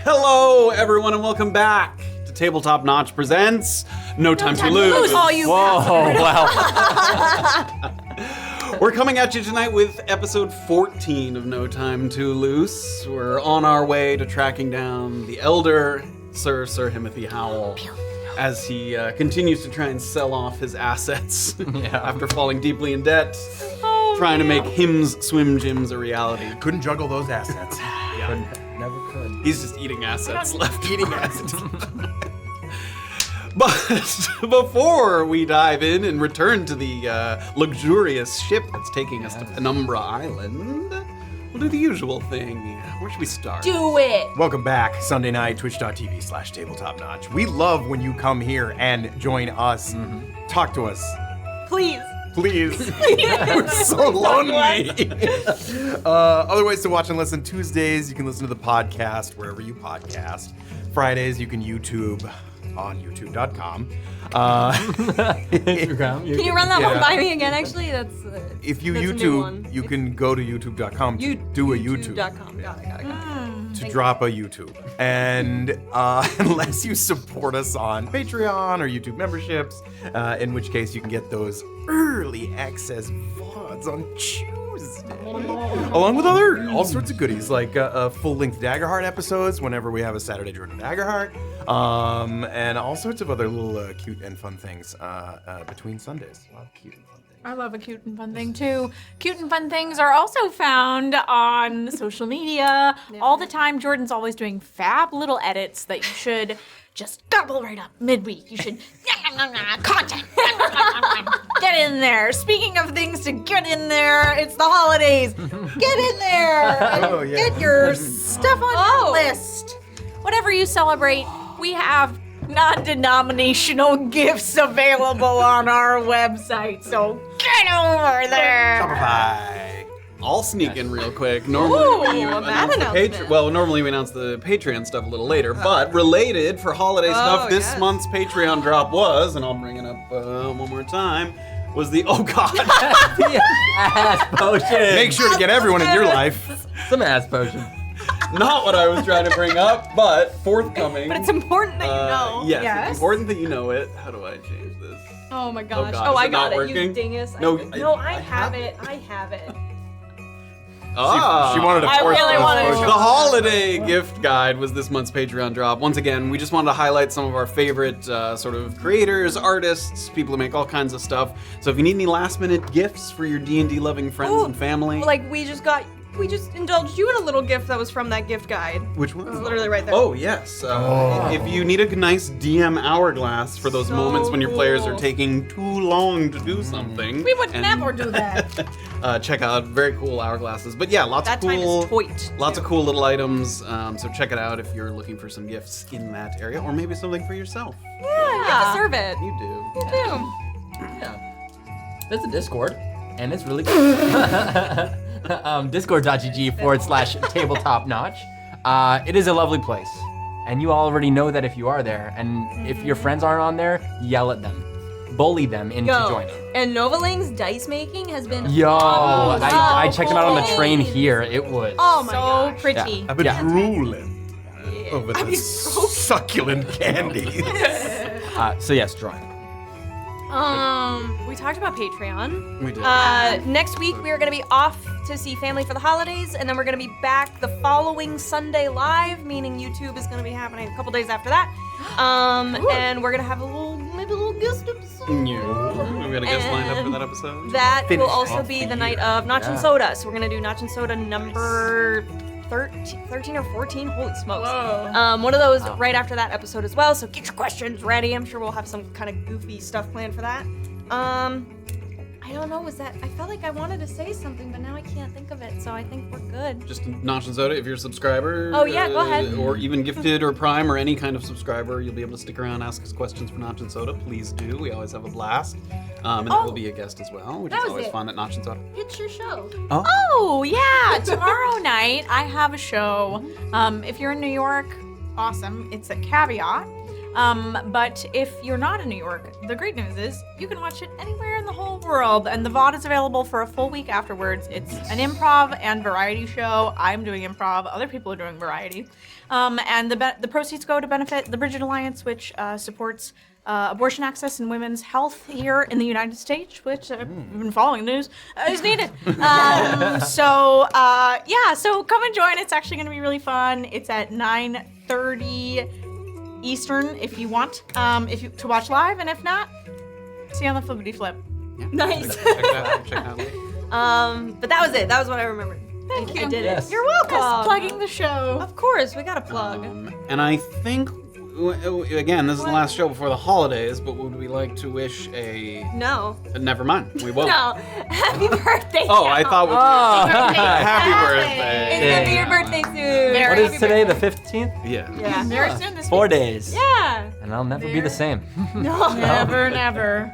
Hello, everyone, and welcome back to Tabletop Notch presents No Time to Lose. Oh, you wow. We're coming at you tonight with episode 14 of No Time to Lose. We're on our way to tracking down the elder Sir Himothy Howell as he continues to try and sell off his assets after falling deeply in debt, trying to make Him's swim gyms a reality. Couldn't juggle those assets. Never could. He's just eating assets, eating assets. But before we dive in and return to the luxurious ship that's taking us to Penumbra Island, we'll do the usual thing. Where should we start? Do it! Welcome back, Sunday night, twitch.tv/tabletopnotch. We love when you come here and join us. Talk to us. Please. Please. We're so lonely. Other ways to watch and listen. Tuesdays, you can listen to the podcast wherever you podcast. Fridays, you can YouTube on youtube.com. Instagram. Can you run that one by me again, actually? That's If you that's a new YouTube, one. you can go to youtube.com to do a YouTube. YouTube.com. Got it. To drop a YouTube. And unless you support us on Patreon or YouTube memberships, in which case you can get those early access VODs on Tuesday. Along with all sorts of goodies, like full-length Daggerheart episodes whenever we have a Saturday Jordan Daggerheart, and all sorts of other little cute and fun things between Sundays. A lot of cute and fun things. I love a cute and fun thing, too. Cute and fun things are also found on social media all the time. Jordan's always doing fab little edits that you should just gobble right up midweek. You should content. Get in there. Speaking of things to get in there, it's the holidays. Get in there and get your stuff on your list. Whatever you celebrate, we have non-denominational gifts available on our website, so get over there. Shopify. I'll sneak in real quick. Normally we a announce bad the announcement. normally we announce the Patreon stuff a little later, but related for holiday stuff, this month's Patreon drop was, and I'll bring it up one more time, was the Ass potion. Make sure to get everyone in your life. Some ass potion. Not what I was trying to bring up, but forthcoming. But it's important that you know. Yes, it's important that you know it. How do I change this? Oh my gosh. God, Oh, is I it not got it. You working? dingus. No, I have it. I have it. She wanted to I force really those wanted to potions. The holiday gift guide was this month's Patreon drop. Once again, we just wanted to highlight some of our favorite sort of creators, artists, people who make all kinds of stuff. So if you need any last-minute gifts for your D&D loving friends and family, Like we just indulged you in a little gift that was from that gift guide. which one? It's literally right there. Oh yes. If you need a nice DM hourglass for those moments when your players are taking too long to do something, We would never do that. check out very cool hourglasses. But yeah, lots That of time cool, is toit. lots of cool little items. So check it out if you're looking for some gifts in that area, or maybe something for yourself. You deserve it. You do. Yeah. There's a Discord, and it's really cool. Discord.gg/tabletopnotch. It is a lovely place, and you already know that if you are there, and if your friends aren't on there, yell at them, bully them into joining. And Novaling's dice making has been Yo, awesome. I checked them out on the train here. It was Oh my So gosh. pretty. I've been drooling over the succulent candies. So yes, drawing. We talked about Patreon. We did. Next week we are going to be off to see family for the holidays, and then we're going to be back the following Sunday live, meaning YouTube is going to be happening a couple days after that. And we're going to have maybe a little guest episode. We got a guest lined up for that episode. That Finish will also off be the the night year. of Notch and Soda. So we're going to do Notch and Soda number 13 or 14. Holy smokes. One of those right after that episode as well. So get your questions ready. I'm sure we'll have some kind of goofy stuff planned for that. I don't know, I felt like I wanted to say something, but now I can't think of it, so I think we're good. Just Notch and Soda, if you're a subscriber. Oh, yeah, go ahead. Or even gifted or prime or any kind of subscriber, you'll be able to stick around, ask us questions for Notch and Soda. Please do. We always have a blast. And there will be a guest as well, which is always fun at Notch and Soda. It's your show. Oh, yeah. Tomorrow night, I have a show. If you're in New York, awesome. It's at Caveat. But if you're not in New York, the great news is you can watch it anywhere in the whole world, and the VOD is available for a full week afterwards. It's an improv and variety show. I'm doing improv. Other people are doing variety. And the proceeds go to benefit the Bridget Alliance, which supports abortion access and women's health here in the United States, which I've been following the news, is needed. So come and join. It's actually going to be really fun. It's at 9:30 Eastern if you want to watch live, and if not, see you on the flippity flip. Nice. Check that out. But that was it. That was what I remembered. Thank you. I did Yes. it. You're welcome. Just plugging the show. Of course, we got to plug. And I think, again, this is the last show before the holidays, but would we like to wish No. Never mind, we won't. No. Happy birthday. Oh, I thought we Happy It's birthday. gonna be your birthday soon. What is today, the 15th? Yeah. Yeah. Very soon this 4 week. days. Yeah. And I'll never be the same. No. Never.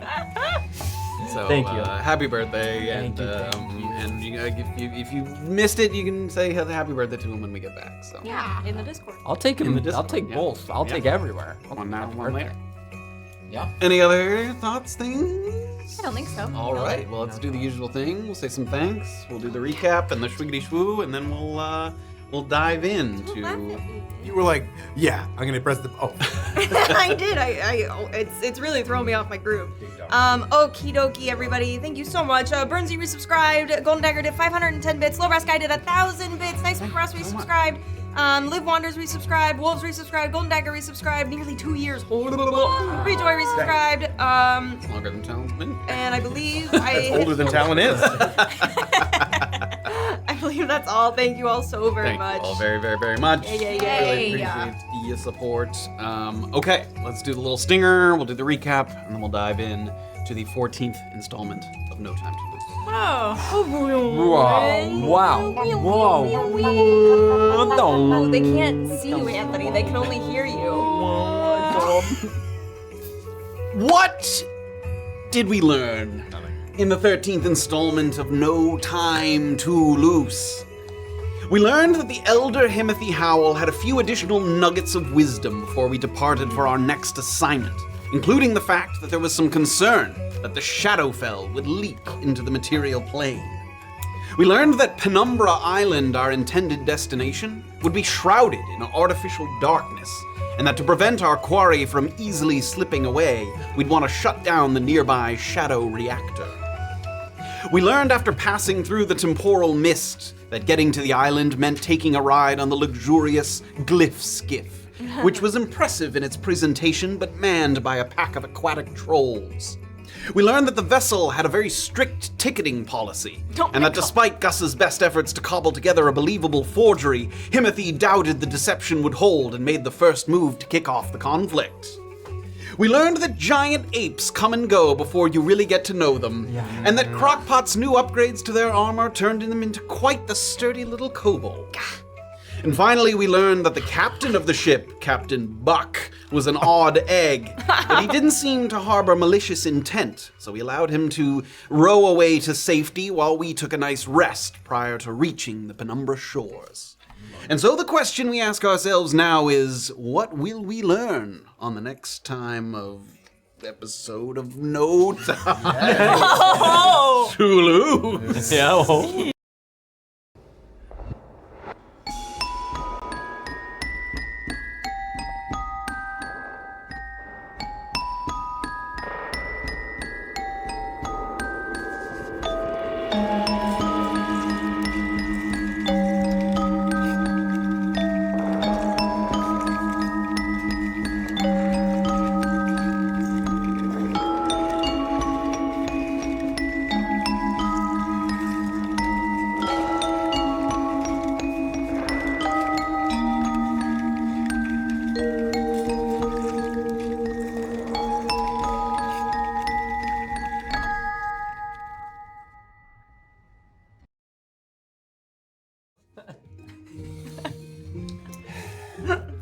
So, Thank you. Happy birthday, Thank you. and if you missed it, you can say happy birthday to him when we get back. So Yeah. In the Discord. I'll take him. In the I'll Discord, take yeah. both. I'll Yeah. take everywhere. one now, Happy one birthday. later. Yeah. Any other thoughts, things? I don't think so. All right. Well, let's do the usual thing. We'll say some thanks. We'll do the recap and the schwiggity shwoo, and then we'll dive into. You were like, yeah, I'm gonna press the. Oh. I did. It's really thrown me off my groove. Okie dokie, everybody. Thank you so much. Burnsy resubscribed. Golden Dagger did 510 bits. Low Brass Guy did 1,000 bits. Nice for us resubscribed. Live Wanders resubscribed. Wolves resubscribed. Golden Dagger resubscribed. Nearly 2 years. Rejoy resubscribed. It's longer than Talon's been. And I believe Older than Talon is. I believe that's all. Thank you all so very Thank much. you all very, very, very much. Yeah, yeah, yeah. Really Yeah. appreciate your support. Okay, let's do the little stinger. We'll do the recap, and then we'll dive in to the 14th installment of No Time to Lose. Wow. Oh, they can't see you, Anthony. They can only hear you. What did we learn in the 13th installment of No Time to Lose? We learned that the elder Himothy Howell had a few additional nuggets of wisdom before we departed for our next assignment, including the fact that there was some concern that the Shadowfell would leak into the material plane. We learned that Penumbra Island, our intended destination, would be shrouded in artificial darkness, and that to prevent our quarry from easily slipping away, we'd want to shut down the nearby Shadow Reactor. We learned after passing through the temporal mist that getting to the island meant taking a ride on the luxurious Glyph Skiff, which was impressive in its presentation but manned by a pack of aquatic trolls. We learned that the vessel had a very strict ticketing policy, and that despite Gus's best efforts to cobble together a believable forgery, Himothy doubted the deception would hold and made the first move to kick off the conflict. We learned that giant apes come and go before you really get to know them, and that Crocpot's new upgrades to their armor turned them into quite the sturdy little kobold. And finally, we learned that the captain of the ship, Captain Buck, was an odd egg, but he didn't seem to harbor malicious intent, so we allowed him to row away to safety while we took a nice rest prior to reaching the Penumbra shores. And so the question we ask ourselves now is, what will we learn on the next time of episode of No Time to Lose? Yeah.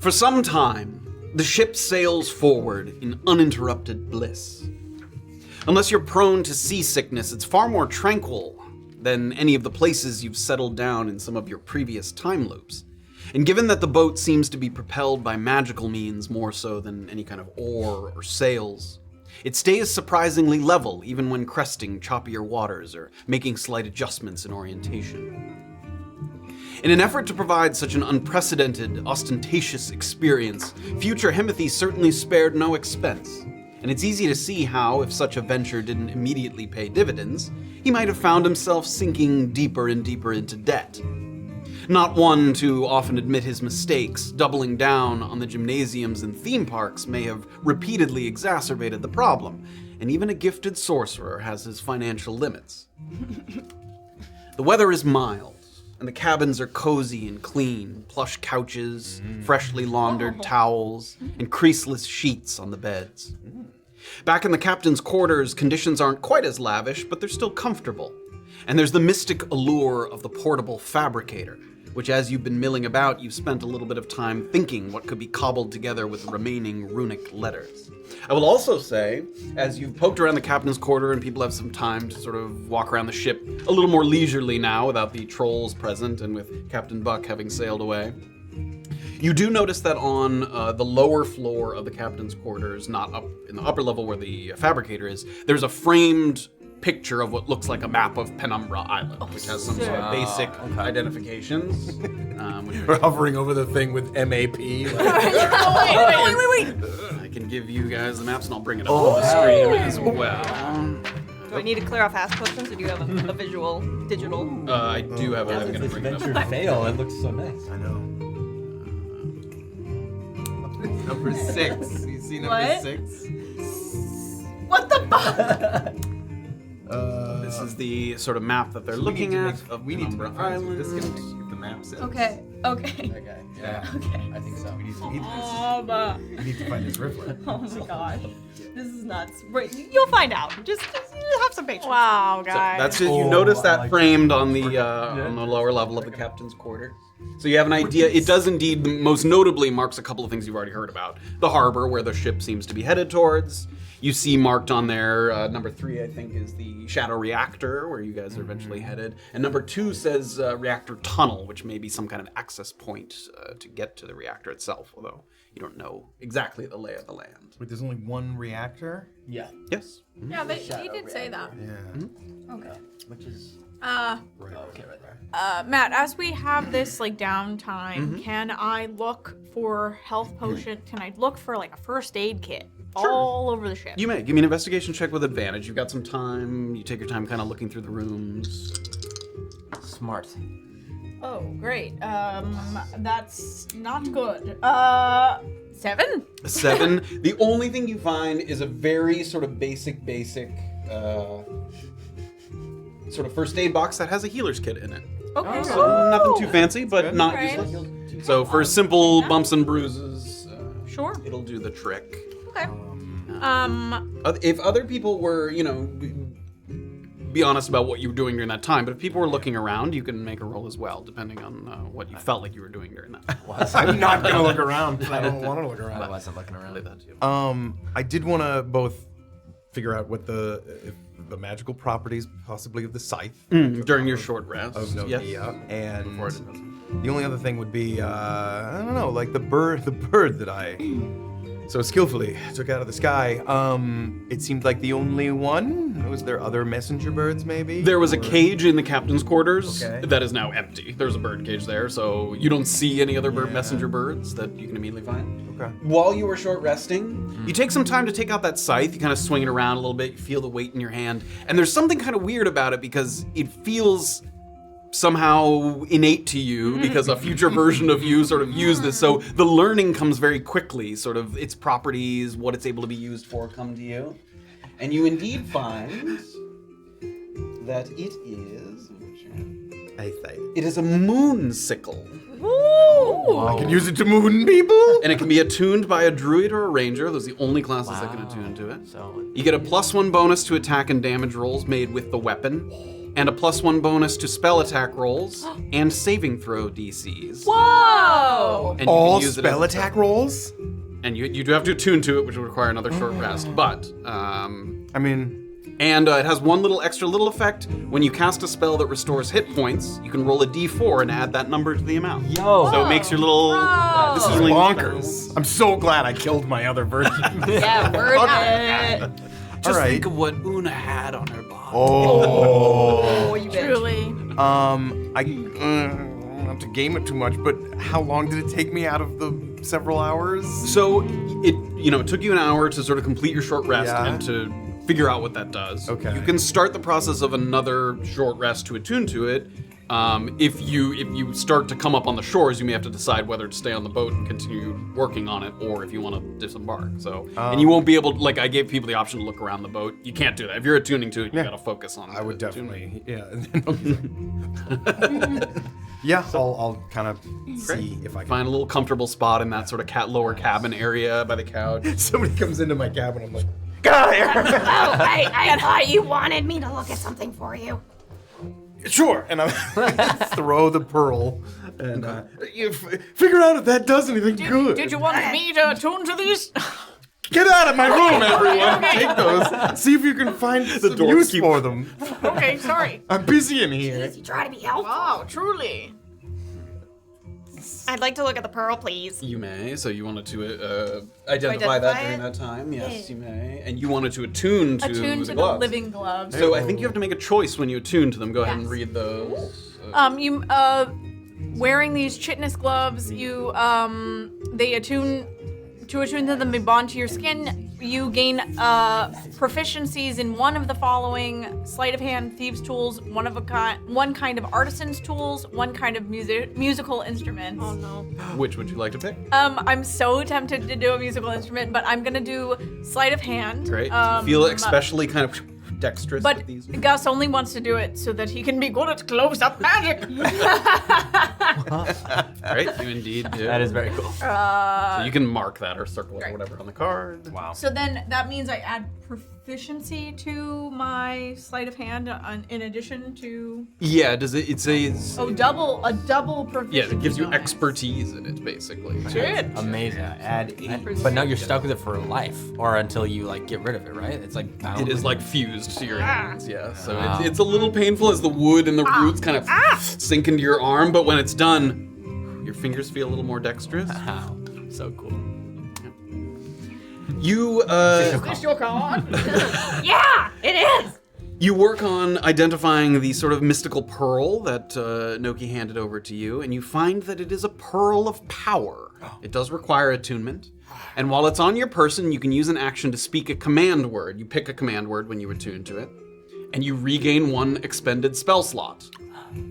For some time, the ship sails forward in uninterrupted bliss. Unless you're prone to seasickness, it's far more tranquil than any of the places you've settled down in some of your previous time loops. And given that the boat seems to be propelled by magical means more so than any kind of oar or sails, it stays surprisingly level even when cresting choppier waters or making slight adjustments in orientation. In an effort to provide such an unprecedented, ostentatious experience, future Himothy certainly spared no expense. And it's easy to see how, if such a venture didn't immediately pay dividends, he might have found himself sinking deeper and deeper into debt. Not one to often admit his mistakes, doubling down on the gymnasiums and theme parks may have repeatedly exacerbated the problem, and even a gifted sorcerer has his financial limits. The weather is mild, and the cabins are cozy and clean, plush couches, freshly laundered towels, and creaseless sheets on the beds. Back in the captain's quarters, conditions aren't quite as lavish, but they're still comfortable. And there's the mystic allure of the portable fabricator, which as you've been milling about, you've spent a little bit of time thinking what could be cobbled together with remaining runic letters. I will also say, as you've poked around the captain's quarter and people have some time to sort of walk around the ship a little more leisurely now without the trolls present and with Captain Buck having sailed away, you do notice that on the lower floor of the captain's quarters, not up in the upper level where the fabricator is, there's a framed picture of what looks like a map of Penumbra Island, which has some sort of basic identifications. We're hovering over the thing with MAP. Wait. I can give you guys the maps and I'll bring it up on the screen as well. Do I need to clear off ass potions, or do you have a visual, digital? I do have it. I'm going to bring it up. Venture fail. It looks so nice. I know. Number 6. You see number What? 6? What the fuck? This is the sort of map that they're looking at of We need to Penumbra make friends with Island. this guy to get the map set. Okay. Okay. Yeah. Okay. I think so. We need Oh we need to find his riffler. my gosh. This is nuts. Wait, you'll find out. Just have some patience. Wow, So guys. that's it. You Oh, notice I that like framed on the lower level of the captain's quarter. So you have an idea. It does indeed, most notably, marks a couple of things you've already heard about. The harbor, where the ship seems to be headed towards. You see marked on there, number 3, I think, is the Shadow Reactor, where you guys are eventually headed. And number 2 says Reactor Tunnel, which may be some kind of access point to get to the reactor itself, although you don't know exactly the lay of the land. Wait, there's only one reactor? Yeah. Yes? Yeah, he did say that. Yeah. Okay. Which is Right. okay right there. Matt, as we have this like downtime, can I look for health potion? Can I look for like a first aid kit all over the ship? You may. Give me an investigation check with advantage. You've got some time. You take your time kind of looking through the rooms. Smart. Oh, great. That's not good. 7? 7. The only thing you find is a very sort of basic sort of first aid box that has a healer's kit in it. Okay. So nothing too fancy, but not Okay. useless. So for simple bumps and bruises, Sure. it'll do the trick. Okay. If other people were, be honest about what you were doing during that time, but if people were looking around, you can make a roll as well, depending on what you felt like you were doing during that. I'm not going to look around. I don't want to look I around. wasn't looking around. I did want to both figure out what if the magical properties possibly of the scythe During your short rest. of Noki, yes. and Before it does. the only other thing would be I don't know, like the bird that I so skillfully took out of the sky. It seemed like the only one. Was there other messenger birds maybe? There was a Or- cage in the captain's quarters Okay. that is now empty. There's a bird cage there, so you don't see any other messenger birds that you can immediately find. Okay. While you were short resting, you take some time to take out that scythe. You kind of swing it around a little bit. You feel the weight in your hand. And there's something kind of weird about it because it feels somehow innate to you because a future version of you sort of used this. So the learning comes very quickly, sort of its properties, what it's able to be used for come to you. And you indeed find that it is... It is a moon sickle. I can use it to moon people. And it can be attuned by a druid or a ranger. Those are the only classes that can attune to it. So You get a +1 bonus to attack and damage rolls made with the weapon, and a +1 bonus to spell attack rolls and saving throw DCs. Whoa! And you All can use it as spell a attack token. rolls. And you do have to attune to it, which will require another short rest. But I mean, And it has one extra little effect. When you cast a spell that restores hit points, you can roll a d4 and add that number to the amount. Yo. So it makes your little... This is bonkers. I'm so glad I killed my other version. Yeah, word it. Just All right. think of what Una had on her body. Oh. You bitch. Truly. I don't have to game it too much, but how long did it take me out of the several hours? So it took you an hour to sort of complete your short rest Yeah. and to figure out what that does. Okay. You can start the process of another short rest to attune to it. If you start to come up on the shores, you may have to decide whether to stay on the boat and continue working on it, or if you want to disembark. So, and you won't be able to, I gave people the option to look around the boat. You can't do that. If you're attuning to it, you gotta focus on it. I would definitely, yeah. I'll kind of see if I can. Find a little comfortable spot in that sort of lower cabin area by the couch. Somebody comes into my cabin, I'm like, get out of here! Oh, I thought you wanted me to look at something for you. Sure. And I throw the pearl and you figure out if that does anything good. Did you want me to attune to these? Get out of my room, everyone! Take those. See if you can find some doors use keep- for them. Okay, sorry. I'm busy in here. You try to be helpful. Wow, truly. I'd like to look at the pearl, please. You may. So you wanted to identify that Identify during it? that time. Yes, you may. And you wanted to attune to Attune the to the gloves. living gloves. So I think you have to make a choice when you attune to them. Go ahead and Yes. read those. You wearing these chitinous gloves, they attune to them, they bond to your skin. You gain proficiencies in one of the following: sleight of hand, thieves' tools, one kind of artisan's tools, one kind of musical instruments. Oh no. Which would you like to pick? I'm so tempted to do a musical instrument, but I'm gonna do sleight of hand. Great. Feel especially kind of dexterous But with these. Gus only wants to do it so that he can be good at close-up magic. Great. You indeed do. That is very cool. So you can mark that or circle it or whatever on the card. Wow. So then that means I add proficiency to my sleight of hand in addition to Yeah. Does it? It says. a double proficiency. Yeah. It gives you bonus. expertise in it, basically. Shit. Amazing. Add 8. But now you're stuck with it for life, or until you get rid of it, right? It's bound. It is fused to your hands, yeah. So Wow. it's a little painful as the wood and the roots kind of sink into your arm, but when it's done, your fingers feel a little more dexterous. Wow. So cool. You Is this your card? Yeah, it is. you work on identifying the sort of mystical pearl that Noki handed over to you, and you find that it is a pearl of power. It does require attunement. And while it's on your person, you can use an action to speak a command word. You pick a command word when you attune to it, and you regain one expended spell slot.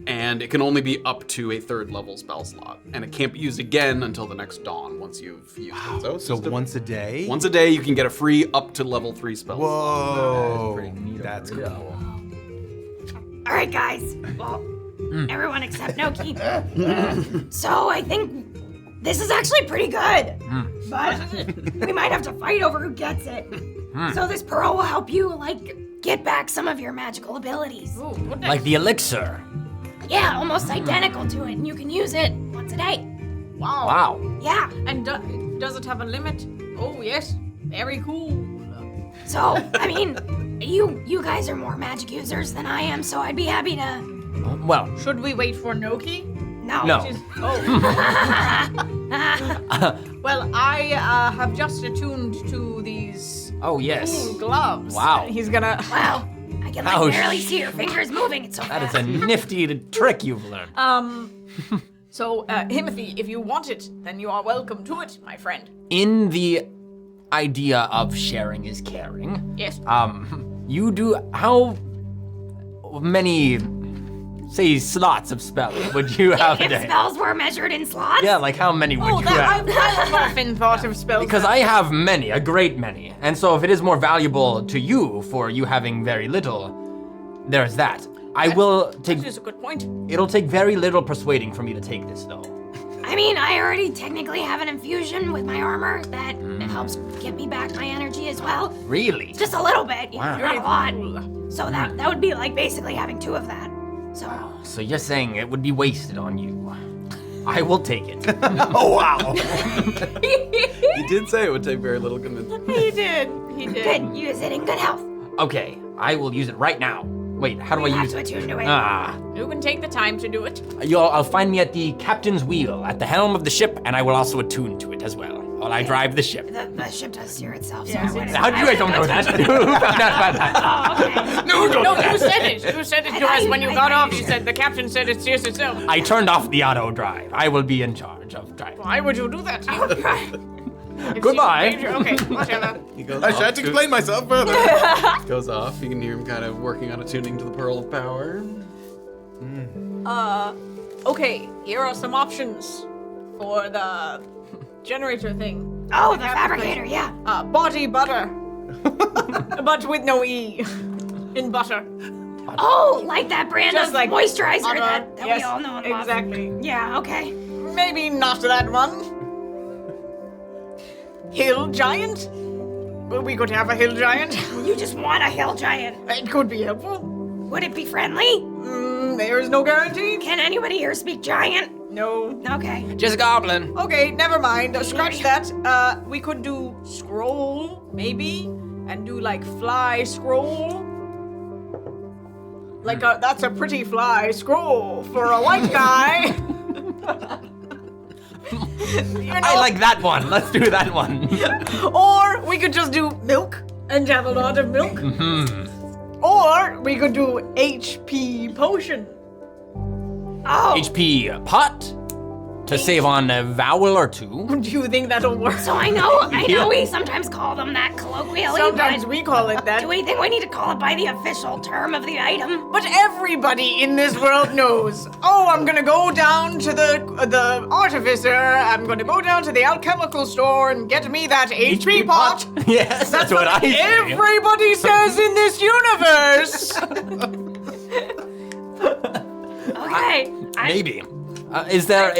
And it can only be up to a 3rd level spell slot. And it can't be used again until the next dawn once you've used it. So, it's So just once a day? once a day, you can get a free up to level 3 spell slot. Whoa. Pretty neat. That's cool. All right, guys. Well, everyone except Noki. So I think this is actually pretty good. But we might have to fight over who gets it. So this pearl will help you, get back some of your magical abilities. Ooh, what the- Like the elixir. Yeah, almost identical to it, and you can use it once a day. wow. Wow. Yeah. And does it have a limit? Oh yes, very cool. So, I mean, you guys are more magic users than I am, so I'd be happy to. Well, Should we wait for Noki? No. No. Which is- Well, I have just attuned to these oh yes. cool gloves. Wow. He's gonna. Wow. I can Oh, barely see your fingers moving. It's so That is fast. a nifty trick you've learned. So, Himothy, if you want it, then you are welcome to it, my friend. In the idea of sharing is caring, Yes. you do how many, say, slots of spells would you have a If day? spells were measured in slots. Yeah, how many would Oh, you that have? I've often thought of spells. Because I have many, a great many. And so if it is more valuable to you for you having very little, there's that. I will take, That is a good point. it'll take very little persuading for me to take this though. I mean, I already technically have an infusion with my armor that helps give me back my energy as well. Really? Just a little bit, Wow. not a lot. So that would be like basically having 2 of that. So So you're saying it would be wasted on you. I will take it. Oh, wow. He did say it would take very little convincing. He did. good, use it in good health. Okay, I will use it right now. Wait, how do I use it? Attune to it. You can take the time to do it. I'll find me at the captain's wheel, at the helm of the ship, and I will also attune to it as well, while I drive the ship. The ship does steer itself. So Yes, I wouldn't- How do you guys don't know that? Who found out about that? Oh, okay. No, don't No, know you that. said it. You said it to us when you got off. You said the captain said it steers itself. I turned off the auto drive. I will be in charge of driving. Why would you do that? Goodbye. Okay, whatever. He goes I off shan't to- explain myself further. Goes off. You can hear him kind of working on attuning to the Pearl of Power. Okay, here are some options for the generator thing. Oh, the fabricator, yeah. Body butter. But with no E. In butter. Oh, like that brand Just of like moisturizer butter. that Yes, we all know and love. exactly. Yeah, okay. Maybe not that one. Hill giant? Well, we could have a hill giant. You just want a hill giant. It could be helpful. Would it be friendly? There is no guarantee. Can anybody here speak giant? No. Okay. Just a goblin. Okay, never mind. Scratch that. We could do scroll, maybe, and do like fly scroll. Like that's a pretty fly scroll for a white guy. You know? I like that one. Let's do that one. Or we could just do milk and have a lot of milk. Or we could do HP potion. Oh, HP pot to save on a vowel or two. Do you think that'll work? so I know we sometimes call them that colloquially, Sometimes but we call it that. do we think we need to call it by the official term of the item? But everybody in this world knows. Oh, I'm gonna go down to the artificer. I'm gonna go down to the alchemical store and get me that HP pot. Yes, that's what I say. Everybody says in this universe. Okay. Maybe. Is there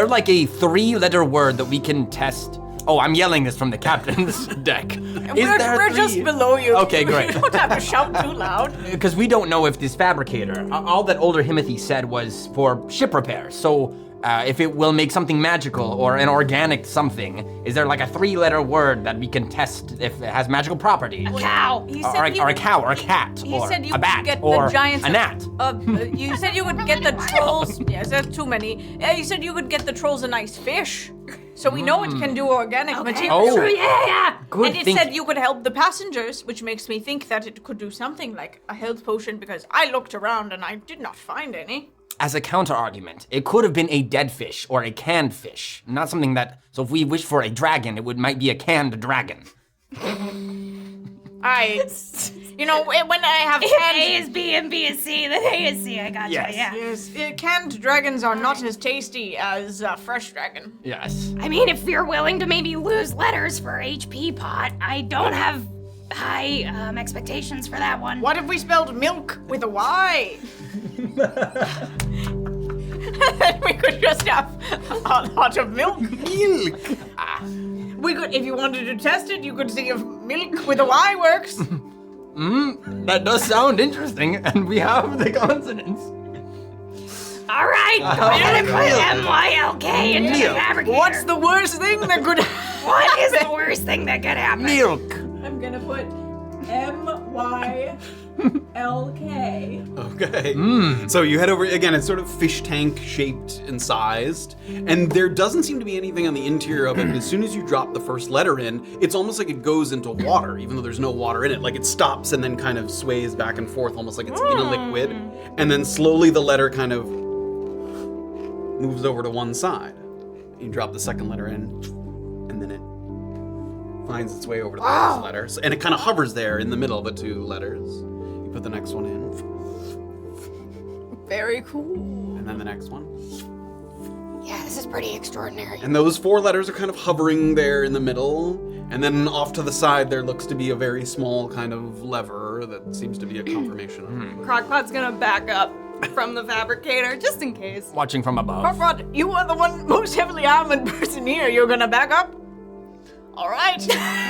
like a 3-letter word that we can test? Oh, I'm yelling this from the captain's deck. We're just below you. Okay, great. You don't have to shout too loud. Because we don't know if this fabricator, all that older Himothy said was for ship repair. So if it will make something magical or an organic something, is there like a 3-letter word that we can test if it has magical property? Cow. He Or said a cow, or a cat, He or said you a bat, could get or the giants. a gnat. You said you would get the trolls. Yes, that's too many. You said you could get the trolls a nice fish. So we know it can do organic material. Oh. True, yeah. Good And it think- said you could help the passengers, which makes me think that it could do something like a health potion because I looked around and I did not find any. As a counter argument, it could have been a dead fish or a canned fish, not something that. So if we wish for a dragon, it might be a canned dragon. When I have If canned... A is B and B is C, then A is C. I gotcha, Yes. yeah. Yes, canned dragons are not as tasty as a fresh dragon. Yes. I mean, if you're willing to maybe lose letters for HP pot, I don't have high expectations for that one. What if we spelled milk with a Y? We could just have a lot of milk. Milk. We could, if you wanted to test it, you could see if milk with a Y works. That does sound interesting, and we have the consonants. All right, I'm gonna put MYLK into the fabricator. What's the worst thing that could What is the worst thing that could happen? Milk. I'm gonna put MYLK. Okay. So you head over again. It's sort of fish tank shaped and sized, and there doesn't seem to be anything on the interior of it. But as soon as you drop the first letter in, it's almost like it goes into water, even though there's no water in it. Like it stops and then kind of sways back and forth, almost like it's in a liquid. And then slowly the letter kind of moves over to one side. You drop the second letter in, and then it finds its way over to the first letter. And it kind of hovers there in the middle of the two letters. You put the next one in, Very cool. and then the next one. Yeah, this is pretty extraordinary. And those 4 letters are kind of hovering there in the middle. And then off to the side, there looks to be a very small kind of lever that seems to be a confirmation of. Crocpot's gonna back up from the fabricator just in case. Watching from above. Crocpot, you are the one most heavily armored person here. You're gonna back up? All right,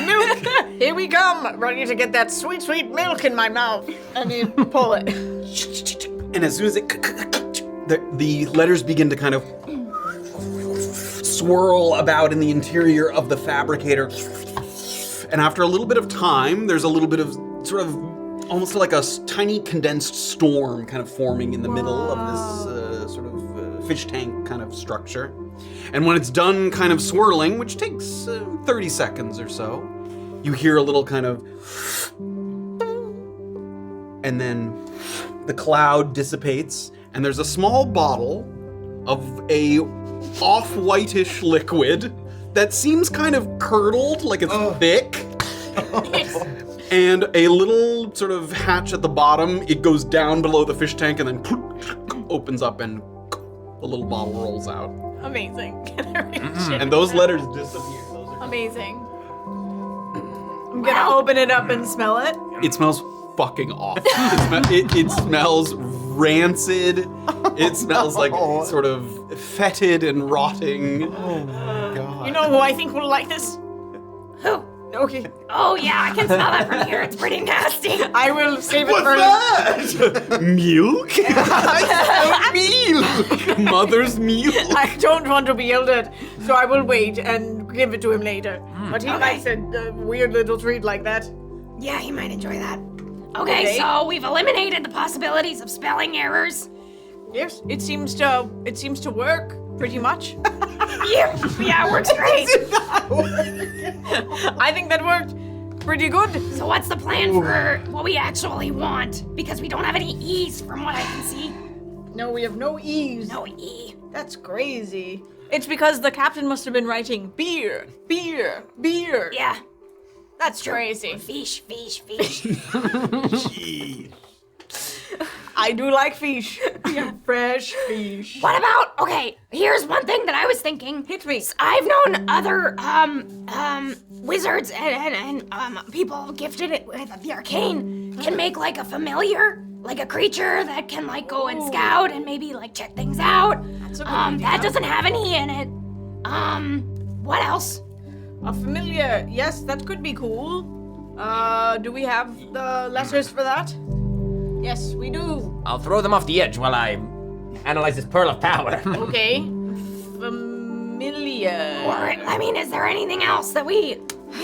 milk, here we come. Ready to get that sweet, sweet milk in my mouth. And you pull it. And as soon as it, the letters begin to kind of swirl about in the interior of the fabricator. And after a little bit of time, there's a little bit of sort of almost like a tiny condensed storm kind of forming in the middle of this sort of fish tank kind of structure. And when it's done kind of swirling, which takes 30 seconds or so, you hear a little kind of, and then the cloud dissipates, and there's a small bottle of a off-whitish liquid that seems kind of curdled, like it's thick. And a little sort of hatch at the bottom. It goes down below the fish tank and then opens up and the little bottle rolls out. Amazing. And those letters disappear. Those are Amazing. I'm gonna open it up and smell it. It smells fucking awful. It smells rancid. It smells like sort of fetid and rotting. Oh my god. You know who I think will like this? Who? Noki. Oh yeah, I can smell that from here. It's pretty nasty. I will save it for Milk? Milk! Mother's milk. I don't want to be yelled at, so I will wait and give it to him later. But he Okay. likes a weird little treat like that. Yeah, he might enjoy that. Okay, so we've eliminated the possibilities of spelling errors. Yes, it seems to work pretty much. Yeah, it works great. I think that worked pretty good. So what's the plan for what we actually want? Because we don't have any E's from what I can see. No, we have no E's. No E. That's crazy. It's because the captain must have been writing beer, beer, beer. Yeah, That's crazy. fish. I do like fish. Fresh fish. What about, okay, here's one thing that I was thinking. Hit me. I've known other, wizards and people gifted it with the arcane can make like a familiar, like a creature that can like go and scout and maybe like check things out. That's a good idea. That doesn't have any in it. What else? A familiar. Yes, that could be cool. Do we have the letters for that? Yes, we do. I'll throw them off the edge while I analyze this pearl of power. Okay. Familiar. Or, I mean, is there anything else that we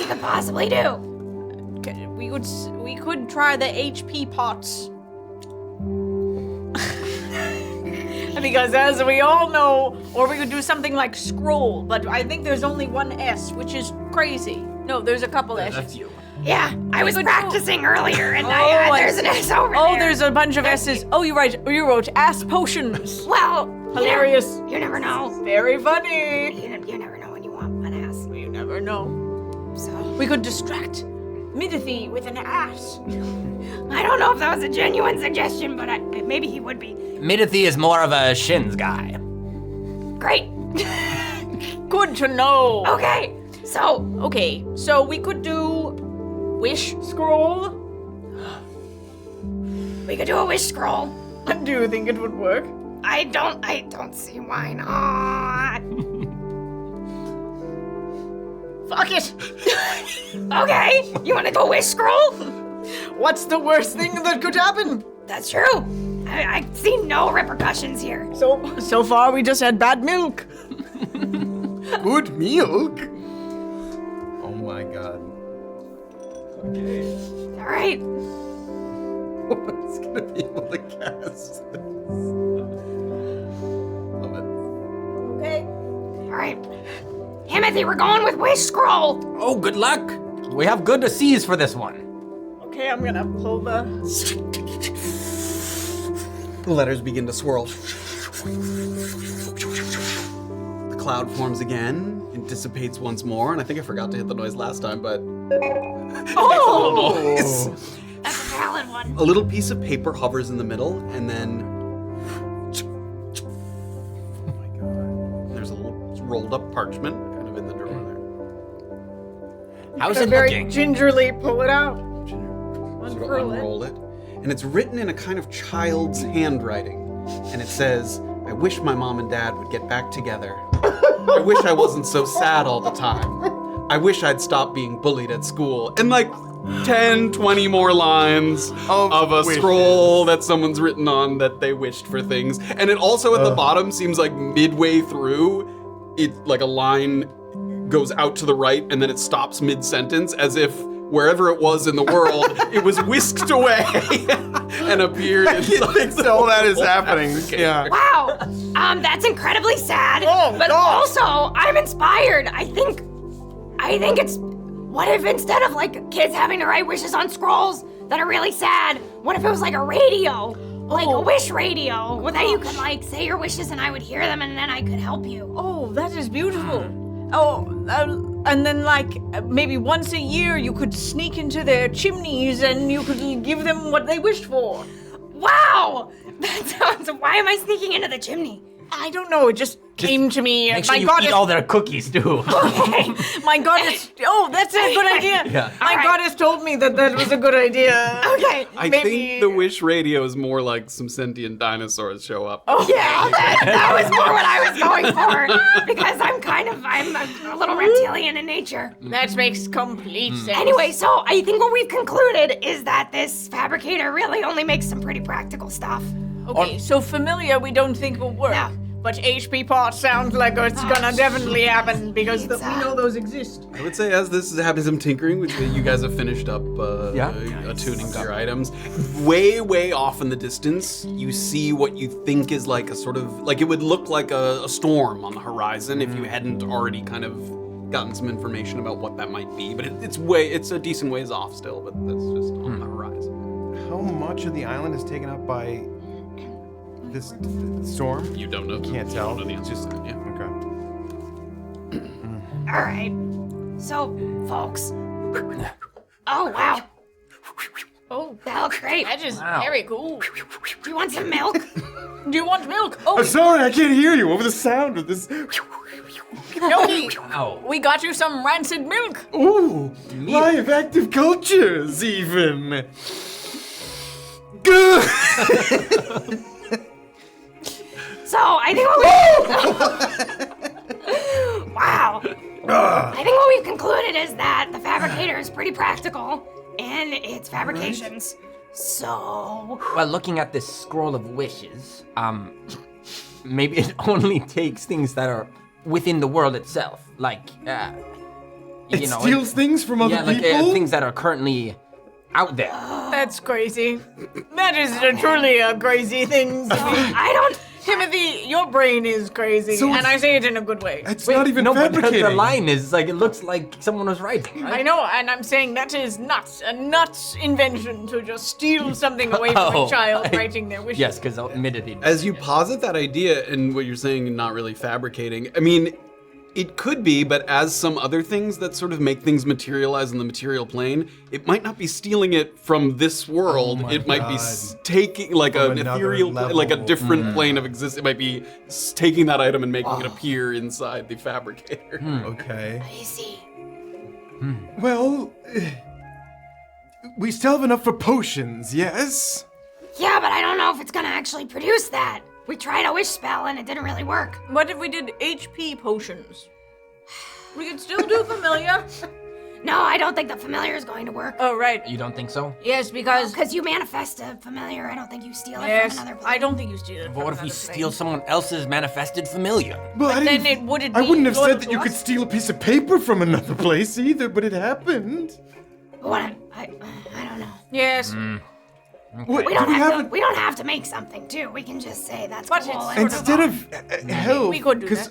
could possibly do? Okay, we could try the HP pots. Because as we all know, or we could do something like scroll, but I think there's only one S, which is crazy. No, there's a couple S's. That's you. Yeah, I was could do- practicing earlier and I there's an S over there. Oh, there's a bunch of S's. Oh, you wrote ass potions. Well, Hilarious. You never know. Very funny. You never know when you want an ass. You never know. So We could distract Himothy with an ass. I don't know if that was a genuine suggestion, but maybe he would be. Himothy is more of a shins guy. Great. Good to know. Okay, So we could do wish scroll. we could do a wish scroll. Do you think it would work? I don't see why not. Fuck it. Okay, you want to do a wish scroll? What's the worst thing that could happen? That's true. I see no repercussions here. So far we just had bad milk. Good milk? Oh my god. Okay. All right. Who's gonna be able to cast this? Love it. Okay. All right. Himothy, we're going with wish scroll. Oh, good luck. We have good to seize for this one. Okay, I'm gonna pull the. The letters begin to swirl. The cloud forms again and dissipates once more. And I think I forgot to hit the noise last time, but Oh! That's a valid one. a little piece of paper hovers in the middle, and then oh my god, there's a little rolled up parchment kind of in the drawer there. How's it Very looking? gingerly pull it out. Sort of Unfurl it. unroll it. And it's written in a kind of child's handwriting. And it says, I wish my mom and dad would get back together. I wish I wasn't so sad all the time. I wish I'd stop being bullied at school. And like 10, 20 more lines of a wishes. scroll that someone's written on that they wished for things. And it also at the bottom seems like midway through, it like a line goes out to the right and then it stops mid-sentence as if wherever it was in the world, it was whisked away and appeared inside all that is happening. Yeah. Wow, that's incredibly sad. But also, I'm inspired. I think it's. What if instead of like kids having to write wishes on scrolls that are really sad, what if it was like a radio, like a wish radio, that you could like say your wishes and I would hear them and then I could help you. Oh, that is beautiful. Oh, and then like maybe once a year you could sneak into their chimneys and you could give them what they wished for. Wow, that sounds. Why am I sneaking into the chimney? I don't know. It just came to me. Make sure you eat all their cookies, too. My goddess. Oh, that's a good idea. Yeah. My goddess told me that was a good idea. Okay. I think the wish radio is more like some sentient dinosaurs show up. Oh yeah, that was more what I was going for because I'm a little reptilian in nature. That makes complete sense. Anyway, so I think what we've concluded is that this fabricator really only makes some pretty practical stuff. Okay, so familiar we don't think will work. No. But HP parts sounds like it's gonna definitely happen because we know those exist. I would say as this is happening, some tinkering, which you guys have finished up attuning to your items. Way off in the distance, you see what you think is like a sort of, like it would look like a storm on the horizon if you hadn't already kind of gotten some information about what that might be. But it's a decent ways off still, but that's just on the horizon. How much of the island is taken up by this storm? You don't know. Can't tell. You don't know the answer. Just Yeah. okay. All right. So, folks. Oh wow. Oh, That looks great. that is very cool. Do you want some milk? Do you want milk? Oh, Sorry, I can't hear you over the sound of this. Noki, Ow. we got you some rancid milk. Ooh, live active cultures even. Good. So I think wow. I think what we've concluded is that the fabricator is pretty practical in its fabrications. So Well, looking at this scroll of wishes, maybe it only takes things that are within the world itself, like, It steals things from other people? things that are currently out there. That's crazy. That is truly a crazy thing to be. I don't. Timothy, your brain is crazy, So and it's- I say it in a good way. It's not even No, but fabricating. the line is like, it looks like someone was writing, right? I know, and I'm saying that is nuts. A nuts invention to just steal something away from Oh, a child writing their wishes. Yes, because admittedly. As you posit that idea and what you're saying, not really fabricating, I mean, it could be, but as some other things that sort of make things materialize in the material plane, it might not be stealing it from this world. my It might be God. taking like From an another ethereal, like a level. different plane of existence. It might be taking that item and making it appear inside the fabricator. Okay. I see. Well, we still have enough for potions, yes? Yeah, but I don't know if it's gonna actually produce that. We tried a wish spell and it didn't really work. What if we did HP potions? We could still do familiar. No, I don't think the familiar is going to work. Oh, right. You don't think so? Yes, because. Because you manifest a familiar, I don't think you steal it Yes, from another place. I don't think you steal it. But from what if we another steal place. someone else's manifested familiar? Well, But then it wouldn't I be wouldn't have loyal said that to you could us. steal a piece of paper from another place either, but it happened. What? I don't know. Yes. What, We do don't we have have to. We don't have to make something too. We can just say that's But cool. it's and Instead of health, We could do because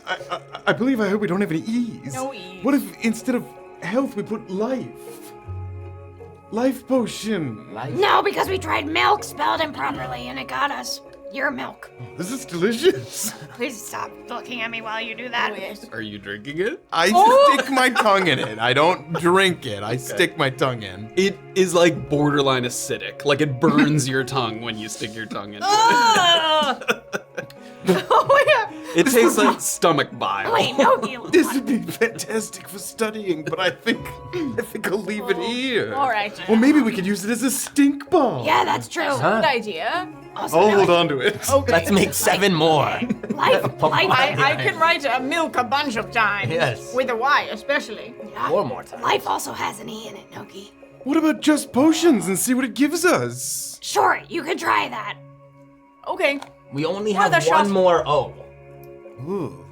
I believe I heard we don't have any ease. No ease. What if instead of health we put life? Life potion. no, because we tried milk spelled improperly and it got us your milk. This is delicious. Please stop looking at me while you do that. Oh, yes. Are you drinking it? I stick my tongue in it. I don't drink it. I stick my tongue in. It is like borderline acidic. Like it burns your tongue when you stick your tongue into it. Oh, yeah. It tastes like stomach bile. Wait, no, you. This would be fantastic for studying, but I think I'll leave it here. All right. Or maybe we could use it as a stink bomb. Yeah, that's true. Good idea. Also, I'll no, hold on to it. Okay. Let's make 7 more. life. I can write milk a bunch of times. Yes. With a Y, especially. 4 more times. Life also has an E in it, Noki. What about just potions and see what it gives us? Sure, you could try that. Okay. We only Well, have the one shot- more O. Ooh.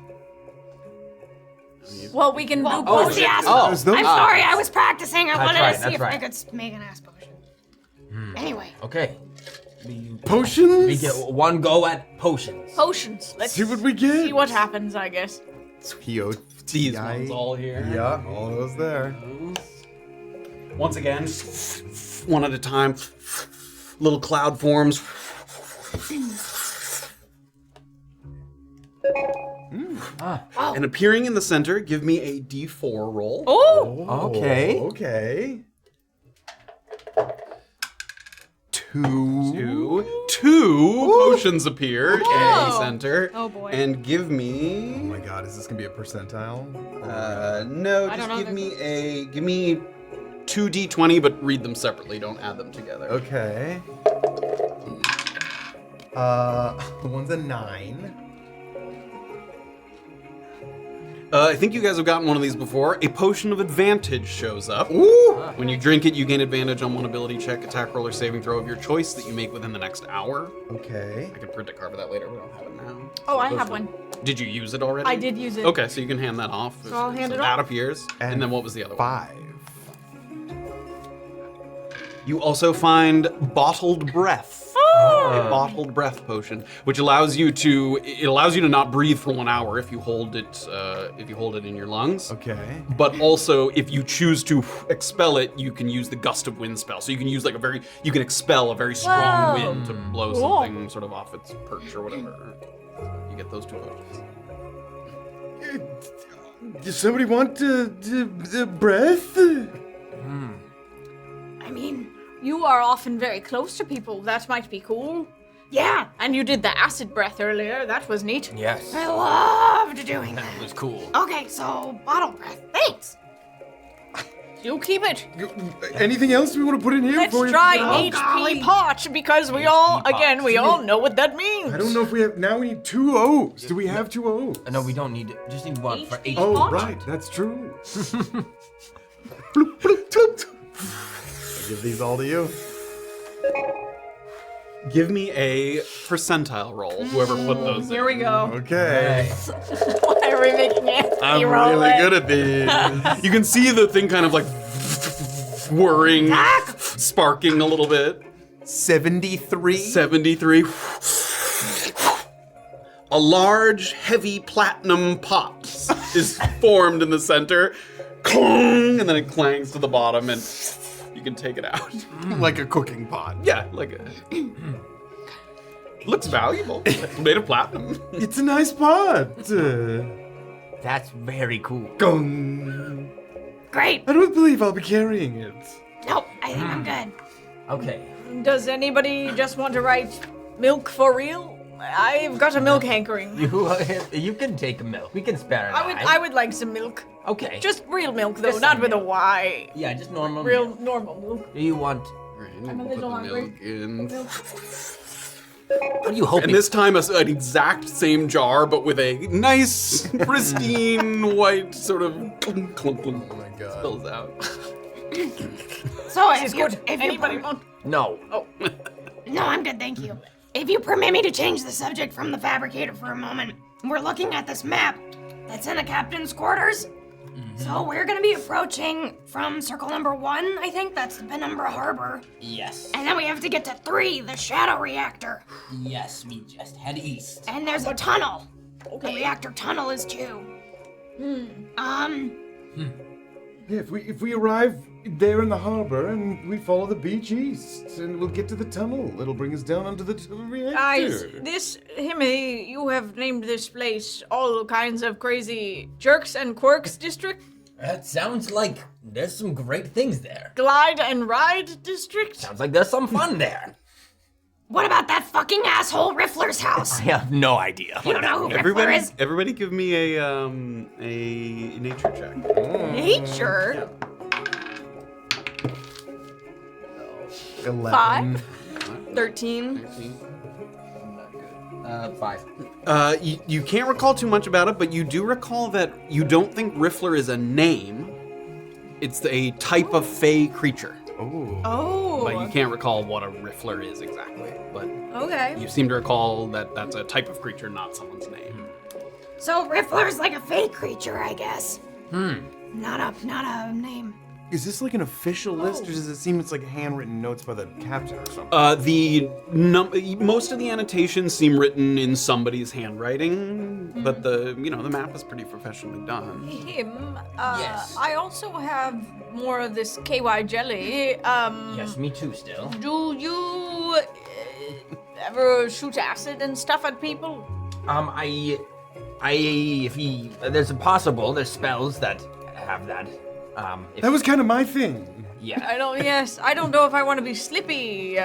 Well, we can do What's the ass? Oh. There's those- I'm sorry, I was practicing. I wanted right, to see that's if I right. could make an ass potion. Anyway, Okay. Potions? We get one go at potions. potions. Let's See what we get. see what happens, I guess. These ones all here. Yeah, all those there. Once again, one at a time, little cloud forms. And appearing in the center, give me a D4 roll. Oh, Okay. Okay. Two. Two potions appear in the center. Oh, boy. And give Oh me. my god, is this gonna be a percentile? No, I just don't know, give me 2d20, but read them separately. Don't add them together. Okay. The one's a 9. I think you guys have gotten one of these before. A potion of advantage shows up. Ooh! When you drink it, you gain advantage on one ability check, attack roll, or saving throw of your choice that you make within the next hour. Okay. I can print a card of that later. We don't have it now. oh, I have one. Did you use it already? I did use it. Okay, so you can hand that off. So I'll hand it that off. appears. And then what was the other one? 5. You also find bottled breath. A bottled breath potion, which allows you to not breathe for 1 hour if you hold it in your lungs. Okay. But also, if you choose to expel it, you can use the gust of wind spell. So you can use you can expel a very strong Whoa. wind to blow Cool. something sort of off its perch or whatever. You get those two potions. Does somebody want the breath? I mean, You are often very close to people. That might be cool. yeah, And you did the acid breath earlier. That was neat. Yes. I loved doing That that. was cool. Okay, so bottle breath. Thanks. You keep it. Anything else we want to put in here? Let's before we- try Oh, HP golly. pot because we all know what that means. I don't know if we have. Now we need 2 O's. Do we have 2 O's? No, we don't need it. Just need one for HP. each. Oh, pot. right. That's true. Bloop, bloop, bloop. I give these all to you. Give me a percentile roll, whoever put those Here we go. Okay. Why are we making it? I'm really good at these. You can see the thing kind of like whirring, sparking a little bit. 73. 73. A large, heavy platinum pot is formed in the center. Clang, and then it clangs to the bottom, and you can take it out. Like a cooking pot. Yeah, like a. Looks valuable. It's made of platinum. It's a nice pot. That's very cool. Gong. Great. I don't believe I'll be carrying it. Nope, I think I'm good. Okay. Does anybody just want to write milk for real? I've got a milk hankering. You can take milk. We can spare an I would like some milk. Okay. Just real milk though, Just not some with a milk. Y. yeah, just normal. Real milk. normal milk. Do you want? I'm a Put little the hungry. milk in. What are you hoping? And this time, an exact same jar, but with a nice, pristine, white sort of clunk, clunk, clunk. Oh my god. Spills out. So if you, if Anybody you want? No. No, I'm good, thank you. If you permit me to change the subject from the fabricator for a moment, we're looking at this map that's in the captain's quarters. So we're gonna be approaching from circle number 1, I think that's the Penumbra Harbor. Yes. And then we have to get to 3, the Shadow Reactor. Yes. We just head east. And there's a tunnel. Okay. The reactor tunnel is 2. Yeah, if we arrive there in the harbor and we follow the beach east, and we'll get to the tunnel. It'll bring us down onto the reactor. Guys, this Himothy, you have named this place all kinds of crazy jerks and quirks district, That sounds like there's some great things there. glide and ride district. Sounds like there's some fun there. What about that fucking asshole Riffler's house? I have no idea. You don't know who Riffler is? Everybody, give me a nature check. Nature. 11. 13. 5. You can't recall too much about it, but you do recall that you don't think Riffler is a name. It's a type of fey creature. Oh. Oh. But you can't recall what a Riffler is exactly. But Okay. you seem to recall that that's a type of creature, not someone's name. So Riffler's like a fake creature, I guess. Not a name. Is this like an official list, or does it seem it's like handwritten notes by the captain or something? Most of the annotations seem written in somebody's handwriting, but the map is pretty professionally done. Yes. I also have more of this KY jelly. Yes, me too. Still. Do you ever shoot acid and stuff at people? There's there's spells that have that. That was kind of my thing. Yeah. I don't know if I want to be slippy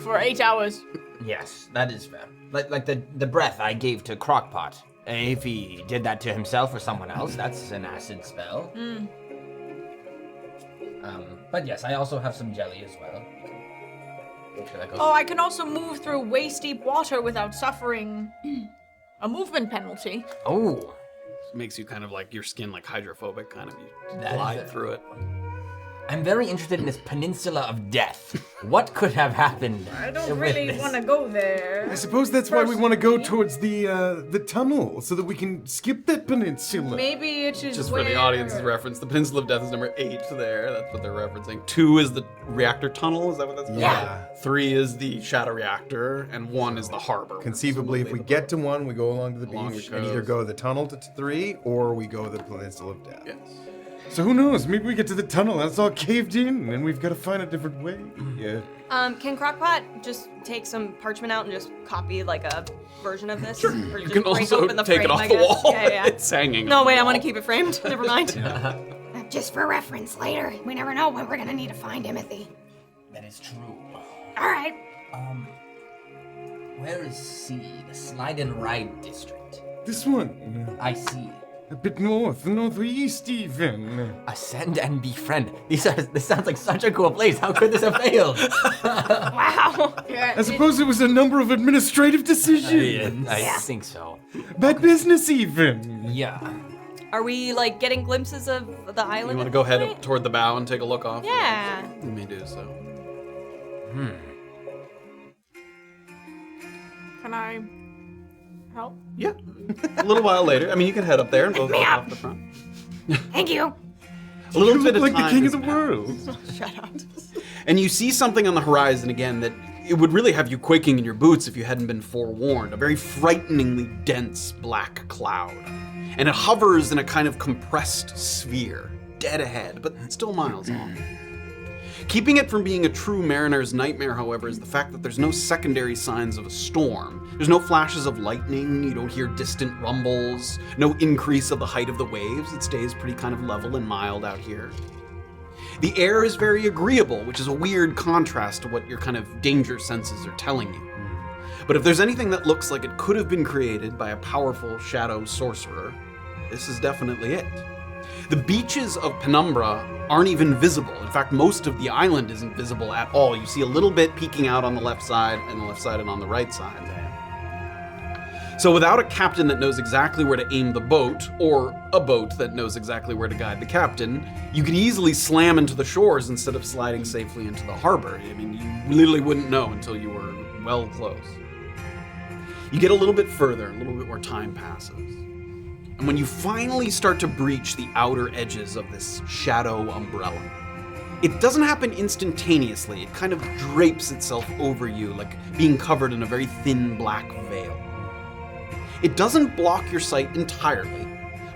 for 8 hours. Yes, that is fair. Like the breath I gave to Crocpot. If he did that to himself or someone else, that's an acid spell. But yes, I also have some jelly as well. Oh, I can also move through waist-deep water without suffering a movement penalty. Oh. Makes you kind of like your skin like hydrophobic, kind of you That glide is through it. I'm very interested in this peninsula of death. What could have happened? I don't with really this? want to go there. I suppose that's why we want to go towards the tunnel, so that we can skip that peninsula. Maybe it is Just for the audience's reference, the Peninsula of Death is number 8 there. That's what they're referencing. 2 is the reactor tunnel. Is that what that's called? Yeah. 3 is the shadow reactor, and 1 is the harbor. Conceivably, if we get to 1, we go along to the Along beach the and either coast. go the tunnel to 3, or we go the Peninsula of Death. Yes. So who knows? Maybe we get to the tunnel and it's all caved in, and we've got to find a different way. Yeah. Can Crocpot just take some parchment out and just copy like a version of this? Sure. Or You just can break also open the take it frame, off I the guess? wall. Yeah, yeah. It's hanging. No, on wait, the I want to wall. keep it framed. Never mind. Just for reference later. We never know when we're gonna need to find Himothy. That is true. All right. Where is C, the Slide and Ride district? This one. I see. A bit northeast even. Ascend and befriend. This sounds like such a cool place. How could this have failed? Wow. I suppose it was a number of administrative decisions. I think so. Bad business even. Yeah. Are we like getting glimpses of the island? You want to at go this head point? up toward the bow and take a look off? Yeah. You may do so. Can I help? Yeah. A little while later. I mean, you can head up there and both me go up. off the front. Thank you. A little You bit look of like the time king of has the passed. world. And you see something on the horizon again that it would really have you quaking in your boots if you hadn't been forewarned. A very frighteningly dense black cloud. And it hovers in a kind of compressed sphere, dead ahead, but still miles off. Keeping it from being a true mariner's nightmare, however, is the fact that there's no secondary signs of a storm. There's no flashes of lightning, you don't hear distant rumbles, no increase of the height of the waves. It stays pretty kind of level and mild out here. The air is very agreeable, which is a weird contrast to what your kind of danger senses are telling you. But if there's anything that looks like it could have been created by a powerful shadow sorcerer, this is definitely it. The beaches of Penumbra aren't even visible. In fact, most of the island isn't visible at all. You see a little bit peeking out on the left side and on the right side. So without a captain that knows exactly where to aim the boat, or a boat that knows exactly where to guide the captain, you could easily slam into the shores instead of sliding safely into the harbor. I mean, you literally wouldn't know until you were well close. You get a little bit further, a little bit more time passes. And when you finally start to breach the outer edges of this shadow umbrella, it doesn't happen instantaneously. It kind of drapes itself over you, like being covered in a very thin black veil. It doesn't block your sight entirely,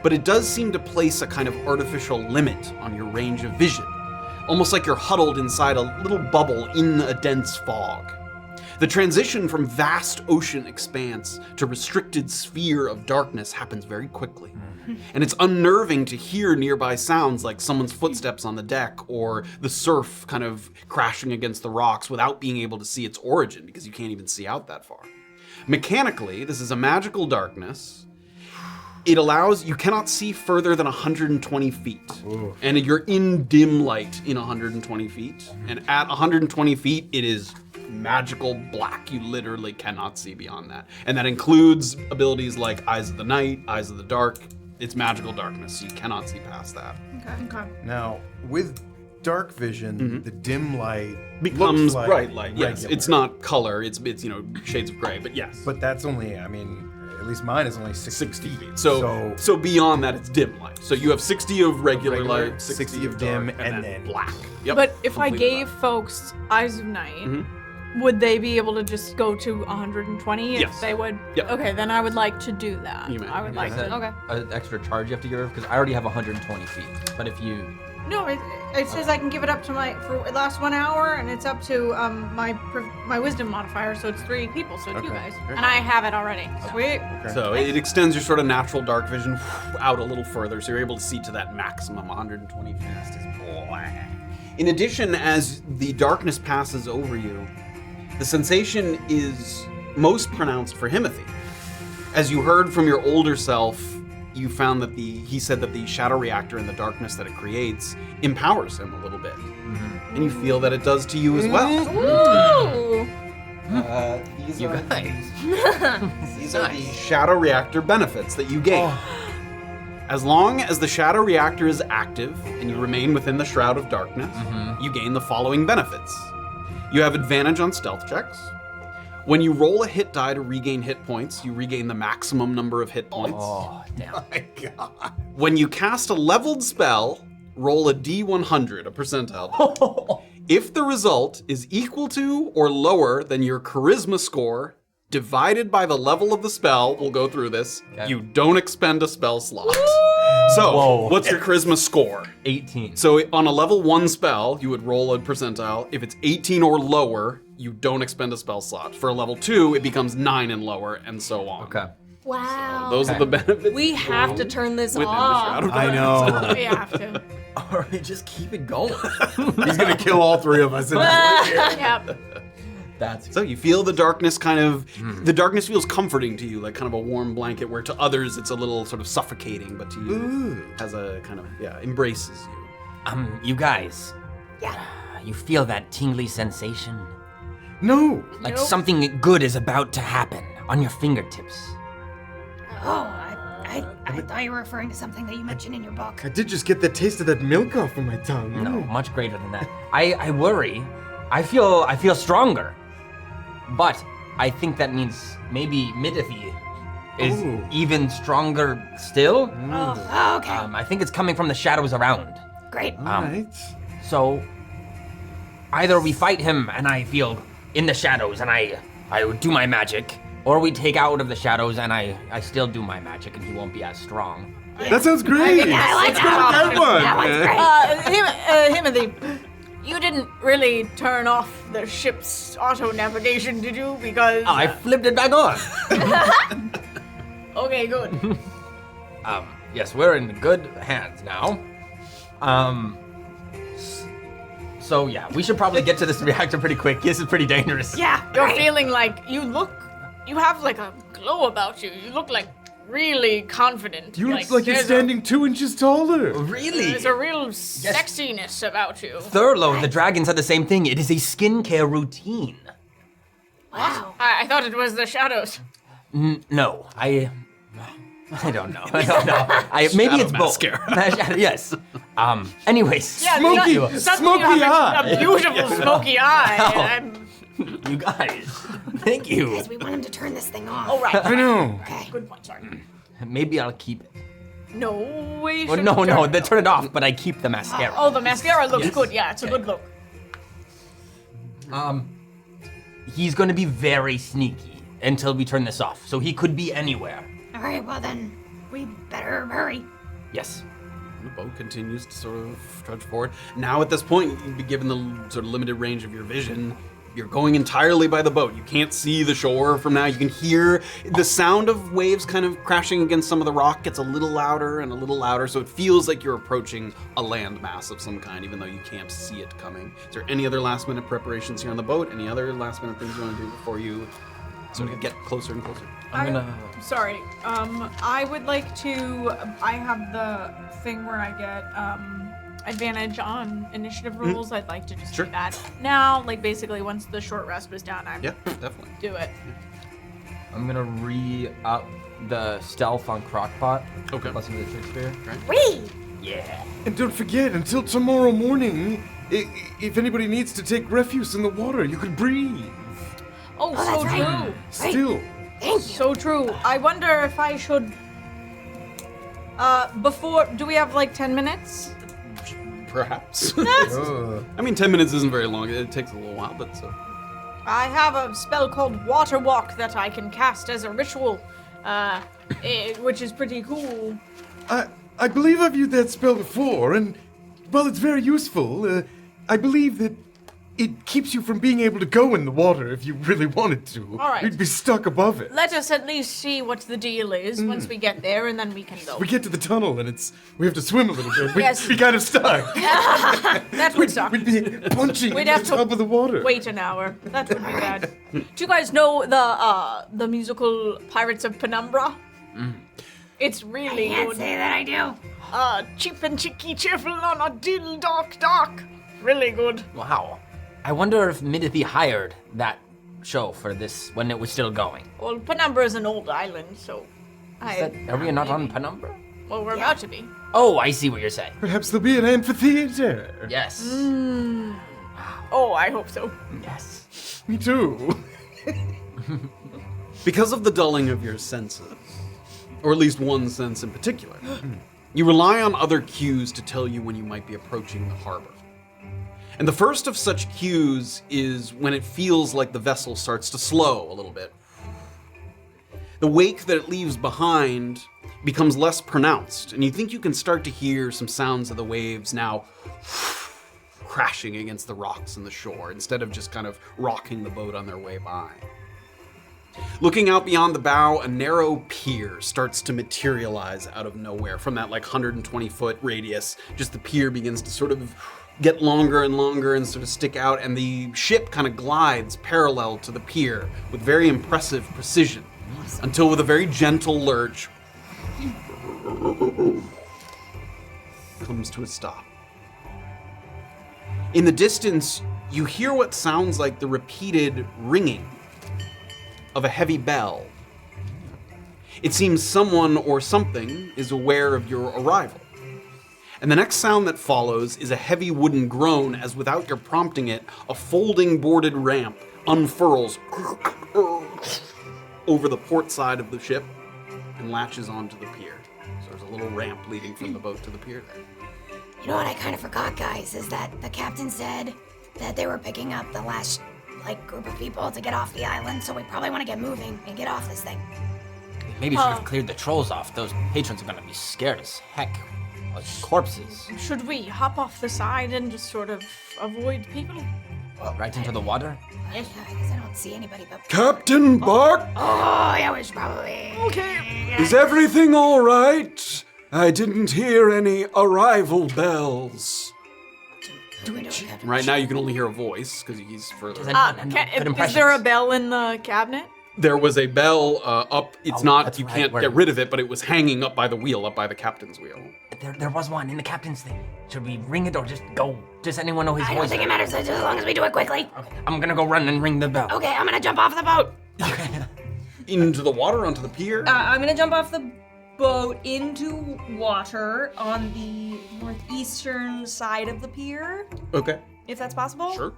but it does seem to place a kind of artificial limit on your range of vision, almost like you're huddled inside a little bubble in a dense fog. The transition from vast ocean expanse to restricted sphere of darkness happens very quickly. And it's unnerving to hear nearby sounds like someone's footsteps on the deck or the surf kind of crashing against the rocks without being able to see its origin because you can't even see out that far. Mechanically, this is a magical darkness. It allows, you cannot see further than 120 feet. Oof. And you're in dim light in 120 feet. And at 120 feet, it is magical black. You literally cannot see beyond that. And that includes abilities like Eyes of the Night, Eyes of the Dark. It's magical darkness, so you cannot see past that. Okay. Now, with dark vision, the dim light Becomes looks like bright light, yes. regular. It's not color, it's shades of gray, but yes. But that's only, I mean, At least mine is only 60 feet. So beyond that, it's dim light. So you have 60 of regular light, 60 of dim, dark, and then black. Yep. But if I completely gave black. folks Eyes of Night, would they be able to just go to 120 if Yes. they would? Yep. Okay, then I would like to do that. You may. I would like Is that to. Okay. an extra charge you have to give her? Because I already have 120 feet. But if you... No, it says I can give it up to for it lasts 1 hour, and it's up to my wisdom modifier, so it's 3 people, so it's you guys, great. and I have it already. Sweet. So it extends your sort of natural dark vision out a little further, so you're able to see to that maximum 120 feet. In addition, as the darkness passes over you, the sensation is most pronounced for Himothy. As you heard from your older self, you found that he said that the shadow reactor and the darkness that it creates empowers him a little bit. And you feel that it does to you as well. Ooh. These You are guys. These are the shadow reactor benefits that you gain. As long as the shadow reactor is active and you remain within the shroud of darkness, you gain the following benefits. You have advantage on stealth checks. When you roll a hit die to regain hit points, you regain the maximum number of hit points. Oh, damn. my God. When you cast a leveled spell, roll a D100, a percentile. If the result is equal to or lower than your charisma score, divided by the level of the spell, we'll go through this, you don't expend a spell slot. So, Whoa. what's your charisma score? 18. So on a level 1 spell, you would roll a percentile. If it's 18 or lower, you don't expend a spell slot. For a level 2, it becomes 9 and lower, and so on. Okay. Wow. Those are the benefits. We have to turn this within the off. Shroud of I Darkness. know. We have to. Or just keep it going. He's gonna kill all 3 of us. Yep. That's... So you feel the darkness the darkness feels comforting to you, like kind of a warm blanket, where to others it's a little sort of suffocating, but to you it has a kind of, embraces you. You guys. Yeah. You feel that tingly sensation? No. Like something good is about to happen on your fingertips. Oh, I thought you were referring to something that you mentioned in your book. I did just get the taste of that milk off of my tongue. No, much greater than that. I worry. I feel stronger. But I think that means maybe Himothy is Ooh. even stronger still. Oh, okay. I think it's coming from the shadows around. Great. All right. So either we fight him and I feel in the shadows and I do my magic, or we take out of the shadows and I still do my magic and he won't be as strong. That sounds great. Yeah, I like that. That one. That one's great. Himothy, you didn't really turn off the ship's auto navigation, did you? Because I flipped it back on. okay, good. Yes, we're in good hands now. So yeah, we should probably get to this reactor pretty quick. This is pretty dangerous. Yeah, You're great. feeling like you have like a glow about you. You look like really confident. You look like you're standing 2 inches taller. Really? There's a real sexiness about you. Thurlow, the dragon, said the same thing. It is a skincare routine. Wow. I thought it was the shadows. No, I don't know. Maybe it's both. mascara. Yes. Anyways. Yeah, Smoky- suddenly smoky you have eye. a beautiful smoky eye. I'm- You guys. Thank you. Because we want him to turn this thing off. Oh right. I know. Okay. Good point. Sorry. Maybe I'll keep it. No, we Well, should. no, they turn it off, but I keep the mascara. Oh, the mascara looks Yes. good. Yeah, it's a good look. He's going to be very sneaky until we turn this off, so he could be anywhere. All right, well then, we better hurry. Yes. The boat continues to sort of trudge forward. Now at this point, you'd be given the sort of limited range of your vision. You're going entirely by the boat. You can't see the shore from now. You can hear the sound of waves kind of crashing against some of the rock gets a little louder and a little louder, so it feels like you're approaching a land mass of some kind, even though you can't see it coming. Is there any other last minute preparations here on the boat? Any other last minute things you want to do before you sort of get closer and closer? Sorry. I would like to. I have the thing where I get advantage on initiative rules. I'd like to just Sure. do that now. Like basically, once the short rest was done, I'm Yeah, definitely. do it. I'm going to re-up the stealth on Crocpot. Okay. Plus the Shakespeare. Whee! Yeah. And don't forget, until tomorrow morning, if anybody needs to take refuge in the water, you could breathe. Oh, that's so right. true. Still. Thank you. So true. I wonder if I should. Do we have like 10 minutes? Perhaps. Oh. I mean, 10 minutes isn't very long. It takes a little while, but so. I have a spell called Water Walk that I can cast as a ritual, which is pretty cool. I believe I've used that spell before, and while it's very useful, I believe that it keeps you from being able to go in the water if you really wanted to. All right. You'd be stuck above it. Let us at least see what the deal is once we get there, and then we can go. We get to the tunnel and we have to swim a little bit. We'd Yes. be kind of stuck. That would suck. We'd be punching We'd at have the top to of the water. Wait an hour. That would be bad. Do you guys know the musical Pirates of Penumbra? It's really Can't good. say that I do. Cheap and chicky, cheerful on a dill dark. Really good. Wow. I wonder if Himothy hired that show for this when it was still going. Well, Penumbra is an old island, so Are we not on Penumbra? Well, we're about to be. Oh, I see what you're saying. Perhaps there'll be an amphitheater. Yes. Oh, I hope so. Yes. Me too. Because of the dulling of your senses, or at least one sense in particular, you rely on other cues to tell you when you might be approaching the harbor. And the first of such cues is when it feels like the vessel starts to slow a little bit. The wake that it leaves behind becomes less pronounced, and you think you can start to hear some sounds of the waves now crashing against the rocks and the shore, instead of just kind of rocking the boat on their way by. Looking out beyond the bow, a narrow pier starts to materialize out of nowhere from that 120-foot radius. Just the pier begins to sort of get longer and longer and sort of stick out, and the ship kind of glides parallel to the pier with very impressive precision, until with a very gentle lurch comes to a stop. In the distance, you hear what sounds like the repeated ringing of a heavy bell. It seems someone or something is aware of your arrival. And the next sound that follows is a heavy wooden groan as, without your prompting it, a folding boarded ramp unfurls over the port side of the ship and latches onto the pier. So there's a little ramp leading from the boat to the pier there. You know what I kind of forgot, guys, is that the captain said that they were picking up the last, group of people to get off the island, so we probably want to get moving and get off this thing. Maybe should have cleared the trolls off. Those patrons are gonna be scared as heck. Like corpses. Should we hop off the side and just sort of avoid people? Right into the water? Yeah, because I don't see anybody but... Captain Bark, Oh, yeah, we should probably... Okay. is everything all right? I didn't hear any arrival bells. Do we know what Captain... Right now you can only hear a voice because he's further. Does away. anyone know good Is impressions? there a bell in the cabinet? There was a bell up. It's not. that's You right, can't where- get rid of it, but it was hanging up by the wheel, up by the captain's wheel. There was one in the captain's thing. Should we ring it or just go? Does anyone know his I voice? don't think it matters just as long as we do it quickly. Okay, I'm gonna go run and ring the bell. Okay, I'm gonna jump off the boat. Into the water, onto the pier. I'm gonna jump off the boat into water on the northeastern side of the pier, Okay. if that's possible. Sure.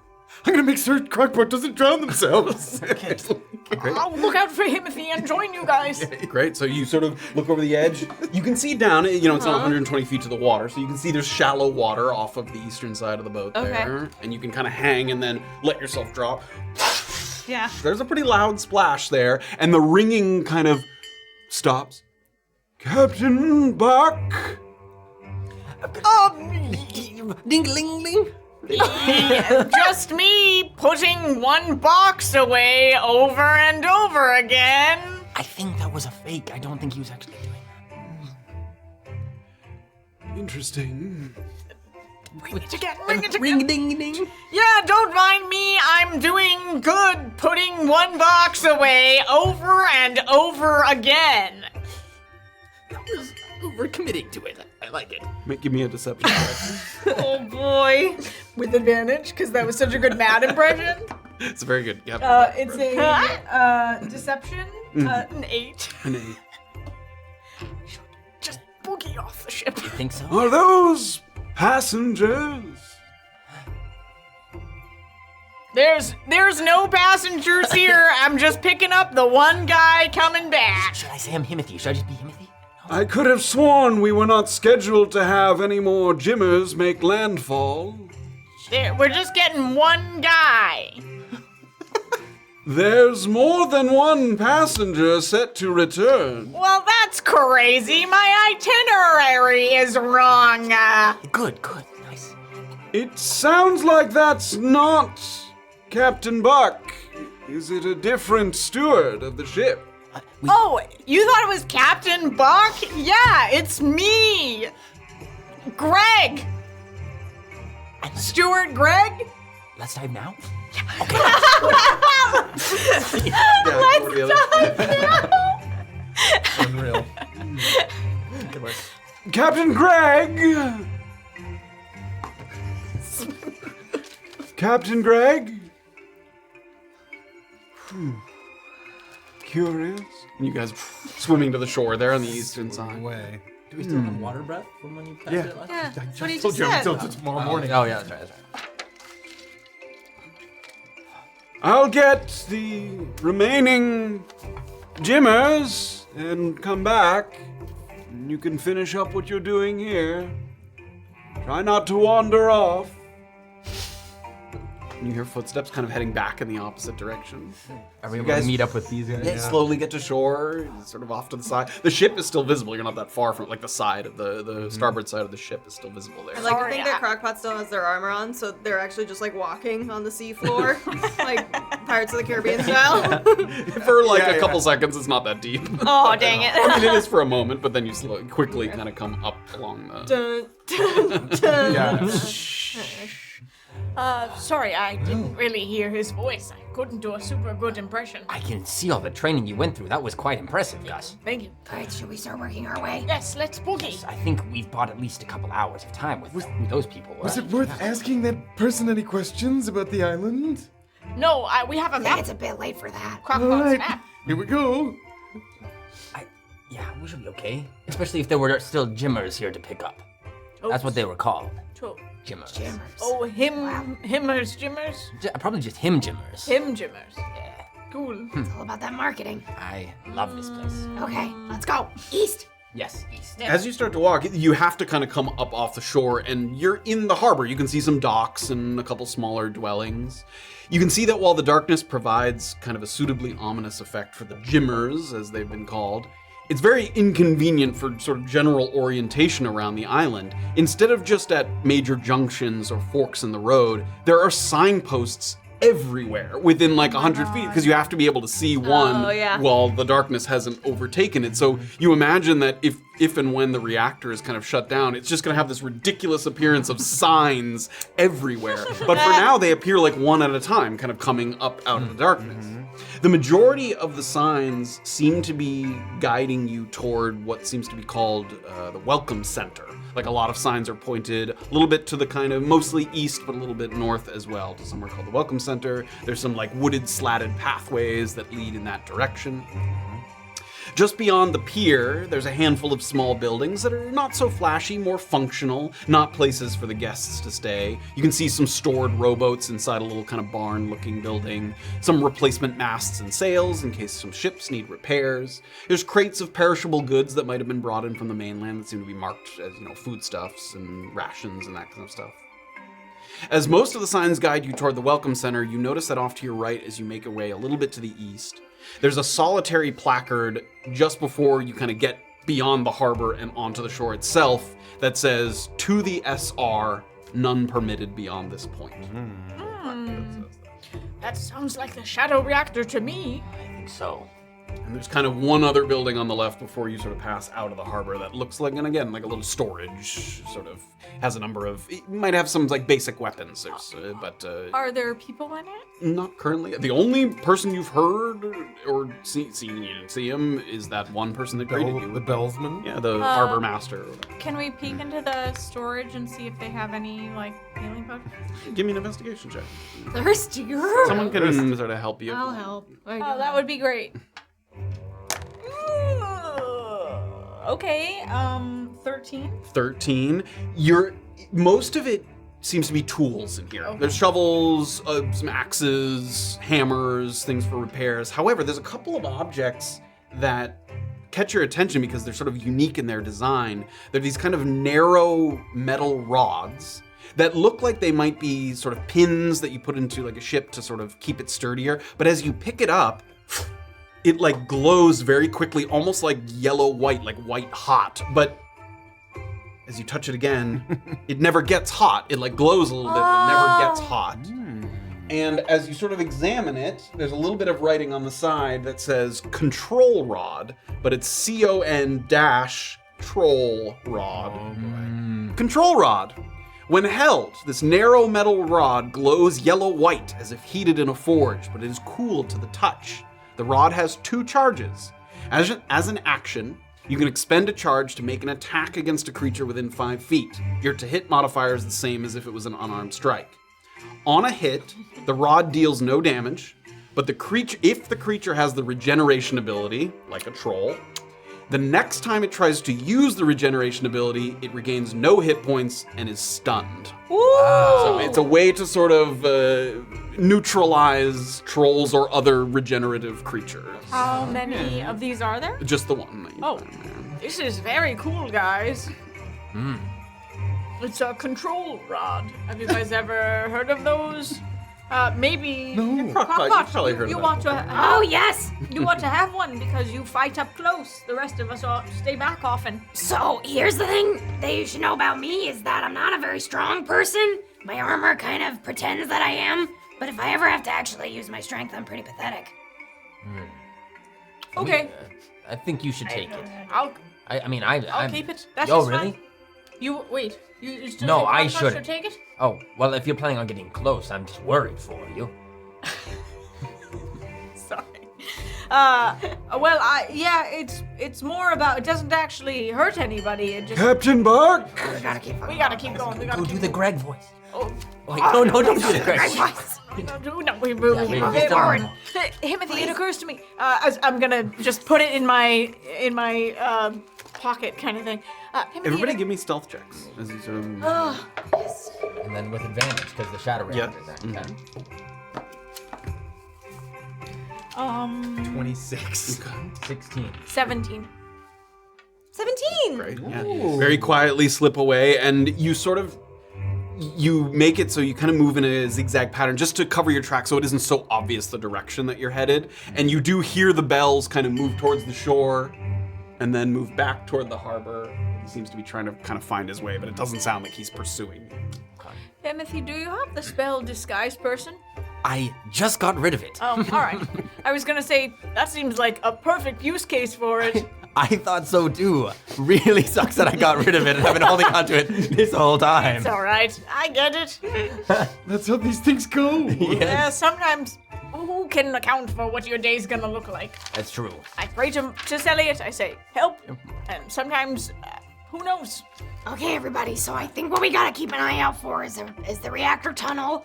I'm gonna make sure Crocpot doesn't drown themselves. Great. I'll look out for Himothy and join you guys. Great. So you sort of look over the edge. You can see down. It's not 120 feet to the water, so you can see there's shallow water off of the eastern side of the boat there, and you can kind of hang and then let yourself drop. Yeah. There's a pretty loud splash there, and the ringing kind of stops. Captain Bark, Ding, ling, ling. Just me putting one box away over and over again. I think that was a fake. I don't think he was actually doing that. interesting. Ring it again. Ring it again. Ring, ding, ding. Yeah, don't mind me. I'm doing good putting one box away over and over again. We're committing to it. I like it. Give me a deception check. Oh boy. With advantage, because that was such a good mad impression. It's very good. Yep. It's a deception. An 8. An 8. Just boogie off the ship. You think so? Are those passengers? There's no passengers here. I'm just picking up the one guy coming back. Should I say I'm Himothy? Should I just be Himothy? I could have sworn we were not scheduled to have any more Jimmers make landfall. We're just getting one guy. There's more than one passenger set to return. Well, that's crazy. My itinerary is wrong. Good. Nice. It sounds like that's not Captain Buck. Is it a different steward of the ship? Oh, you thought it was Captain Buck? Yeah, it's me. Greg. Steward Greg? Let's dive now? Unreal. Captain Greg! Captain Greg? Curious. And you guys swimming to the shore there on the eastern side. Way. Do we still have water breath from when you passed it last Yeah. I What do you told just you said? until tomorrow morning. Oh, yeah, that's right. I'll get the remaining Jimmers and come back. And you can finish up what you're doing here. Try not to wander off. And you hear footsteps kind of heading back in the opposite direction. Are we You able to guys- meet up with these guys? Yeah, slowly get to shore, sort of off to the side. The ship is still visible. You're not that far from, like, the side of the starboard side of the ship is still visible there. I like to Sorry, think that Crocpot still has their armor on, so they're actually just like walking on the seafloor, like Pirates of the Caribbean style. For like a couple seconds, it's not that deep. Oh, dang it. I mean, it is for a moment, but then you quickly kind of come up along the. Dun, dun, dun. Yeah. Sorry, I didn't really hear his voice. I couldn't do a super good impression. I can see all the training you went through. That was quite impressive, Gus. Thank you. All right, should we start working our way? Yes, let's boogie. I think we've bought at least a couple hours of time with who those people were. Was it worth asking that person any questions about the island? No, we have a I think map. it's a bit late for that. All Crocpot's right, map. here we go. Yeah, we should be okay. Especially if there were still Jimmers here to pick up. That's what they were called. True. Jimmers. Oh, himmers, jimmers? Probably just him Jimmers. Him jimmers. Yeah. Cool. It's all about that marketing. I love this place. Okay, let's go. East. Yes, east. As you start to walk, you have to kind of come up off the shore, and you're in the harbor. You can see some docks and a couple smaller dwellings. You can see that while the darkness provides kind of a suitably ominous effect for the Jimmers, as they've been called, it's very inconvenient for sort of general orientation around the island. Instead of just at major junctions or forks in the road, there are signposts everywhere within like 100 feet, because you have to be able to see one while the darkness hasn't overtaken it. So you imagine that if and when the reactor is kind of shut down, it's just going to have this ridiculous appearance of signs everywhere. But for now, they appear like one at a time, kind of coming up out of the darkness. The majority of the signs seem to be guiding you toward what seems to be called the Welcome Center. Like a lot of signs are pointed a little bit to the kind of mostly east, but a little bit north as well, to somewhere called the Welcome Center. There's some like wooded slatted pathways that lead in that direction. Just beyond the pier, there's a handful of small buildings that are not so flashy, more functional, not places for the guests to stay. You can see some stored rowboats inside a little kind of barn-looking building, some replacement masts and sails in case some ships need repairs. There's crates of perishable goods that might have been brought in from the mainland that seem to be marked as, foodstuffs and rations and that kind of stuff. As most of the signs guide you toward the Welcome Center, you notice that off to your right as you make your way a little bit to the east, there's a solitary placard just before you kind of get beyond the harbor and onto the shore itself that says, "To the SR, none permitted beyond this point." That sounds like the shadow reactor to me. I think so. And there's kind of one other building on the left before you sort of pass out of the harbor that looks like, and again, like a little storage, sort of has a number of, it might have some like basic weapons, but Are there people in it? not currently. The only person you've heard or seen, you didn't see him, is that one person that greeted The you. bellsman? Yeah, the harbor master. or whatever. Can we peek into the storage and see if they have any, like, healing potions? Give me an investigation check. Thirsty girl. Someone can sort of help you. I'll help. Oh, that would be great. Okay, 13. 13. Most of it seems to be tools in here. There's shovels, some axes, hammers, things for repairs. However, there's a couple of objects that catch your attention because they're sort of unique in their design. They're these kind of narrow metal rods that look like they might be sort of pins that you put into like a ship to sort of keep it sturdier. But as you pick it up, it like glows very quickly, almost like yellow white, like white hot. But as you touch it again, it never gets hot. It like glows a little bit, but it never gets hot. And as you sort of examine it, there's a little bit of writing on the side that says control rod, but it's CON-troll rod. Control rod. When held, this narrow metal rod glows yellow-white as if heated in a forge, but it is cool to the touch. The rod has 2 charges. As an action, you can expend a charge to make an attack against a creature within 5 feet. Your to-hit modifier is the same as if it was an unarmed strike. On a hit, the rod deals no damage, but if the creature has the regeneration ability, like a troll, the next time it tries to use the regeneration ability, it regains no hit points and is stunned. So it's a way to sort of neutralize trolls or other regenerative creatures. How many of these are there? Just the one. That you Oh, find there. this is very cool, guys. It's a control rod. Have you guys ever heard of those? Maybe. No. Crocpot, you've probably heard you of want that. to? Oh, yes. You want to have one because you fight up close. The rest of us ought to stay back often. So here's the thing that you should know about me is that I'm not a very strong person. My armor kind of pretends that I am, but if I ever have to actually use my strength, I'm pretty pathetic. Okay, I think you should take it. I'll I'll keep it. That's Oh, just really? fine. You wait. You still No, think I Crocpot should shouldn't. take it? Oh, well, if you're planning on getting close, I'm just worried for you. Sorry. It's more about. It doesn't actually hurt anybody. It just. Captain Buck! We gotta keep We gotta keep going. We gotta Go do keep the Greg voice. Oh. Wait, no, don't do the Greg voice. Himothy, it occurs to me. I'm gonna just put it in my pocket, kind of thing. Himothy, Everybody give me stealth checks. As you sort of... And then with advantage, because the shadow Yeah. reactor is there. Okay. 26. 16. 17. 17. Right, yeah. Very quietly slip away, and you sort of make it so you kind of move in a zigzag pattern just to cover your track so it isn't so obvious the direction that you're headed. And you do hear the bells kind of move towards the shore and then move back toward the harbor. He seems to be trying to kind of find his way, but it doesn't sound like he's pursuing you. Himothy, do you have the spell Disguise Person? I just got rid of it. All right. I was gonna say, that seems like a perfect use case for it. I thought so too. Really sucks that I got rid of it and I've been holding on to it this whole time. It's all right. I get it. That's how these things go. Yeah, sometimes who can account for what your day's gonna look like? That's true. I pray to Elliot, I say, help. And sometimes, who knows? Okay, everybody, so I think what we gotta keep an eye out for is the reactor tunnel.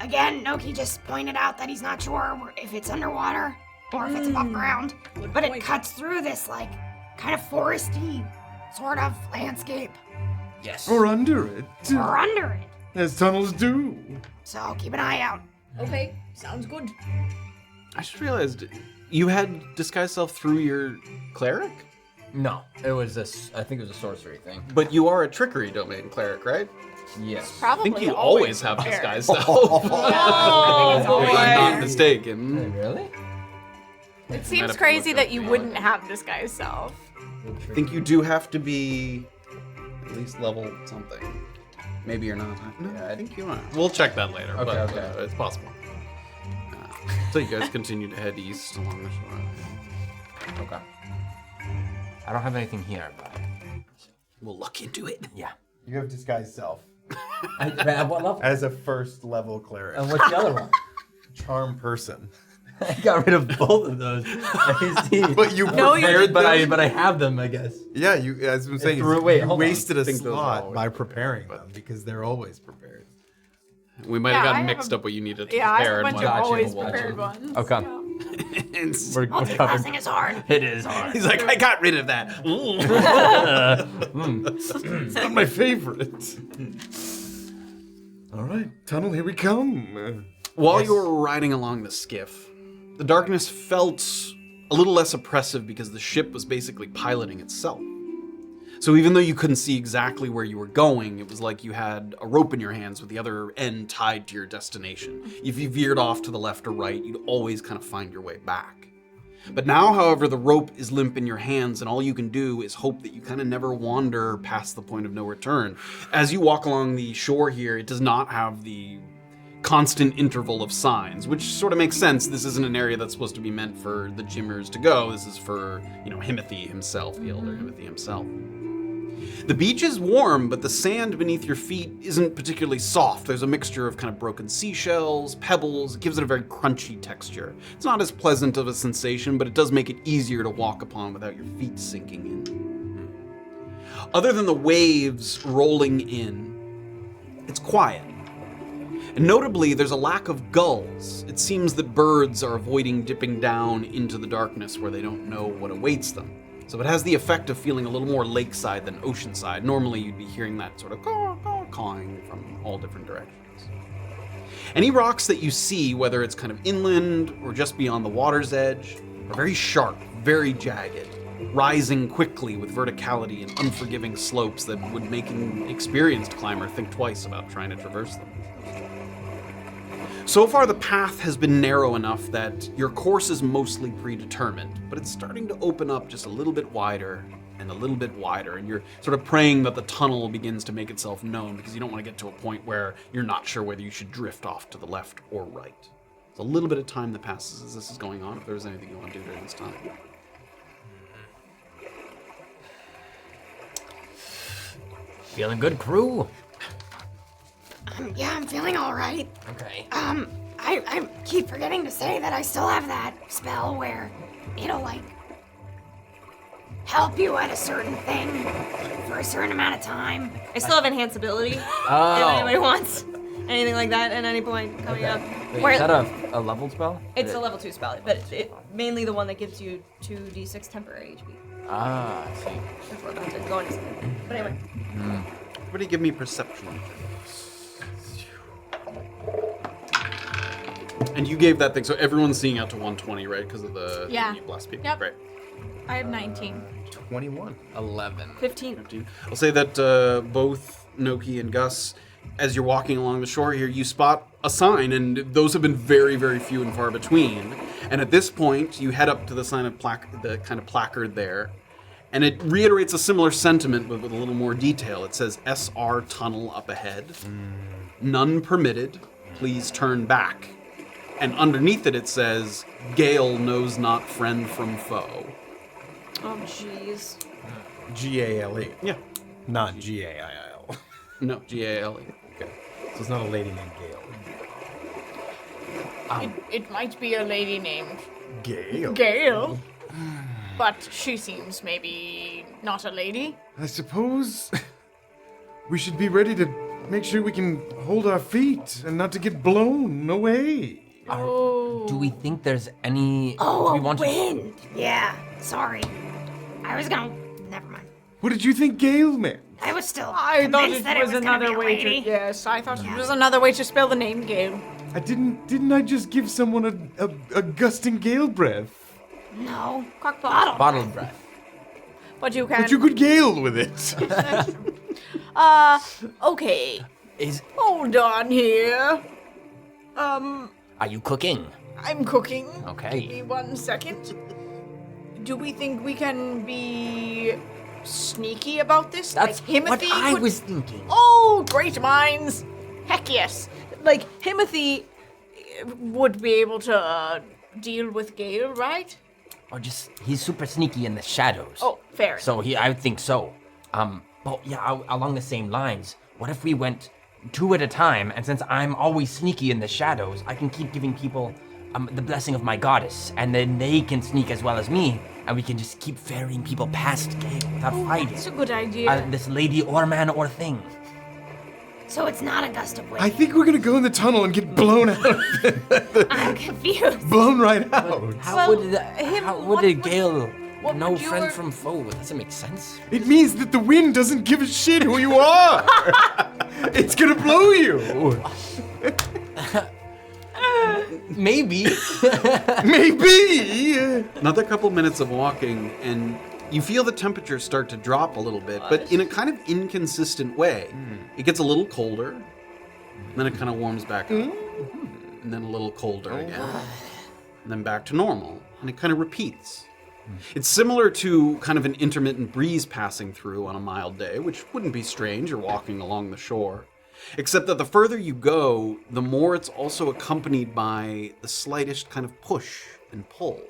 Again, Noki just pointed out that he's not sure if it's underwater or if it's above ground, but it cuts through this, like, kind of foresty sort of landscape. Yes. Or under it. Or under it. As tunnels do. So keep an eye out. Okay, sounds good. I just realized you had disguise self through your cleric? No, it was I think it was a sorcery thing. But you are a trickery domain cleric, right? Yes. I Probably think you always have prepared. disguise self. Oh, If I'm not boy. mistaken. Really? It seems crazy that you wouldn't have Disguise Self. I think you do have to be at least level something. Maybe you're not. No, I think you are. We'll check that later, but okay. It's possible. So you guys continue to head east along the shore. Okay. I don't have anything here, but We'll look into it. yeah. You have disguise self At what level? as a first level cleric. And what's the other one? Charm person. I got rid of both of those. But you No, you prepared them? but I have them, I guess. Yeah, you. As I'm saying, threw away. you Hold on. wasted a I think those are slot always by preparing them because they're always prepared. We might Yeah, have I gotten have mixed a- up what you needed to Yeah, I prepare. have a and bunch of what- Gotcha. always Gotcha. prepared ones. Okay. Multitasking is hard. It is hard. He's like, I got rid of that. It's not my favorite. All right, tunnel, here we come. While you were riding along the skiff, the darkness felt a little less oppressive because the ship was basically piloting itself. So even though you couldn't see exactly where you were going, it was like you had a rope in your hands with the other end tied to your destination. If you veered off to the left or right, you'd always kind of find your way back. But now, however, the rope is limp in your hands, and all you can do is hope that you kind of never wander past the point of no return. As you walk along the shore here, it does not have the constant interval of signs, which sort of makes sense. This isn't an area that's supposed to be meant for the gymmers to go. This is for, Himothy himself, the elder Himothy himself. The beach is warm, but the sand beneath your feet isn't particularly soft. There's a mixture of kind of broken seashells, pebbles. It gives it a very crunchy texture. It's not as pleasant of a sensation, but it does make it easier to walk upon without your feet sinking in. Other than the waves rolling in, it's quiet. And notably, there's a lack of gulls. It seems that birds are avoiding dipping down into the darkness where they don't know what awaits them. So it has the effect of feeling a little more lakeside than oceanside. Normally, you'd be hearing that sort of cawing from all different directions. Any rocks that you see, whether it's kind of inland or just beyond the water's edge, are very sharp, very jagged, rising quickly with verticality and unforgiving slopes that would make an experienced climber think twice about trying to traverse them. So far, the path has been narrow enough that your course is mostly predetermined, but it's starting to open up just a little bit wider and a little bit wider, and you're sort of praying that the tunnel begins to make itself known because you don't want to get to a point where you're not sure whether you should drift off to the left or right. It's a little bit of time that passes as this is going on, if there's anything you want to do during this time. Feeling good, crew? Yeah, I'm feeling all right. Okay. I keep forgetting to say that I still have that spell where it'll, help you at a certain thing for a certain amount of time. I still have enhanceability. Oh. If anybody wants anything like that at any point coming up. Wait, is that a leveled spell? It's a level 2 spell, but it's mainly the one that gives you 2d6 temporary HP. Ah, I see. Which we're about to go into. But anyway. Everybody give me perception. And you gave that thing, so everyone's seeing out to 120, right? Because of the Yeah. you blast people. Yep. Right. I have 19. 21. 11. 15. I'll say that both Noki and Gus, as you're walking along the shore here, you spot a sign, and those have been very, very few and far between. And at this point, you head up to the sign of the kind of placard there, and it reiterates a similar sentiment, but with a little more detail. It says SR tunnel up ahead. None permitted. Please turn back. And underneath it says, Gale knows not friend from foe. Oh, jeez. G-A-L-E. Yeah. Not G-A-I-L. No, G-A-L-E. Okay. So it's not a lady named Gale. It might be a lady named Gale? Gale, but she seems maybe not a lady. I suppose we should be ready to make sure we can hold our feet and not to get blown away. Do we think there's any... do Oh, we want to... wind. Yeah, sorry. I was gonna... Never mind. What did you think Gale meant? I was still I thought convinced it that was gonna another be a way to. lady. Yes, I thought it was another way to spell the name Gale. I didn't I just give someone a gusting Gale breath? No. Crocpot. Bottled breath. But you can. But you could Gale with it. Okay. Is... Hold on here. Are you cooking? I'm cooking. Okay. Give me 1 second. Do we think we can be sneaky about this? That's like what Himothy I would- was thinking. Oh, great minds! Heck yes! Like Himothy would be able to deal with Gale, right? Or just... He's super sneaky in the shadows. Oh, fair. So I would think so. But yeah, along the same lines, what if we went 2 at a time, and since I'm always sneaky in the shadows, I can keep giving people the blessing of my goddess, and then they can sneak as well as me, and we can just keep ferrying people past Gale without fighting. That's a good idea. This lady or man or thing. So it's not a gust of wind. I think we're gonna go in the tunnel and get blown out. I'm confused. Blown right out. How Well, would him- how what- would Gale What No would you friend or- from foe. That doesn't make sense. It means that the wind doesn't give a shit who you are. It's gonna blow you. Maybe. Maybe. Another couple minutes of walking, and you feel the temperature start to drop a little bit, but in a kind of inconsistent way. It gets a little colder, and then it kind of warms back up, and then a little colder again, and then back to normal, and it kind of repeats. It's similar to kind of an intermittent breeze passing through on a mild day, which wouldn't be strange. You're walking along the shore. Except that the further you go, the more it's also accompanied by the slightest kind of push and pull.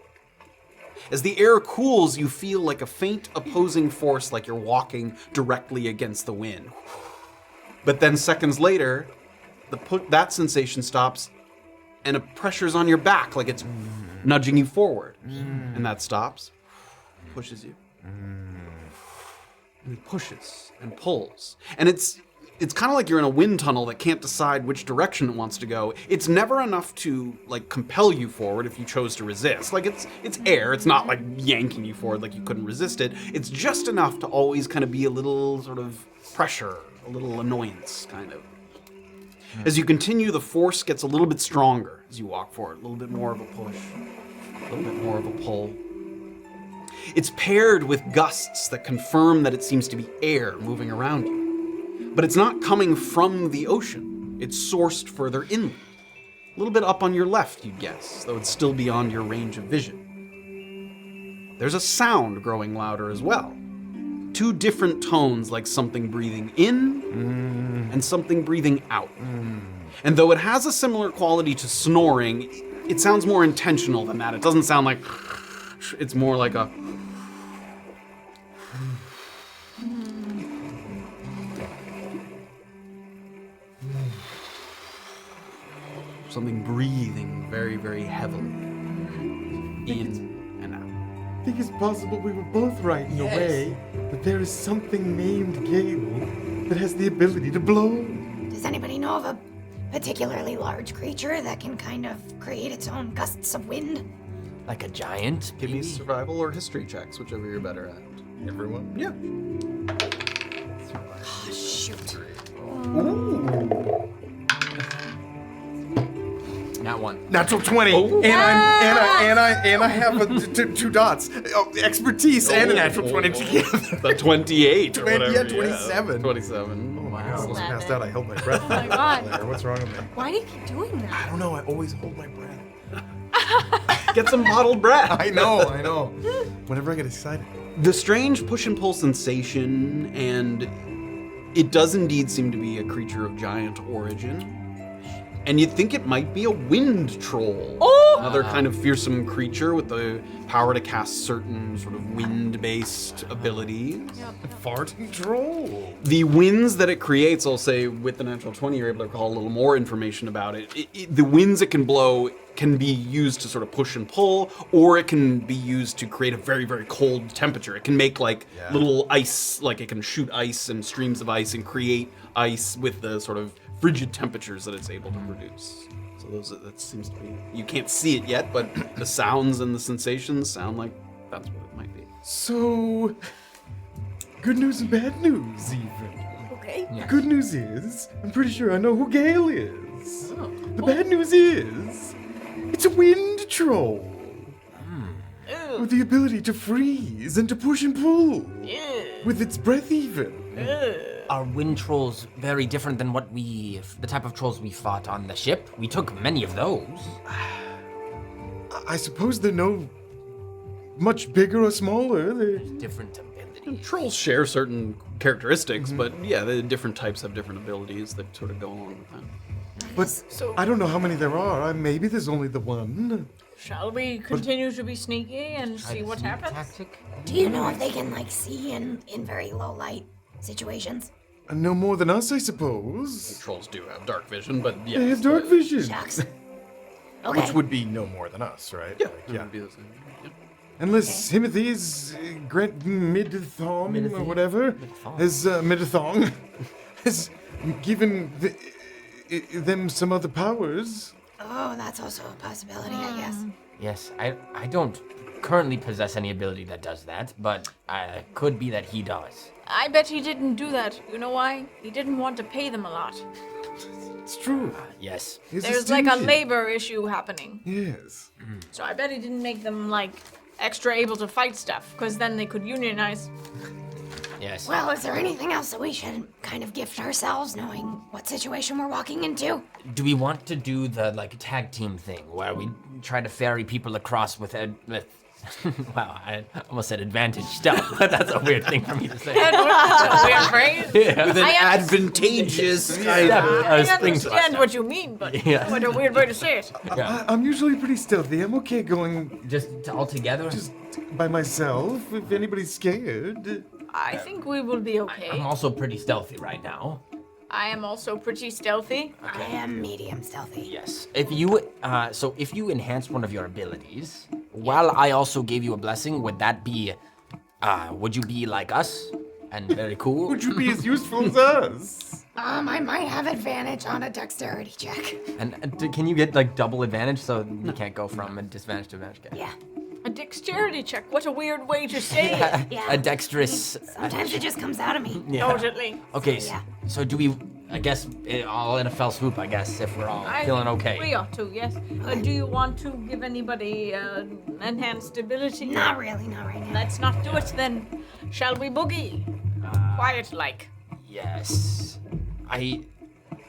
As the air cools, you feel like a faint opposing force, like you're walking directly against the wind. But then seconds later, that sensation stops, and a pressure's on your back, like it's nudging you forward. And that stops, pushes you. And it pushes and pulls. And it's kind of like you're in a wind tunnel that can't decide which direction it wants to go. It's never enough to like compel you forward if you chose to resist. Like it's air. It's not like yanking you forward like you couldn't resist it. It's just enough to always kind of be a little sort of pressure, a little annoyance kind of. As you continue, the force gets a little bit stronger as you walk forward. A little bit more of a push, a little bit more of a pull. It's paired with gusts that confirm that it seems to be air moving around you. But it's not coming from the ocean. It's sourced further inland. A little bit up on your left, you'd guess, though it's still beyond your range of vision. There's a sound growing louder as well. Two different tones, like something breathing in and something breathing out. And though it has a similar quality to snoring, it sounds more intentional than that. It doesn't sound like... It's more like a... Something breathing very, very heavily. In and out. I think it's possible we were both right in a way, that there is something named Gale that has the ability to blow. Does anybody know of a particularly large creature that can kind of create its own gusts of wind? Like a giant? Give me maybe? survival or history checks, whichever you're better at. Everyone? Yeah. Oh, shoot. Not one. Natural 20. And I have two dots. Oh, expertise and a natural 20 together. The 28 or 20, whatever. yeah, 27. 27. Oh my god, I almost passed out. I held my breath. Oh my God. What's wrong with me? Why do you keep doing I that? don't know. I always hold my breath. Get some bottled breath. I know. Whenever I get excited. The strange push and pull sensation, and it does indeed seem to be a creature of giant origin. And you'd think it might be a wind troll. Another kind of fearsome creature with the power to cast certain sort of wind-based abilities. Farting troll. The winds that it creates, I'll say with the natural 20, you're able to recall a little more information about it. The winds it can blow can be used to sort of push and pull, or it can be used to create a very, very cold temperature. It can make like little ice, like it can shoot ice and streams of ice and create ice with the sort of frigid temperatures that it's able to produce. So that seems to be, you can't see it yet, but the sounds and the sensations sound like that's what it might be. So, good news and bad news, even. Okay. The good news is, I'm pretty sure I know who Gale is. The bad news is, it's a wind troll. With the ability to freeze and to push and pull. With its breath even. Are wind trolls very different than the type of trolls we fought on the ship? We took many of those. I suppose they're no much bigger or smaller. They're Different abilities. Trolls share certain characteristics, but yeah, the different types have different abilities that sort of go along with that. But I don't know how many there are. Maybe there's only the one. Shall we continue to be sneaky and see what happens? Tactic? Do you know if they can, like, see in very low light situations? No more than us, I suppose. Trolls do have dark vision, but yeah. They have dark vision. Shucks. Okay. Which would be no more than us, right? Yeah, Like, it would be the same. Yeah. Unless Himothy is mid-thong or whatever, mid-thong, has given them some other powers. Oh, that's also a possibility, I guess. Yes, I don't currently possess any ability that does that, but could be that he does. I bet he didn't do that. You know why? He didn't want to pay them a lot. It's true. Yes. He's There's like a stingy. labor issue happening. Yes. So I bet he didn't make them like extra able to fight stuff, because then they could unionize. Yes. Well, is there anything else that we should kind of gift ourselves, knowing what situation we're walking into? Do we want to do the like tag team thing where we try to ferry people across with wow, I almost said advantage stuff, but that's a weird thing for me to say. That's a weird phrase. Yeah. With an I understand- advantageous Yeah, kind of... I spring understand thrust. what you mean, but Yeah. what a weird way to say it. I'm usually pretty stealthy. I'm okay going Just all together? just by myself if anybody's scared. I think we will be okay. I'm also pretty stealthy right now. I am also pretty stealthy. I am medium stealthy. Yes. If you enhance one of your abilities, while I also gave you a blessing, would that be, would you be like us and very cool? Would you be as useful as us? I might have advantage on a dexterity check. And can you get like double advantage so you can't go from a disadvantage to advantage? Okay. Yeah. A dexterity check. What a weird way to say it. Yeah. A dexterous. Sometimes it just comes out of me. Yeah. Totally. Okay. Yeah. So do we? I guess all in a fell swoop. I guess if we're all feeling okay. We ought to, yes. Do you want to give anybody enhanced ability? Not really, not right now. Let's not do it then. Shall we boogie? Quiet like. Yes.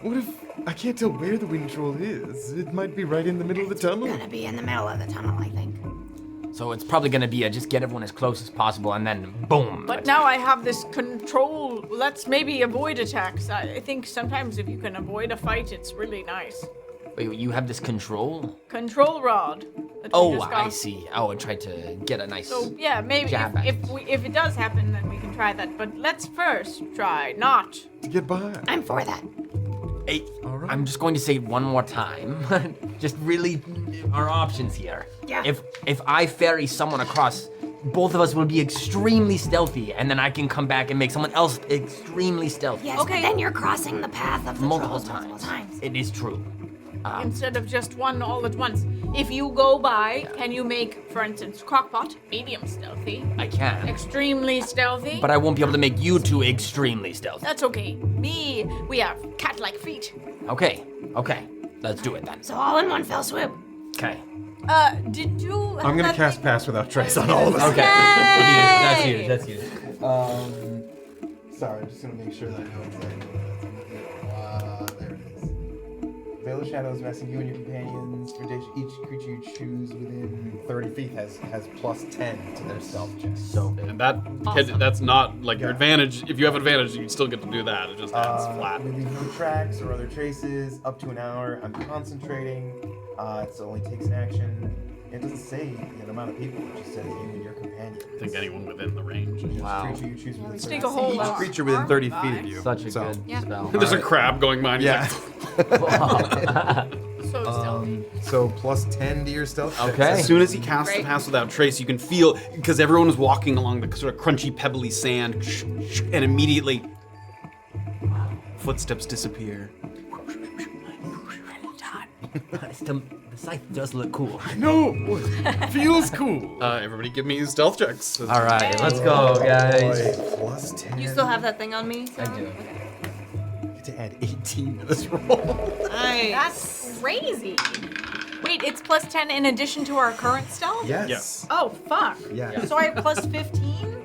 What if I can't tell where the wind troll is? It might be right in the middle of the tunnel. Gonna be in the middle of the tunnel, I think. So it's probably gonna be just get everyone as close as possible and then boom. But now I have this control. Let's maybe avoid attacks. I think sometimes if you can avoid a fight, it's really nice. Wait, you have this control? Control rod. that we Oh, just I got. see. Oh, I tried to get a nice. So yeah, maybe Jab at if it does happen, then we can try that. But let's first try not. To get by. I'm for that. Hey, All right. I'm just going to say it one more time. Just really our options here. Yeah. If I ferry someone across, both of us will be extremely stealthy, and then I can come back and make someone else extremely stealthy. Yes, Okay. but then you're crossing the path of the multiple trolls times. multiple times. It is true. Instead of just one all at once. If you go by, can you make, for instance, Crocpot medium stealthy, I can, extremely stealthy? but I won't be able to make you two extremely stealthy. That's okay. We have cat-like feet. Okay, let's do it then. So all in one fell swoop. Okay. Did you? I'm gonna cast Pass Without Trace on all of us. Okay. That's huge. That's huge. Sorry, I'm just gonna make sure that I know exactly what that's gonna do. There it is. Veil of Shadows vesting you and your companions. For each creature you choose within 30 feet has plus 10 to their stealth checks. So big. And that's not like your advantage. If you have advantage, you still get to do that. It just adds flat. We leave no tracks or other traces up to an hour. I'm concentrating. It only takes an action. It doesn't say the amount of people. It just says you and your companion. I think anyone within the range. Wow. Creature you choose within Let's 30 take a whole feet. Each creature within 30 feet of you. Such a So- good spell. There's a crab going by. And Yeah. So stealthy. So plus 10 to your stealth. checks. Okay. As soon as he casts the Great. Pass Without Trace, you can feel, because everyone is walking along the sort of crunchy, pebbly sand, and immediately footsteps disappear. The scythe does look cool. No! Feels cool. Everybody give me stealth checks. All right, let's go, guys. Boy, plus 10. You still have that thing on me? I do. You get to add 18 to this roll. Nice. That's crazy. Wait, it's plus 10 in addition to our current stealth? Yes. Oh, fuck. Yeah. So I have plus 15?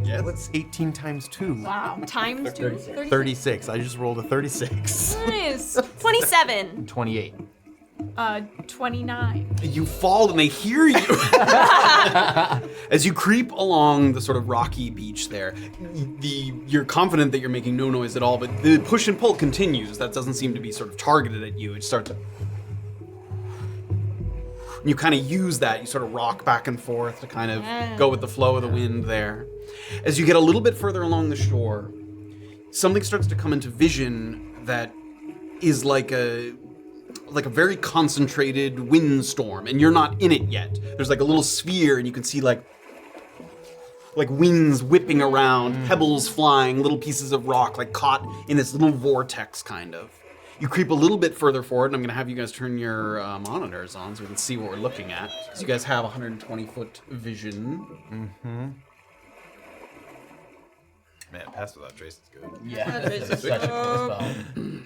Yeah, what's 18 times 2? Wow. Times 2? 36. I just rolled a 36. Nice. 27. 28. 29. You fall and they hear you. As you creep along the sort of rocky beach there, you're confident that you're making no noise at all, but the push and pull continues. That doesn't seem to be sort of targeted at you. It starts to... You kind of use that. You sort of rock back and forth to kind of go with the flow of the wind there. As you get a little bit further along the shore, something starts to come into vision that is like a very concentrated windstorm, and you're not in it yet. There's like a little sphere, and you can see like winds whipping around, pebbles flying, little pieces of rock like caught in this little vortex kind of. You creep a little bit further forward, and I'm going to have you guys turn your monitors on so we can see what we're looking at. So you guys have 120-foot vision. Mm-hmm. Man, Pass Without Trace is good. Yeah, this is such a cool spell.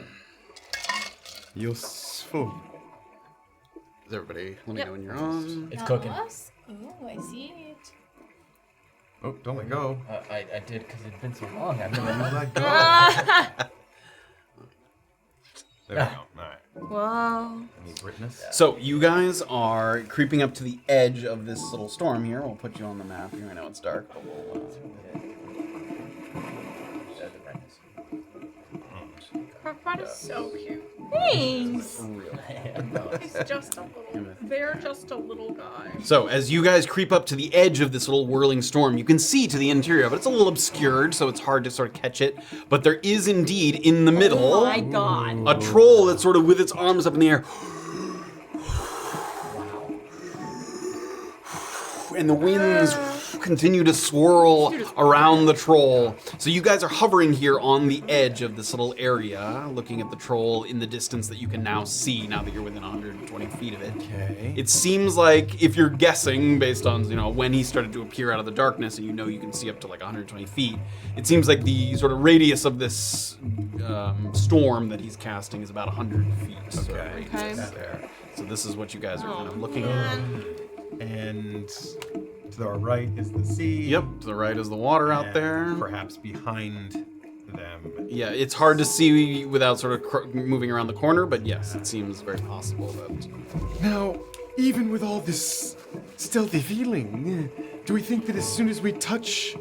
Useful. Is everybody, let me know when you're on. It's cooking. Oh, I see it. Oh, don't let go. I did because it's been so long. I've never Don't let go. There we go. All right. Whoa. I need witness. So you guys are creeping up to the edge of this little storm here. We'll put you on the map here. I know it's dark, but we'll... Crocpot is so cute. Thanks. He's just a little. They're just a little guy. So as you guys creep up to the edge of this little whirling storm, you can see to the interior, but it's a little obscured, so it's hard to sort of catch it. But there is indeed in the middle Oh my god. a troll that's sort of with its arms up in the air. And the winds continue to swirl around the troll. So you guys are hovering here on the edge of this little area, looking at the troll in the distance that you can now see now that you're within 120 feet of it. Okay. It seems like, if you're guessing based on, when he started to appear out of the darkness and you can see up to like 120 feet, it seems like the sort of radius of this storm that he's casting is about 100 feet. Okay. There. So this is what you guys are kind of looking at. And to our right is the sea. Yep, to the right is the water out and there. Perhaps behind them. Yeah, it's hard to see without sort of moving around the corner, but yes, it seems very possible that... Now, even with all this stealthy feeling, do we think that as soon as we touch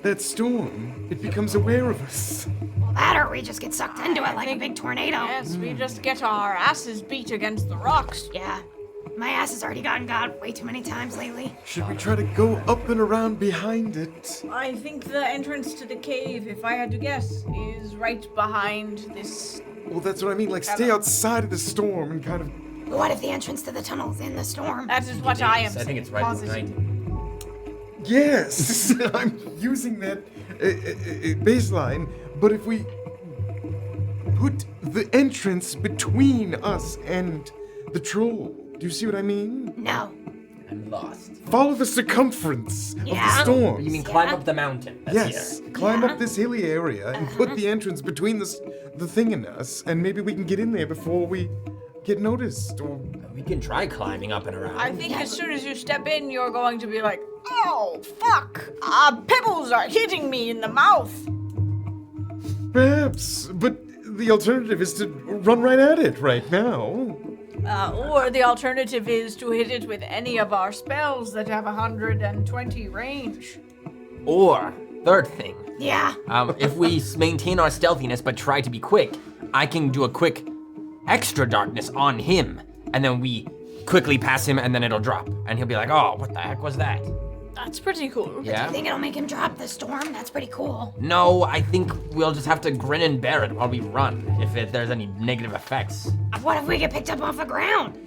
that storm, it becomes aware of us? Well, that or we just get sucked into it like a big tornado. Yes, we just get our asses beat against the rocks. Yeah. My ass has already gotten got way too many times lately. Should we try to go up and around behind it? I think the entrance to the cave, if I had to guess, is right behind this. Well, that's what I mean, like stay outside of the storm and kind of... But what if the entrance to the tunnel's in the storm? That is what I am I think it's right positive. behind you. Yes! I'm using that baseline, but if we put the entrance between us and the troll, do you see what I mean? No. I'm lost. Follow the circumference of the Yeah. storm. You mean climb up the mountain? That's Yes, here. climb up this hilly area and put the entrance between the thing and us, and maybe we can get in there before we get noticed. Or We can try climbing up and around. I think as soon as you step in, you're going to be like, oh, fuck! Pebbles are hitting me in the mouth! perhaps, but the alternative is to run right at it right now. Or the alternative is to hit it with any of our spells that have 120 range. Or, third thing, Yeah. if we maintain our stealthiness but try to be quick, I can do a quick extra darkness on him, and then we quickly pass him, and then it'll drop. And he'll be like, oh, what the heck was that? That's pretty cool. Yeah? I think it'll make him drop the storm. That's pretty cool. No, I think we'll just have to grin and bear it while we run, if there's any negative effects. What if we get picked up off the ground?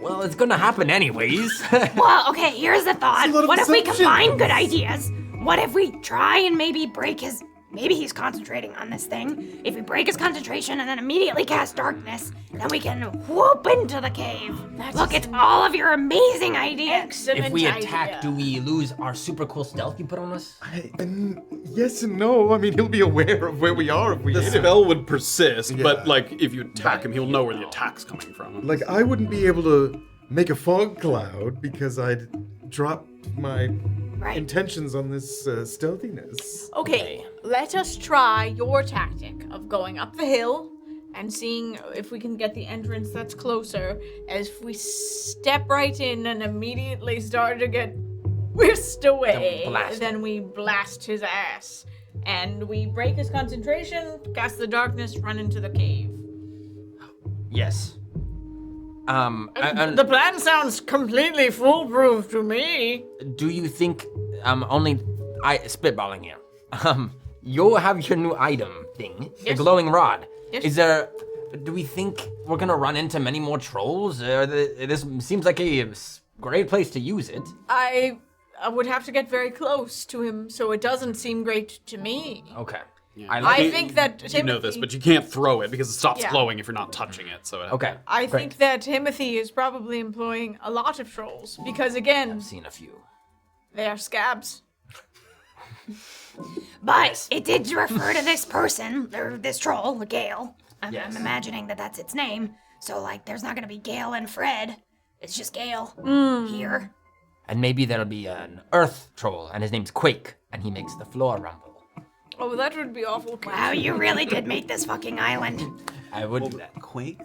Well, it's gonna happen anyways. Well, okay, here's the thought. It's a lot of What if we assumptions. combine good ideas? What if we try and maybe break his... Maybe he's concentrating on this thing. If we break his concentration and then immediately cast darkness, then we can whoop into the cave. Look, it's all of your amazing ideas. Excellent If we idea. attack, do we lose our super cool stealth you put on us? Yes and no. I mean, he'll be aware of where we are if we The hit him. spell would persist, Yeah. but like if you attack him, he'll know where the attack's coming from. Like, I wouldn't be able to make a fog cloud because I'd dropped my Right. intentions on this stealthiness. Okay, let us try your tactic of going up the hill and seeing if we can get the entrance that's closer. As if we step right in and immediately start to get whisked away, then we blast his ass. And we break his concentration, cast the darkness, run into the cave. Yes. The plan sounds completely foolproof to me. Do you think, spitballing here, you'll have your new item thing, the Yes. glowing rod. Yes. Do we think we're gonna run into many more trolls? This seems like a great place to use it. I would have to get very close to him, so it doesn't seem great to me. Okay. I think that You know this, Himothy- but you can't throw it because it stops Yeah. glowing if you're not touching it. So Okay. I great. think that Himothy is probably employing a lot of trolls because, again, I've seen a few. they are scabs. But it did refer to this person, or this troll, Gale. I'm imagining that that's its name. So, like, there's not gonna be Gale and Fred. It's just Gale here. And maybe there'll be an earth troll, and his name's Quake, and he makes the floor rumble. Oh, that would be awful. Wow, you really did make this fucking island. I would do that. Quake.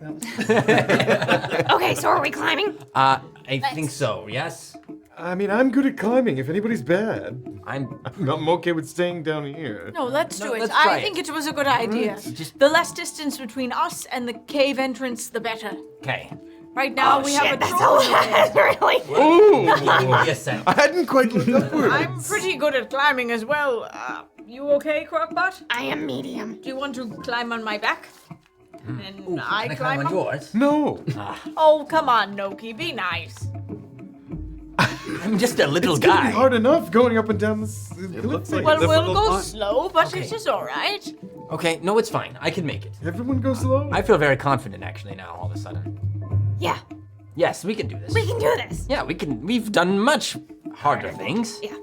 Okay, so are we climbing? I think so, yes? I mean, I'm good at climbing if anybody's bad. I'm I'm okay with staying down here. No, let's do it. let's try I think it was a good idea. Just- The less distance between us and the cave entrance, the better. okay. Right now, Oh, we shit, have a that's troll. a lot, really. Ooh! Yes, I hadn't quite looked upwards. I'm pretty good at climbing as well. You okay, Crocpot? I am medium. Do you want to climb on my back? And I Can I climb climb on yours? No. Oh, come on, Noki, be nice. I'm just a little It's gonna guy. be hard enough going up and down this cliff. looks like Well, a we'll difficult go climb. slow, but it is all right. Okay, no, it's fine. I can make it. Everyone go slow. I feel very confident actually now, all of a sudden. Yeah, Yes, we can do this. we can do this. Yeah, we've done much harder things. Yeah.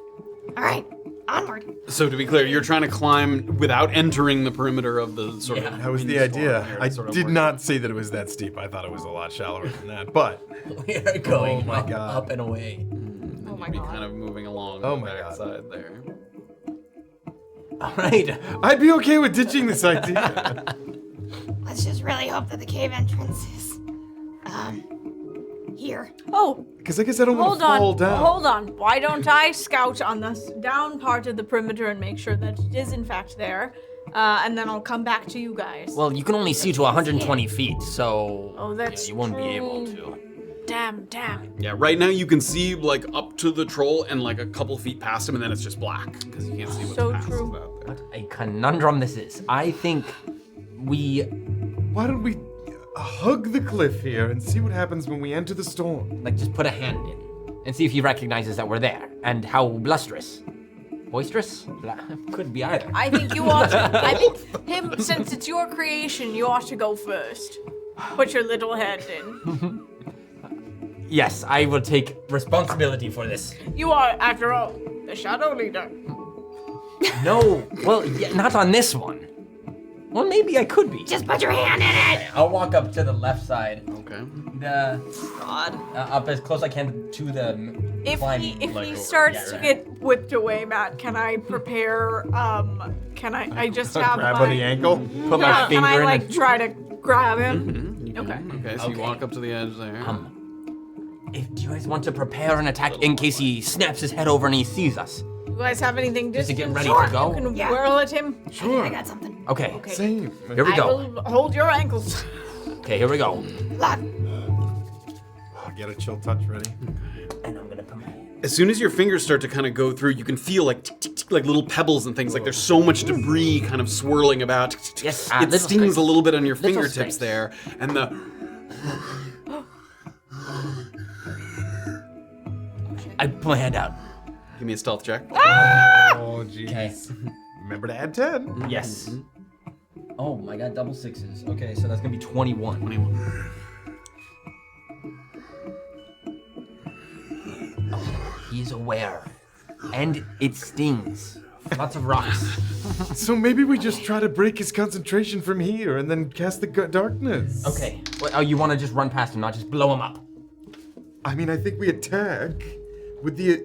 All right, onward. So to be clear, you're trying to climb without entering the perimeter of the sort of. That was the wind storm idea. here, I sort of did work. not say that it was that steep. I thought it was a lot shallower than that. But We are going my up, God. up and away. Oh my Be god. kind of moving along Oh the my God. backside there. All right. I'd be okay with ditching this idea. Let's just really hope that the cave entrance is, here. Oh, Because I guess I don't want hold to fall on. down. Hold on. Why don't I scout on the down part of the perimeter and make sure that it is in fact there? And then I'll come back to you guys. Well, you can only see to 120 feet, so Oh, that's you won't be able true. to. Damn. Yeah, right now you can see like up to the troll and like a couple feet past him, and then it's just black because you can't see what's So past true. out there. A conundrum this is. I think we Why don't we hug the cliff here and see what happens when we enter the storm? like just put a hand in and see if he recognizes that we're there and how blusterous. Boisterous? Could be either. I think you ought to. I think him, since it's your creation, you ought to go first. Put your little head in. Yes, I will take responsibility for this. You are, after all, the shadow leader. No, well, yeah, not on this one. Well, maybe I could be. Just put your hand in it. I'll walk up to the left side. Okay. The God. up as close as I can to the If climbing. he like, starts to yeah. get whipped away, Matt, can I prepare? Can I just have Grab my? on the ankle. Put my Yeah, finger can I in like it. try to grab him? You can. Okay, so you Okay. walk up to the edge there. Do you guys want to prepare an attack in case he snaps his head over and he sees us? You guys have anything Just to get distant? ready Sure. to go? You can Yeah. whirl at him. Sure. I got something. Okay. Okay. Same. Here we I go. will hold your ankles. Okay, here we go. Lock. I'll get a chill touch ready. And I'm gonna put my As soon as your fingers start to kind of go through, you can feel like tick, tick, tick, like little pebbles and things. Like there's so much debris kind of swirling about. Tick, tick, tick. Yes, it little stings strings. a little bit on your Little fingertips strings. there, and the I put my hand out. give me a stealth check. Oh, jeez. Okay. Remember to add 10. Yes. Oh my god, double sixes. Okay, So that's gonna be 21. 21. He's aware. And it stings. Lots of rocks. So maybe we just try to break his concentration from here and then cast the darkness. Okay. Well, oh, you want to just run past him, not just blow him up? I mean, I think we attack with the.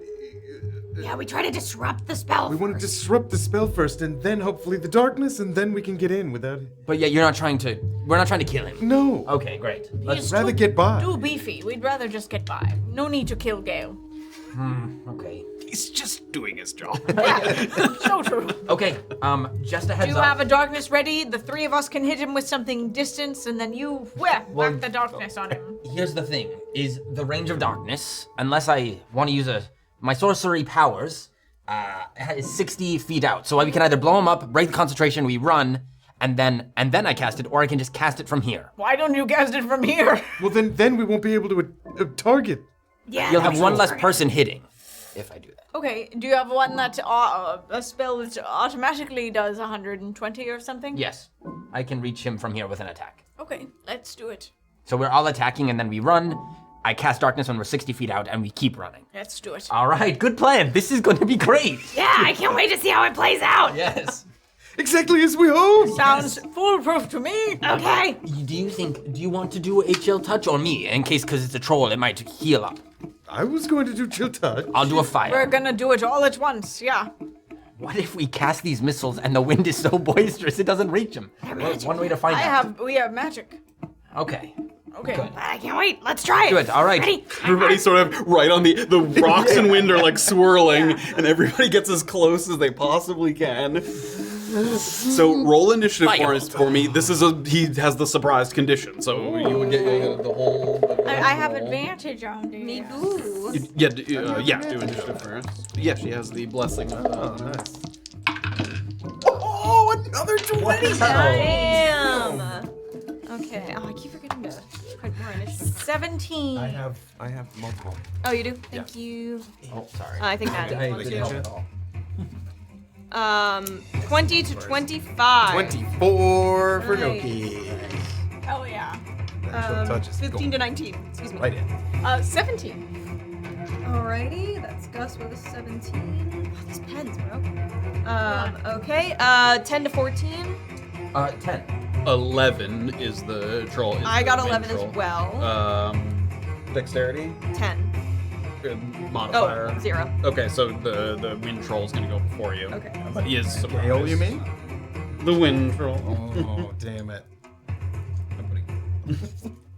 Yeah, we try to disrupt the spell. We want to first. disrupt the spell first, and then hopefully the darkness, and then we can get in without. But yeah, you're not trying to. We're not trying to kill him. No. Okay, great. Let's. He's rather too- get by. Too beefy. We'd rather just get by. No need to kill Gale. Okay. He's just doing his job. So true. Okay. Just a heads Do you up. have a darkness ready? The three of us can hit him with something distance, and then you whack the darkness on him. Here's the thing: is the range of darkness, unless I want to use my sorcery powers, is 60 feet out. So we can either blow him up, break the concentration, we run, and then I cast it, or I can just cast it from here. Why don't you cast it from here? Well, then we won't be able to target. Yeah. You'll that have one makes less sense. person hitting. if I do that. Okay, do you have one that a spell that automatically does 120 or something? Yes, I can reach him from here with an attack. Okay, let's do it. So we're all attacking and then we run. I cast darkness when we're 60 feet out and we keep running. Let's do it. All right, good plan. This is going to be great. Yeah, I can't wait to see how it plays out. Yes. Exactly as we hoped. Sounds foolproof to me. Okay. Do you want to do HL touch or me? In case, because it's a troll, it might heal up. I was going to do chill touch. I'll do a fire. We're gonna do it all at once, yeah. What if we cast these missiles and the wind is so boisterous it doesn't reach them? One way to find out. We have magic. Okay. Okay. Good. I can't wait. Let's try it. Good, all right. Ready? Everybody's sort of right on the rocks and wind are like swirling, and everybody gets as close as they possibly can. So roll initiative for me. This is he has the surprised condition, so you would get the whole. I have advantage on these. Me too. Yeah, do initiative first. Yeah, she has the blessing. Oh, nice. Oh, another 20! Damn. Okay. Oh, I keep forgetting to put more initiative. 17. I have multiple. Oh, you do? Thank you. Oh, sorry. I think that Hey, one did too. you? 20 to 25. 24 for Right. Noki. Hell yeah. Chill touch is 15 to gold. 19. Excuse me. Right in. 17. Alrighty, that's Gus with a 17. Oh, these pens, bro. Okay. 10 to 14. 10. 11 is the troll. I got 11 as well. Dexterity. 10. Modifier. Oh, 0. Okay, so the wind troll is gonna go before you. Okay. But he is surprised. Gale, you mean? The wind troll. Oh, damn it.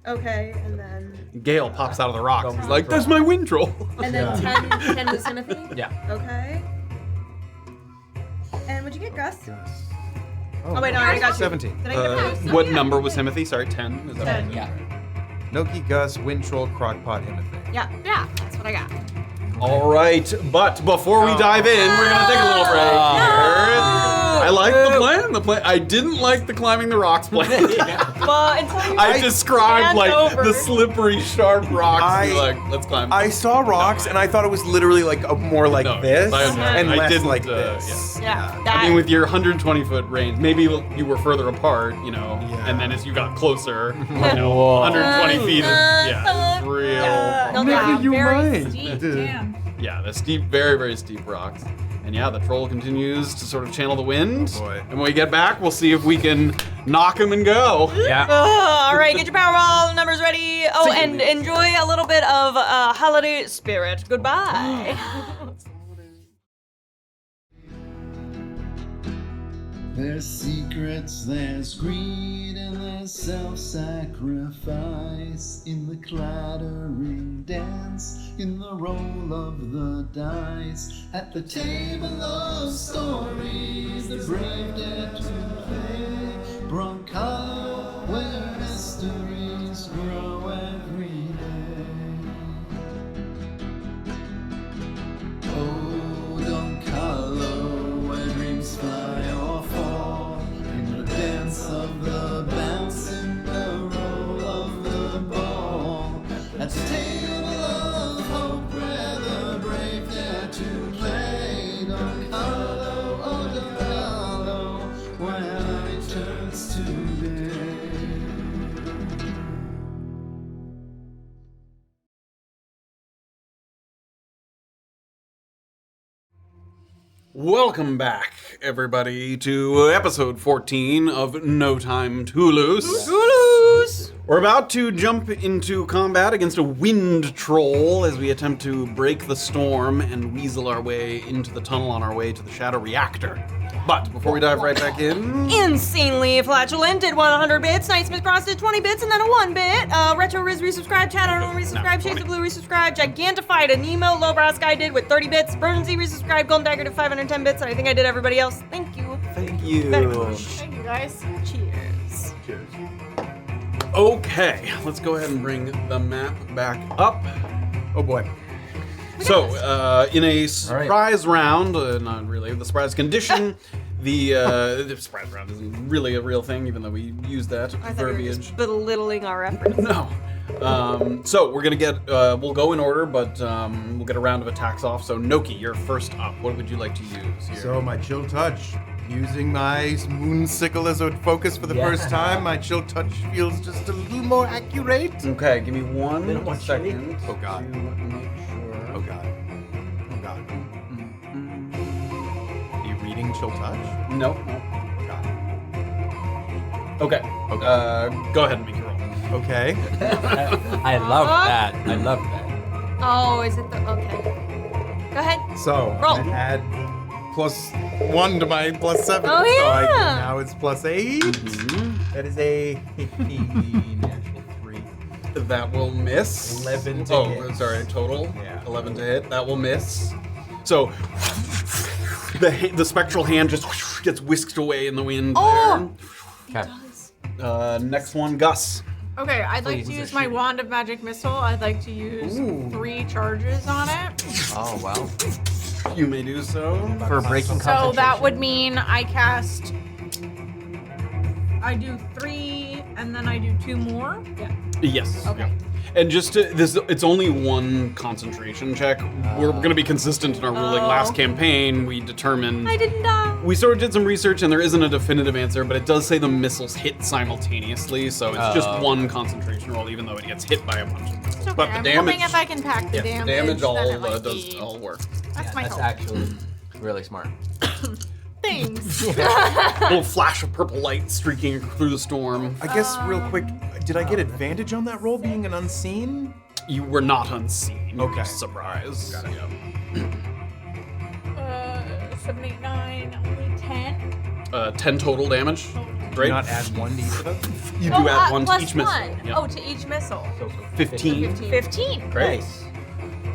Okay, and then Gale pops out of the rocks. He's like, "That's my wind troll." 10 was Himothy. Yeah. Okay. And what'd you get, Gus? Oh, wait, no, I already got you. 17. Did I get that? What number was Himothy? Sorry, 10. Is that 10. right? Yeah. Noki, Gus, Wind Troll, Crockpot, Himothy. Yeah, that's what I got. All right, but before we dive in, we're gonna take a little break here. I like the plan. I didn't like the climbing the rocks plan. Well, until you I described stand like over. the slippery, sharp rocks. I- Like, let's climb. I saw rocks and I thought it was literally like more like No, this I understand. and I less didn't, like yeah. this. Yeah, I mean, with your 120-foot range, maybe you were further apart, you know, Yeah. and then as you got closer, you know, 120 feet is, it's real. No, Never they're you very mind. steep. Damn. Yeah, the steep, very, very steep rocks. And yeah, the troll continues to sort of channel the wind. Oh, boy. And when we get back, we'll see if we can knock him and go. Yeah. All right, get your Powerball numbers ready. Oh, and enjoy a little bit of holiday spirit. Goodbye. There's secrets, there's greed, and there's self-sacrifice in the clattering dance, in the roll of the dice, at the table of stories, the brave dare to play, Bronco, where mysteries grow every day. Oh, Don Carlo, where dreams fly or fall, in the dance of the bounce, in the roll of the ball, at the table of hope where the brave dare to play. Don Carlo, oh Don Carlo, where night turns to day. Welcome back, everybody, to episode 14 of No Time to Lose. We're about to jump into combat against a wind troll as we attempt to break the storm and weasel our way into the tunnel on our way to the Shadow Reactor. But before we dive right back in, Insanely flatulent did 100 bits. Night Smith Cross did 20 bits and then a 1 bit. Retro Riz resubscribed. Chatter resubscribed. Shades of Blue resubscribed. Gigantified. A Nemo Lowbrow Sky did with 30 bits. Burnsy resubscribed. Golden Dagger did 510 bits. And I think I did everybody else. Thank you. thank you. Very much. Thank you, guys. Cheers. Okay, let's go ahead and bring the map back up. Oh boy. So, in a surprise round, not really, the surprise condition, the surprise round isn't really a real thing, even though we use that I thought you were verbiage. just belittling our efforts. No. So we're gonna get, we'll go in order, but we'll get a round of attacks off. So Noki, you're first up. What would you like to use here? So my chill touch, using my moon sickle as a focus for the first time, my chill touch feels just a little more accurate. Okay, give me 1 Little more chilly. second. Oh, God. To make sure. Oh god. Oh god. Are you reading chill touch? No. Oh god. Okay. Okay. Go ahead and make your roll. Okay. I love that. I love that. Oh, is it the okay? Go ahead. So Roll. I add +1 to my +7. Oh, So yeah. now it's +8. That is a natural 3. That will miss. 11 to Oh, hit. sorry, total. Yeah. 11 to hit. That will miss. So the spectral hand just gets whisked away in the wind. Oh! Okay. There. Next one, Gus. Okay, I'd like Please, to these are use my shooting. wand of magic missile. I'd like to use 3 charges on it. Oh, well. You may do so. For breaking So that concentration. would mean I cast. I do 3, and then I do 2 more. Yeah. Yes. Okay. Yeah. And just to, this, it's only 1 concentration check. We're going to be consistent in our ruling. Last campaign, we determined. I didn't die. We sort of did some research, and there isn't a definitive answer, but it does say the missiles hit simultaneously, so it's just 1 concentration roll, even though it gets hit by a bunch. It's okay. But the I'm damage, hoping if I can pack the yes, damage, the damage all then it might does be- all work. That's my That's hope. actually really smart. Things. Little flash of purple light streaking through the storm. I guess real quick, did I get advantage on that roll being an unseen? You were not unseen. You were Okay. just surprised. Got it. Yeah. 7, 8, 9, only 10. 10 total damage. Do Great. not add 1 to each of them? You do add 1 to plus each missile. 1. Yeah. Oh, to each missile. 15. 15. Great.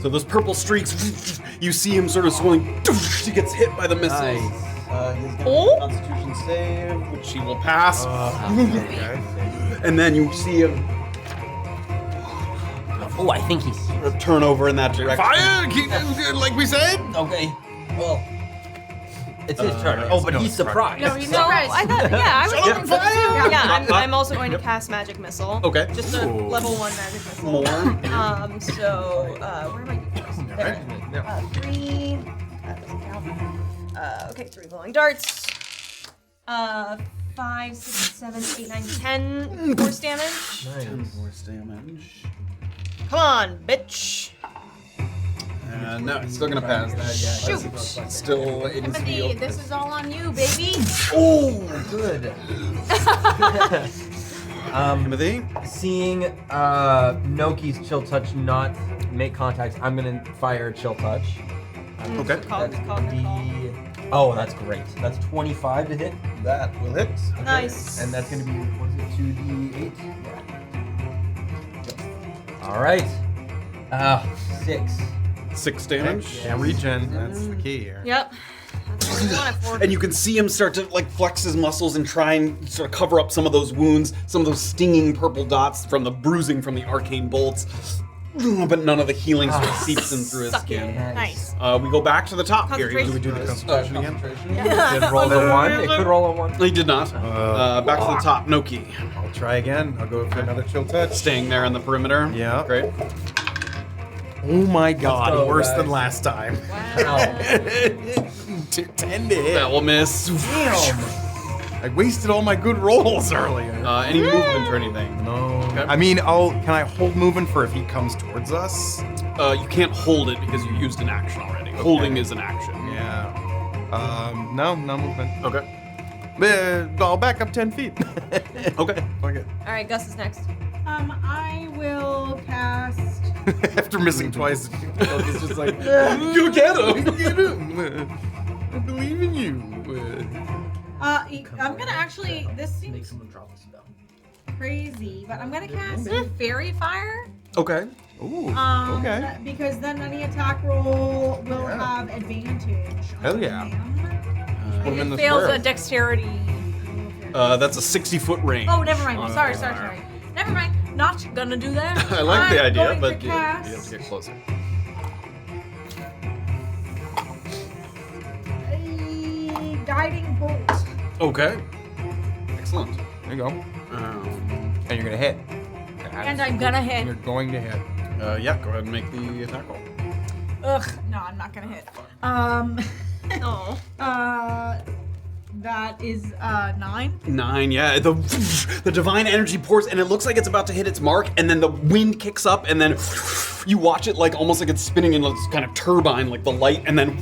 So those purple streaks, you see him sort of swirling. He gets hit by the missiles. Nice. He's gonna make a Constitution save, which he will pass. Okay. And then you see him Oh, I think he's. turn over in that direction. Fire! Like we said? Okay. Well, It's his turn. Oh, but no, he's it's right. surprised. No, he's No, surprised. I thought, yeah, I was Yeah, thinking so too. fire! Yeah, I'm also going to cast magic missile. Okay. Just a Ooh. level 1 magic missile. More. So, where am I doing? There. 3. That doesn't count. Okay, 3 glowing darts. 5, 6, 7, 8, 9, 10 force damage. 10 force damage. Come on, bitch. No, it's still gonna pass. Shoot. Still in his Himothy, field. this is all on you, baby. Oh, good. Himothy. Seeing Noki's chill touch not make contact, I'm gonna fire chill touch. Okay. Call. Oh, that's great. That's 25 to hit. That will hit. Nice. And that's gonna be, what is it, 2d8? Yeah. All right. 6. 6 damage. Yeah, regen. That's the key here. Yep. That's what we want it for. And you can see him start to like flex his muscles and try and sort of cover up some of those wounds, some of those stinging purple dots from the bruising from the arcane bolts. But none of the healing sort of seeps in through his Suck it. skin. Nice. We go back to the top here. Concentration. Do we do the concentration again? Did roll a 1. It could roll a 1. He did not. Back to the top. Noki. I'll try again. I'll go for another chill touch. Staying there in the perimeter. Yeah. Great. Oh my god, go, worse guys. than last time. Ow. 10 to hit. That will miss. Damn. I wasted all my good rolls earlier. Any movement or anything? No. Okay. I mean, can I hold movement for if he comes towards us? You can't hold it because you used an action already. Holding is an action. Yeah. No movement. Okay. I'll back up 10 feet. Okay. Fuck it. All right, Gus is next. I will cast. After missing twice, it's just like, You get him. get him. I believe in you. I'm gonna actually. This Make seems someone drop a spell. crazy, but I'm gonna cast Fairy Fire. Okay. Ooh, Okay. Because then any attack roll will have advantage. Hell yeah. Put him in the It fails square. a dexterity. That's a 60-foot range. Oh, never mind. Sorry. Never mind. Not gonna do that. I like the I'm idea, going but to you have cast to get closer. a guiding bolt. Okay. Excellent. There you go. And you're gonna hit. Okay. And I'm gonna hit. You're going to hit. Yeah, go ahead and make the attack roll. Ugh, no, I'm not gonna hit. Oh. That is 9. 9, yeah. The divine energy pours, and it looks like it's about to hit its mark, and then the wind kicks up, and then you watch it like almost like it's spinning in this kind of turbine, like the light, and then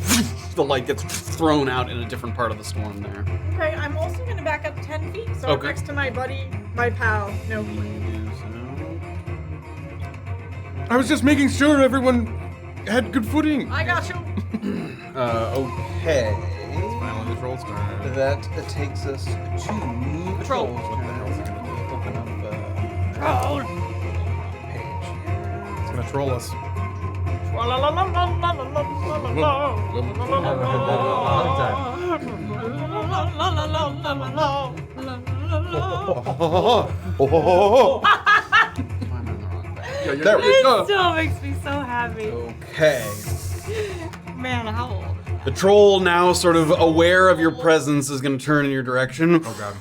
the light gets thrown out in a different part of the storm there. Okay, I'm also gonna back up 10 feet, so Okay. I'm next to my buddy, my pal, Noki. I was just making sure everyone had good footing. I got you. Okay. Finally, this roll's turn. That takes us to Troll. What the hell is it gonna do? Open up page here. It's gonna troll us. Haven't heard that in a long time. There we go. Still makes me so happy. Okay. Man, how? The troll, now sort of aware of your presence, is going to turn in your direction. Oh god.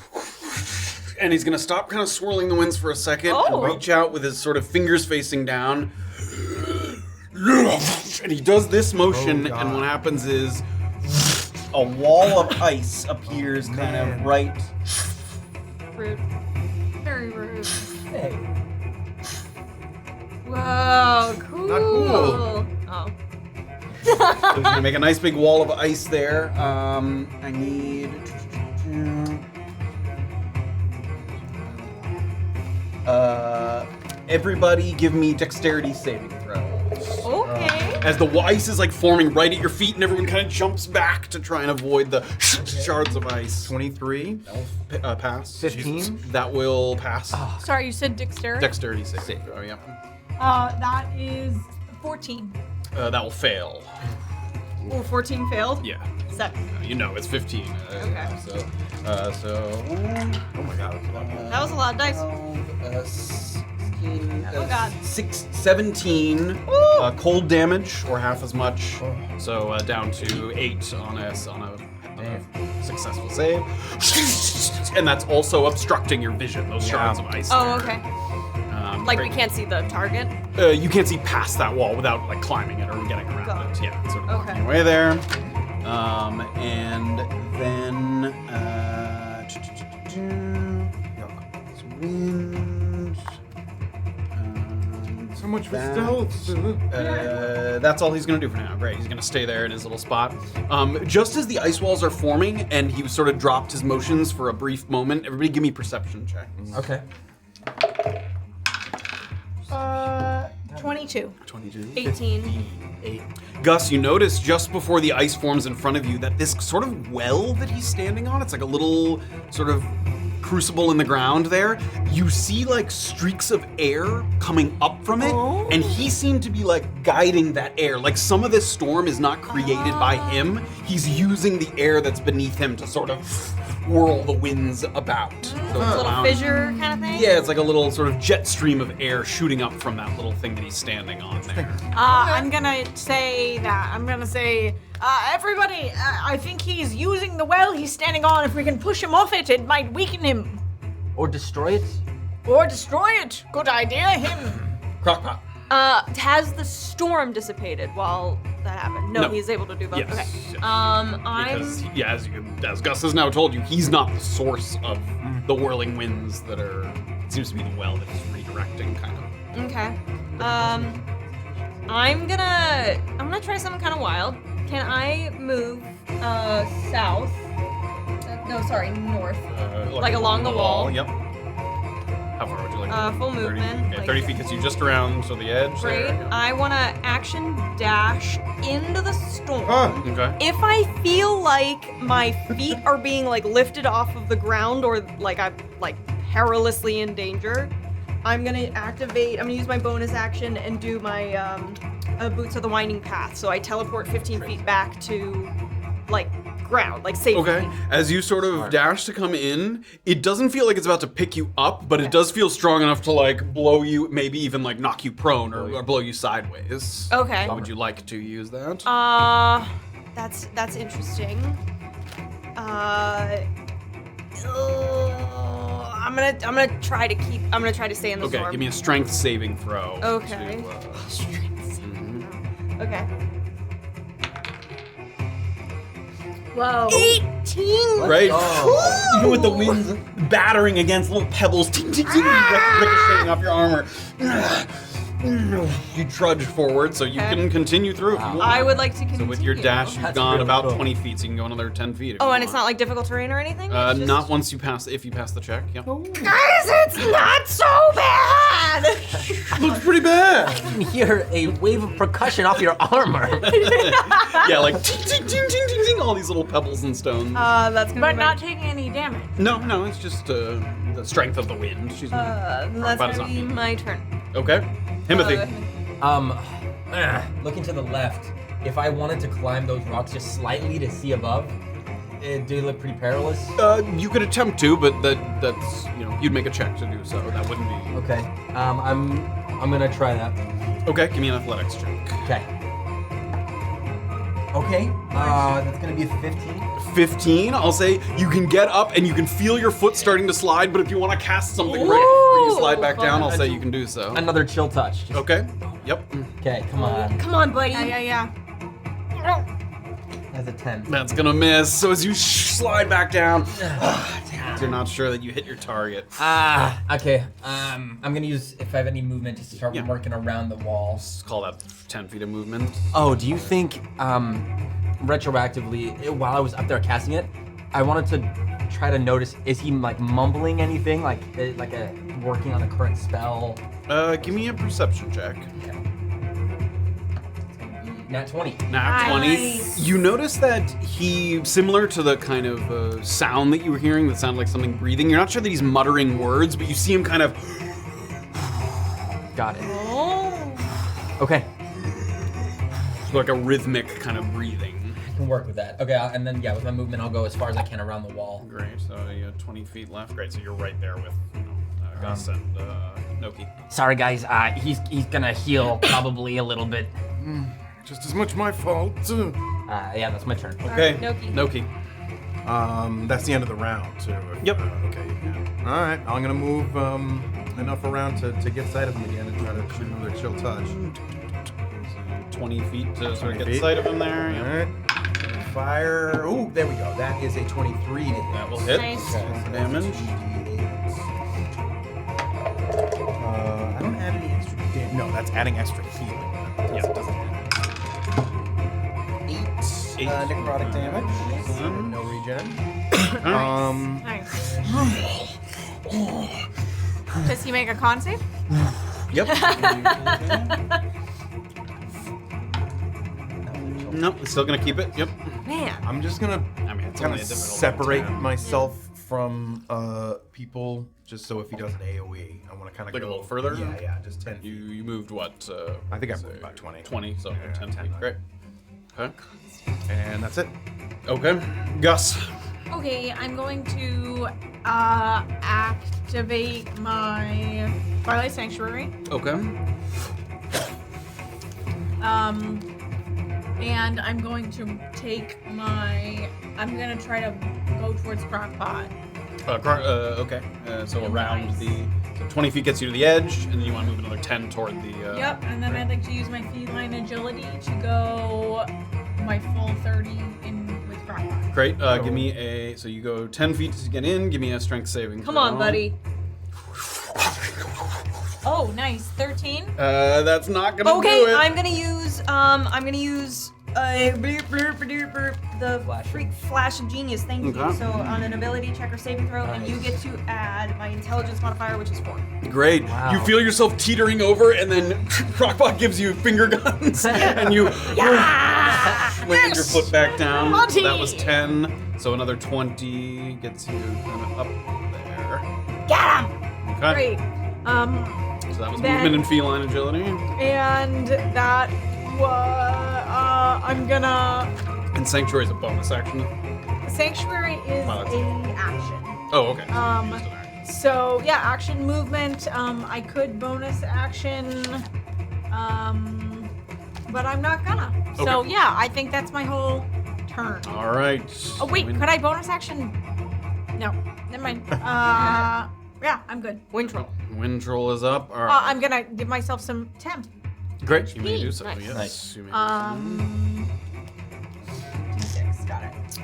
And he's going to stop kind of swirling the winds for a second Oh. and reach out with his sort of fingers facing down. And he does this motion, Oh, God. and what happens is a wall of ice appears kind of right. Rude. Very rude. Hey. Whoa, cool. Not cool. Oh. So he's going to make a nice big wall of ice there. I need. Everybody give me dexterity saving throws. Okay. As the ice is like forming right at your feet, and everyone kind of jumps back to try and avoid the shards of ice. 23. Pass. 15? Jesus. That will pass. Sorry, you said dexterity? Dexterity save. Oh yeah. That is 14. That will fail. Oh, 14 failed? Yeah. 7. You know it's 15. Okay. So. Oh my god. That was a lot of dice. 16, Oh, God. 17 cold damage, or half as much. So down to 8 on a successful save. And that's also obstructing your vision, those shards of ice. Oh, there. okay. Like we great. can't see the target? You can't see past that wall without like climbing it or getting around Got it. Yeah, sort of Okay. walking your way there. And then wind. So much for That- stealth. That's all he's gonna do for now. Great, he's gonna stay there in his little spot. Just as the ice walls are forming and he sort of dropped his motions for a brief moment, everybody give me perception checks. Okay. 22. 22. 18. 8. Gus, you notice just before the ice forms in front of you that this sort of well that he's standing on, it's like a little sort of crucible in the ground there. You see like streaks of air coming up from it, and he seemed to be like guiding that air. Like some of this storm is not created by him. He's using the air that's beneath him to sort of whirl the winds about. So it's A little allowing- fissure kind of thing? Yeah, it's like a little sort of jet stream of air shooting up from that little thing that he's standing on there. I'm gonna say that. I'm gonna say, everybody, I think he's using the well he's standing on. If we can push him off it, it might weaken him. Or destroy it? Or destroy it. Good idea, him. Crocpot. Has the storm dissipated while that happened? No, No. he's able to do both. Yes, Okay. yes. I'm. Because, yeah, as Gus has now told you, he's not the source of the whirling winds that are. It seems to be the well that is redirecting, kind of. Okay. I'm gonna try something kind of wild. Can I move south? No, sorry, north. Like along the wall? Yep. How far would you like? Full 30, movement, Okay, like- 30 feet gets you just around to the edge. Great. There. I want to action dash into the storm. Okay. If I feel like my feet are being like lifted off of the ground or like I'm like perilously in danger, I'm gonna use my bonus action and do my Boots of the Winding Path. So I teleport 15 feet back to like ground, like safety. Okay. As you sort of dash to come in, it doesn't feel like it's about to pick you up, but it does feel strong enough to like blow you, maybe even like knock you prone or blow you sideways. Okay. Would you like to use that? That's interesting. I'm gonna try to stay in the Okay, storm. give me a strength saving throw. Okay. Okay. Whoa. 18. Right? Even with the winds battering against little pebbles, ricocheting off your armor. You trudge forward, so you can continue through if you want. I would like to continue. So with your dash, you've That's gone really about cool. 20 feet, so you can go another 10 feet. If Oh, you and it's not want. like difficult terrain or anything? It's just- Not once you pass, if you pass the check, yeah. Guys, it's not so bad! Looks pretty bad. I can hear a wave of percussion off your armor. Yeah, like ting, ting, ting, ting, ting, ting, all these little pebbles and stones. That's gonna But be not taking any damage. No, it's just the strength of the wind. She's that's about as gonna be not- my turn. Okay. Himothy. Looking to the left, if I wanted to climb those rocks just slightly to see above, do they look pretty perilous? You could attempt to, but that's you'd make a check to do so. That wouldn't be. Okay. I'm gonna try that. Okay, give me an athletics check. Okay. Okay. That's gonna be a 15. 15. I'll say you can get up and you can feel your foot starting to slide, but if you want to cast something right before you slide back down, I'll say you can do so. Another chill touch. Okay. Yep. Okay, come on. Come on, buddy. Yeah. That's a 10. That's gonna miss. So as you slide back down, you're not sure that you hit your target. Okay. I'm gonna use, if I have any movement, just to start Yeah. working around the walls. Let's call that 10 feet of movement. Oh, do you think, retroactively, while I was up there casting it, I wanted to try to notice, is he like mumbling anything, like working on a current spell? Give me a perception check. Nat 20. Nat 20. Nice. You notice that he, similar to the kind of sound that you were hearing that sounded like something breathing, you're not sure that he's muttering words, but you see him kind of, Got it. Oh. Okay. like a rhythmic kind of breathing. I can work with that. Okay, and then with my movement, I'll go as far as I can around the wall. Great, so you have 20 feet left. Great, so you're right there with Gus and Noki. Sorry, guys. He's gonna heal probably a little bit. Just as much my fault. Yeah, that's my turn. Okay, Noki. Noki. That's the end of the round, too. Yep. Okay. Yeah. All right. I'm gonna move enough around to get sight of him again and try to shoot another chill touch. 20 feet to sort of 20 get feet. sight of him there. All Yep. right. Fire. Oh, there we go. That is a 23 to hit. That will hit. Nice. Okay, damage. I don't add any extra damage. No, that's adding extra healing. Yeah, it doesn't hit. 8 necrotic damage. Excellent. No regen. Nice. Does he make a con save? Yep. Nope, it's still gonna keep it. Yep. Man. I'm just gonna I mean, it's kind only of a difficult separate 10. myself from people, just so if he does an AOE, I want to kind of Like go a little further? Yeah, just 10 feet. You moved what? I think I say moved about 20. 20, so Yeah, 10 10. feet. Great. Okay. And that's it. Okay. Gus. Okay, I'm going to activate my Twilight Sanctuary. Okay. And I'm going to take my. I'm gonna try to go towards Crocpot. Okay. So around the. So 20 feet gets you to the edge, and then you want to move another 10 toward the. Yep, and then I'd like to use my feline agility to go my full 30 in with Crocpot. Great. Give me a. So you go 10 feet to get in. Give me a strength saving. Come throw. on, buddy. Oh, nice. 13. That's not gonna do Okay, it. I'm gonna use the freak flash of genius. Thank you. Okay. So on an ability check or saving throw, and you get to add my intelligence modifier, which is 4. Great. Wow. You feel yourself teetering over, and then Crocpot gives you finger guns, and you land your foot back down. So that was 10. So another 20 gets you kind of up there. Get him! Okay. Great. So that was Then- movement and feline agility. And that I'm gonna. And Sanctuary is a bonus action. Sanctuary is Wow, that's- a action. Oh, okay. Just an action. So yeah, action movement. I could bonus action. But I'm not gonna. So Okay. yeah, I think that's my whole turn. All right. Oh wait, could I bonus action? No, never mind. Yeah, I'm good. Wind troll. Wind troll is up. All right. I'm gonna give myself some temp. Great. You may do so. Nice. Yes. Nice. You may do D6, got it. so.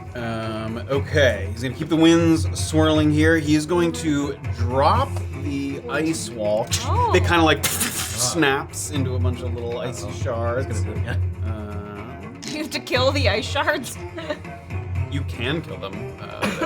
Okay. He's gonna keep the winds swirling here. He is going to drop the ice wall. Oh. It kind of like snaps into a bunch of little icy shards. You have to kill the ice shards. You can kill them.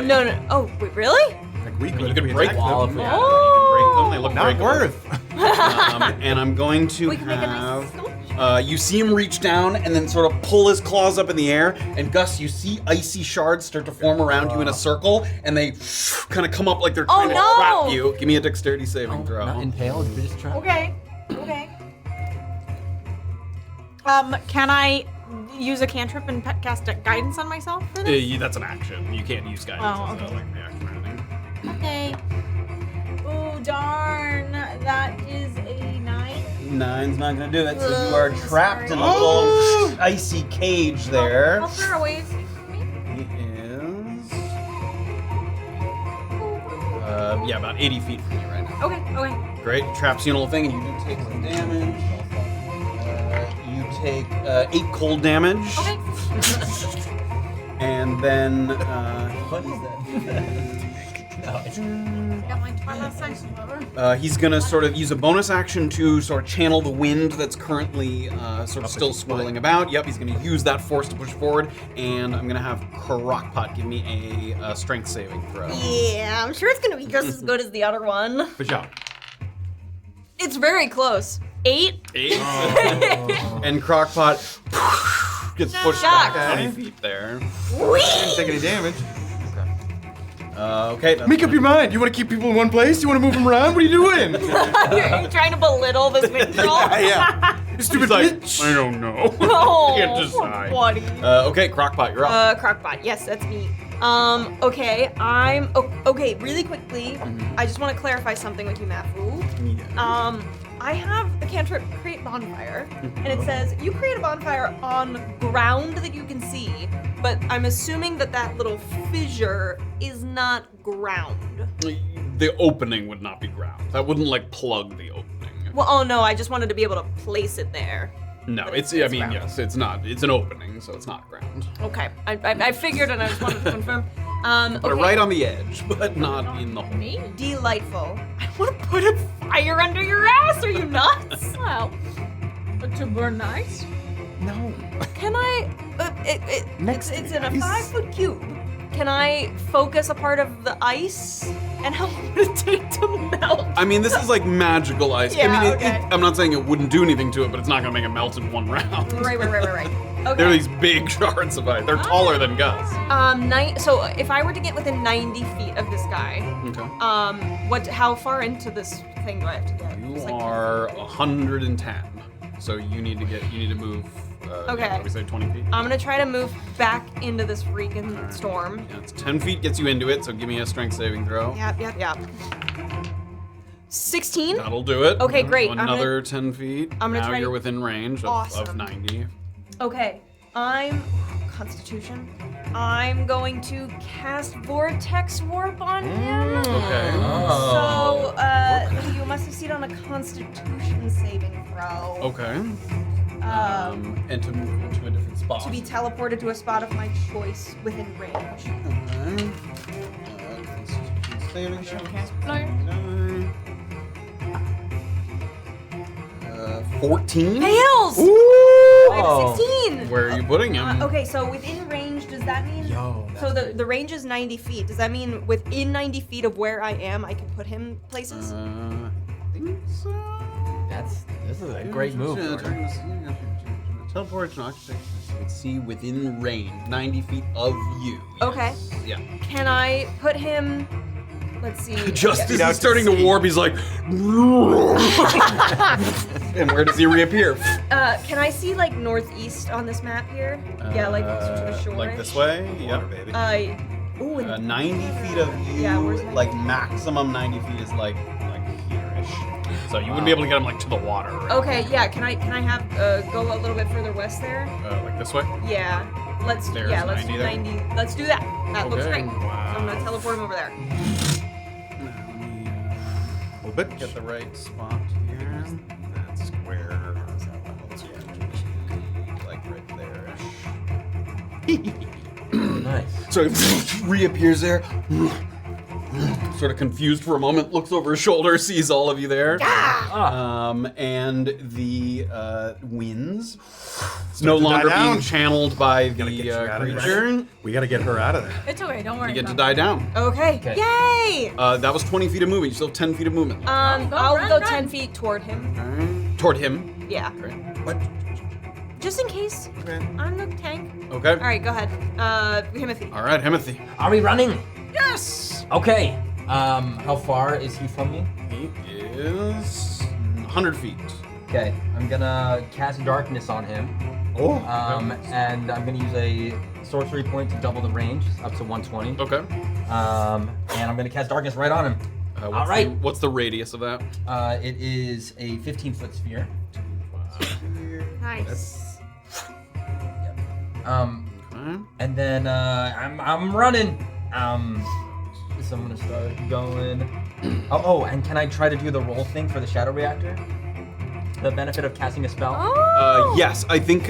No. Oh, wait, really? Like we You could can break them. wall of Yeah, it. you can break them. They look Not breakable. worth. And I'm going to We can make a nice have. sculpture. You see him reach down and then sort of pull his claws up in the air. And Gus, you see icy shards start to form around you in a circle, and they kind of come up like they're trying to no! trap you. Give me a dexterity saving throw. Not impaled, you're just trapped. Okay. Can I use a cantrip and cast a guidance on myself for this? That's an action. You can't use guidance Oh, as a, okay. like reaction or anything. Okay. Oh, darn. That is a 9. 9's not gonna do it. So you are trapped in a little icy cage there. How far away is he from me? He is. Yeah, about 80 feet from you right now. Okay. Great. Traps you in a little thing, and you do take some damage. You take 8 cold damage. Okay. And then What is that? No, it's Got my twilight section over. he's gonna sort of use a bonus action to sort of channel the wind that's currently sort of still swirling about. Yep, he's gonna use that force to push forward, and I'm gonna have Crocpot give me a strength saving throw. Yeah, I'm sure it's gonna be just as good as the other one. Good job. It's very close. 8. 8. And Crocpot gets pushed back Shocked. 20 feet there. Didn't take any damage. Okay. That's Make up your mind. You want to keep people in one place? You want to move them around? What are you doing? You're trying to belittle this wind troll? Yeah. You stupid like, bitch. I don't know. Oh, Can't decide. buddy. Okay, Crocpot, you're up. Crocpot. Yes, that's me. Okay, okay, really quickly, I just want to clarify something with you, Mafu. I have the cantrip create bonfire, and it says you create a bonfire on ground that you can see, but I'm assuming that that little fissure is not ground. The opening would not be ground. That wouldn't like plug the opening. Well, oh no, I just wanted to be able to place it there. No, But it's it's I mean, ground. yes, it's not. It's an opening, so it's not ground. Okay, I figured, and I just wanted to confirm. Put it Okay. right on the edge, but not in the hole. Delightful. I want to put a fire under your ass. Are you nuts? Well, to burn nice. No. Can I? It's in a 5-foot cube. Can I focus a part of the ice? And how long would it take to melt? I mean, this is like magical ice. I Yeah, mean, okay. I'm not saying it wouldn't do anything to it, but it's not gonna make it melt in one round. Right. Okay. They're these big shards of ice. They're taller than Gus. So if I were to get within 90 feet of this guy, Okay. how far into this thing do I have to get? You It's like- are 110, so you need to move. Okay. What do we say 20 feet? I'm gonna try to move back into this freaking storm. Yeah, it's 10 feet gets you into it, so give me a strength saving throw. Yep. 16? That'll do it. Okay, great. I'm Another 10 feet. I'm gonna now try you're to- within range of Awesome. 90. Okay, I'm Constitution. I'm going to cast Vortex Warp on him. Okay. So, you must succeed on a Constitution saving throw. Okay. And to move into a different spot. To be teleported to a spot of my choice within range. Okay. Constitution saving throw. 14. Fails! Ooh! I have a 16! Where are you putting him? Okay, so within range, does that mean... so the range is 90 feet. Does that mean within 90 feet of where I am, I can put him places? I think so. This is a great move. Teleport to an occupation you can see within range, 90 feet of you. Okay. Yeah. Can I put him... Let's see. Just Yeah. as he's starting to warp, he's like, and where does he reappear? Can I see like northeast on this map here? Yeah, like closer to the shore. Like this way? Yep. Ooh, and 90 feet of you, Yeah, where's 90 like maximum 90 feet is like here-ish. So you wouldn't be able to get him like to the water. Right? okay, yeah. Can I have go a little bit further west there? Like this way? Yeah. Let's There's let's 90 do there? 90. Let's do that. That looks Okay, great. wow. I'm gonna teleport him over there. little bit. Get the right spot here. That's square. Like right there. Nice. So he reappears there. Sort of confused for a moment, looks over his shoulder, sees all of you there. And the winds no to die longer down. being channeled by the Gotta get you out of there. creature. We gotta get her out of there. It's okay, don't worry. You get to about die down. Okay. Okay. Yay! That was 20 feet of movement. You still have 10 feet of movement. I'll run, go run. 10 feet toward him. Alright. Toward him. Yeah. Great. What? Just in case. Okay. I'm the tank. Okay. All right, go ahead. Himothy. All right, Himothy. Are we running? Yes. Okay. How far is he from me? He is 100 feet. Okay. I'm gonna cast darkness on him. Oh. And I'm gonna use a sorcery point to double the range, up to 120. Okay. And I'm gonna cast darkness right on him. What's right. What's the radius of that? It is a 15-foot sphere. Nice. Okay. And then I'm running. So I'm gonna start going. Oh, and can I try to do the roll thing for the shadow reactor? The benefit of casting a spell. Oh. Yes, I think.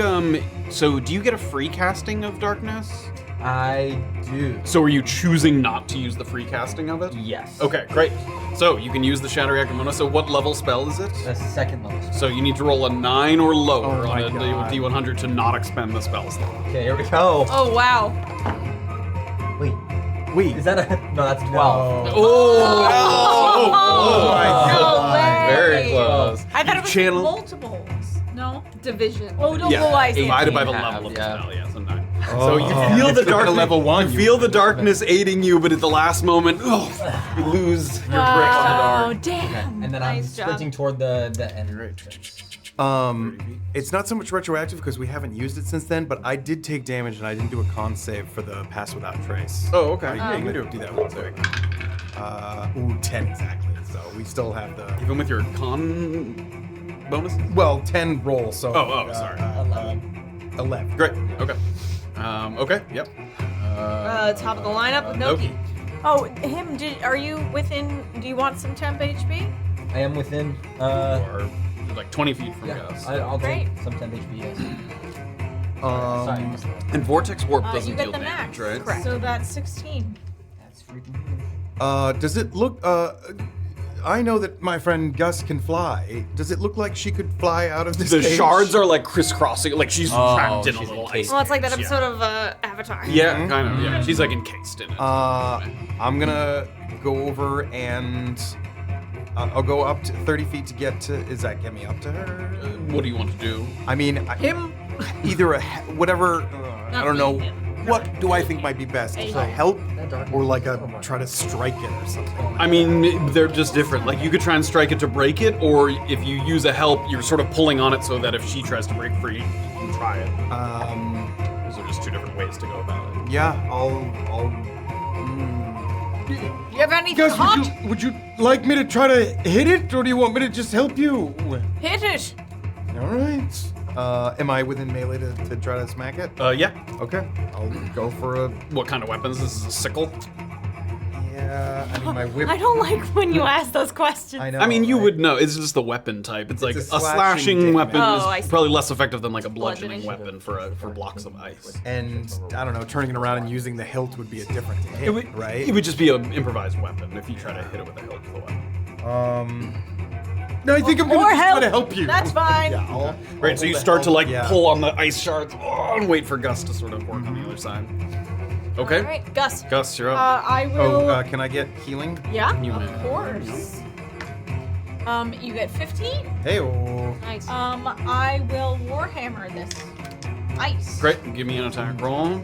So, do you get a free casting of darkness? I do. So, are you choosing not to use the free casting of it? Yes. Okay, great. So you can use the Shadow Reactor Mona. So what level spell is it? The second level. So you need to roll a 9 or lower Oh on my a God. D100 to not expend the spell slot. Okay, here we go. Oh wow. Wait, Wait. is that a? No, that's 12. Oh my No God! way. Very close. I thought it was Channel- multiples. No? Division. Oh, no, Yeah, I see. divided by the 18 level of the yeah. spell. Yeah, so 9. Oh. So you feel the It's like a darkness. level 1, You you feel the darkness aiding you, but at the last moment, you lose your grip on the Oh, dark. damn. And then I'm Nice job. sprinting toward the end. It's not so much retroactive because we haven't used it since then, but I did take damage and I didn't do a con save for the pass without trace. Oh, okay. Yeah, you can do that real quick. 10 exactly. So we still have the Even with your con bonus? 10 roll. So Sorry. 11. Great. Okay. Okay. Yep. Top of the lineup with Noki. Oh, him, are you within, do you want some temp HP? I am within. Or like 20 feet from Yeah, Gus. I'll Great. take some 10 HP. Yes. Sorry, missed that. And Vortex Warp doesn't You get deal the damage, max. right? Correct. So that's 16. That's freaking. Does it look? I know that my friend Gus can fly. Does it look like she could fly out of this? The cage? shards are like crisscrossing, like she's trapped in a she's little encased. ice. Well, it's like that cage, episode of Avatar. Yeah, kind of. Yeah, she's like encased in it. I'm gonna go over and I'll go up to 30 feet to get to. Does that get me up to her? What do you want to do? I mean, Him? either whatever. I don't know. him. What do I think might be best? A help or like a try to strike it or something? I mean, they're just different. Like you could try and strike it to break it, or if you use a help, you're sort of pulling on it so that if she tries to break free, you can try it. Those are just two different ways to go about it. Yeah, I'll. You have anything Gus, hot? would you like me to try to hit it, or do you want me to just help you? Hit it. All right. Am I within melee to try to smack it? Yeah. Okay, I'll go for a. What kind of weapons? This is a sickle. Yeah, I mean my whip. I don't like when you ask those questions. I know. I mean, you right? would know. It's just the weapon type. It's like a a slashing slashing damage. weapon Oh, I is see. probably less effective than like a bludgeoning Bludgeoning. weapon for blocks of ice. And I don't know, turning it around and using the hilt would be a different hit, right? It would just be an improvised weapon if you try to hit it with a hilt of the weapon. No, I think I'm gonna Or just help. try to help you. That's fine. Yeah, I'll Right, so you hold start the to like hilt, yeah. pull on the ice shards and wait for Gus to sort of work on the other side. Okay. All right, Gus. Gus, you're up. I will. Oh, can I get healing? Yeah, You may. of course. You get 15. Hey, oh. Nice. I will Warhammer this ice. Great, give me an attack roll.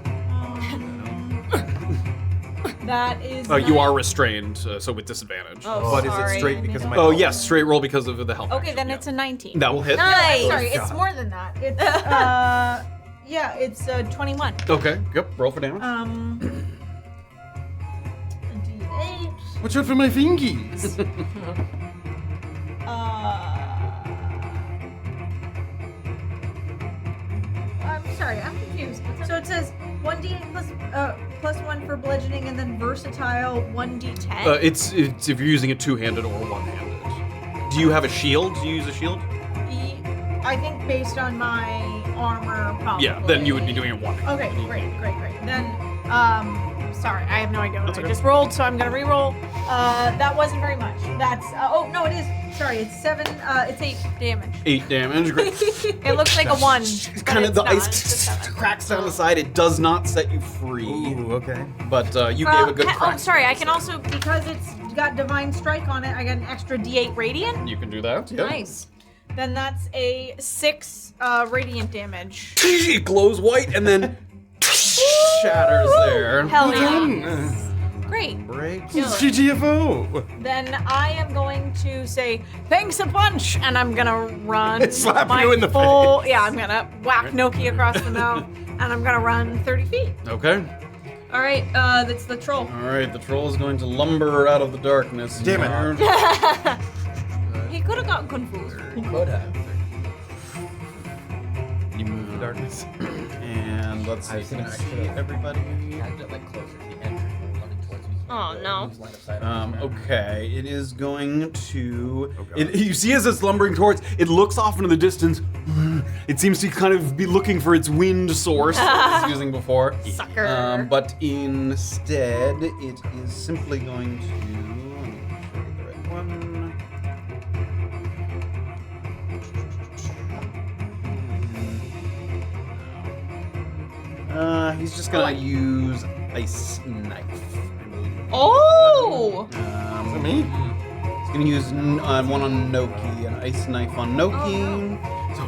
That is. You are restrained, so with disadvantage. Oh, But is sorry. it straight because of my Oh, help? yes, straight roll because of the help. Okay, action, then yeah. it's a 19. That will hit. Nice. Sorry, it's more than that. It's yeah, it's 21. Okay, yep, roll for damage. D8. Watch out for my fingies. I'm sorry, I'm confused. So it says 1d8 plus 1 for bludgeoning, and then versatile 1d10. It's if you're using it two-handed or one-handed. Do you have a shield? Do you use a shield? I think based on my armor, probably. Yeah, then you would be doing it one. Okay, great. Then, sorry, I have no idea what That's I okay. just rolled, so I'm gonna re-roll. That wasn't very much. That's, oh, no, it is. Sorry, it's 7, it's 8 damage. 8 damage. Great. It looks like a 1. but Kind of it's the not, ice it's a 7. cracks down the side. It does not set you free. Ooh, okay. But you gave a good crack. Oh, sorry, I can also, because it's got Divine Strike on it, I got an extra D8 Radiant. You can do that. Yep. Nice. Then that's a 6 Radiant damage. It glows white and then shatters there. Hell yeah. Great. Great. GTFO. Then I am going to say, thanks a bunch, and I'm gonna run. Slap my you in the full, Yeah, I'm gonna whack Noki across the mouth, and I'm gonna run 30 feet. Okay. All right, that's the troll. All right. The troll is going to lumber out of the darkness. Damn it. here. He could have gotten confused. He could have. You move the darkness. And let's see. I've seen Can I see actually everybody? Had it like closer to the entrance, running towards me. Oh, no. Lose line of sight on his Okay, it is going to. God. You see, as it's lumbering towards, it looks off into the distance. It seems to kind of be looking for its wind source that it was using before. Sucker. But instead, it is simply going to. Let me show you the right one. He's just gonna use ice knife. I believe. Oh! Me? He's gonna use one on Noki, an ice knife on Noki. So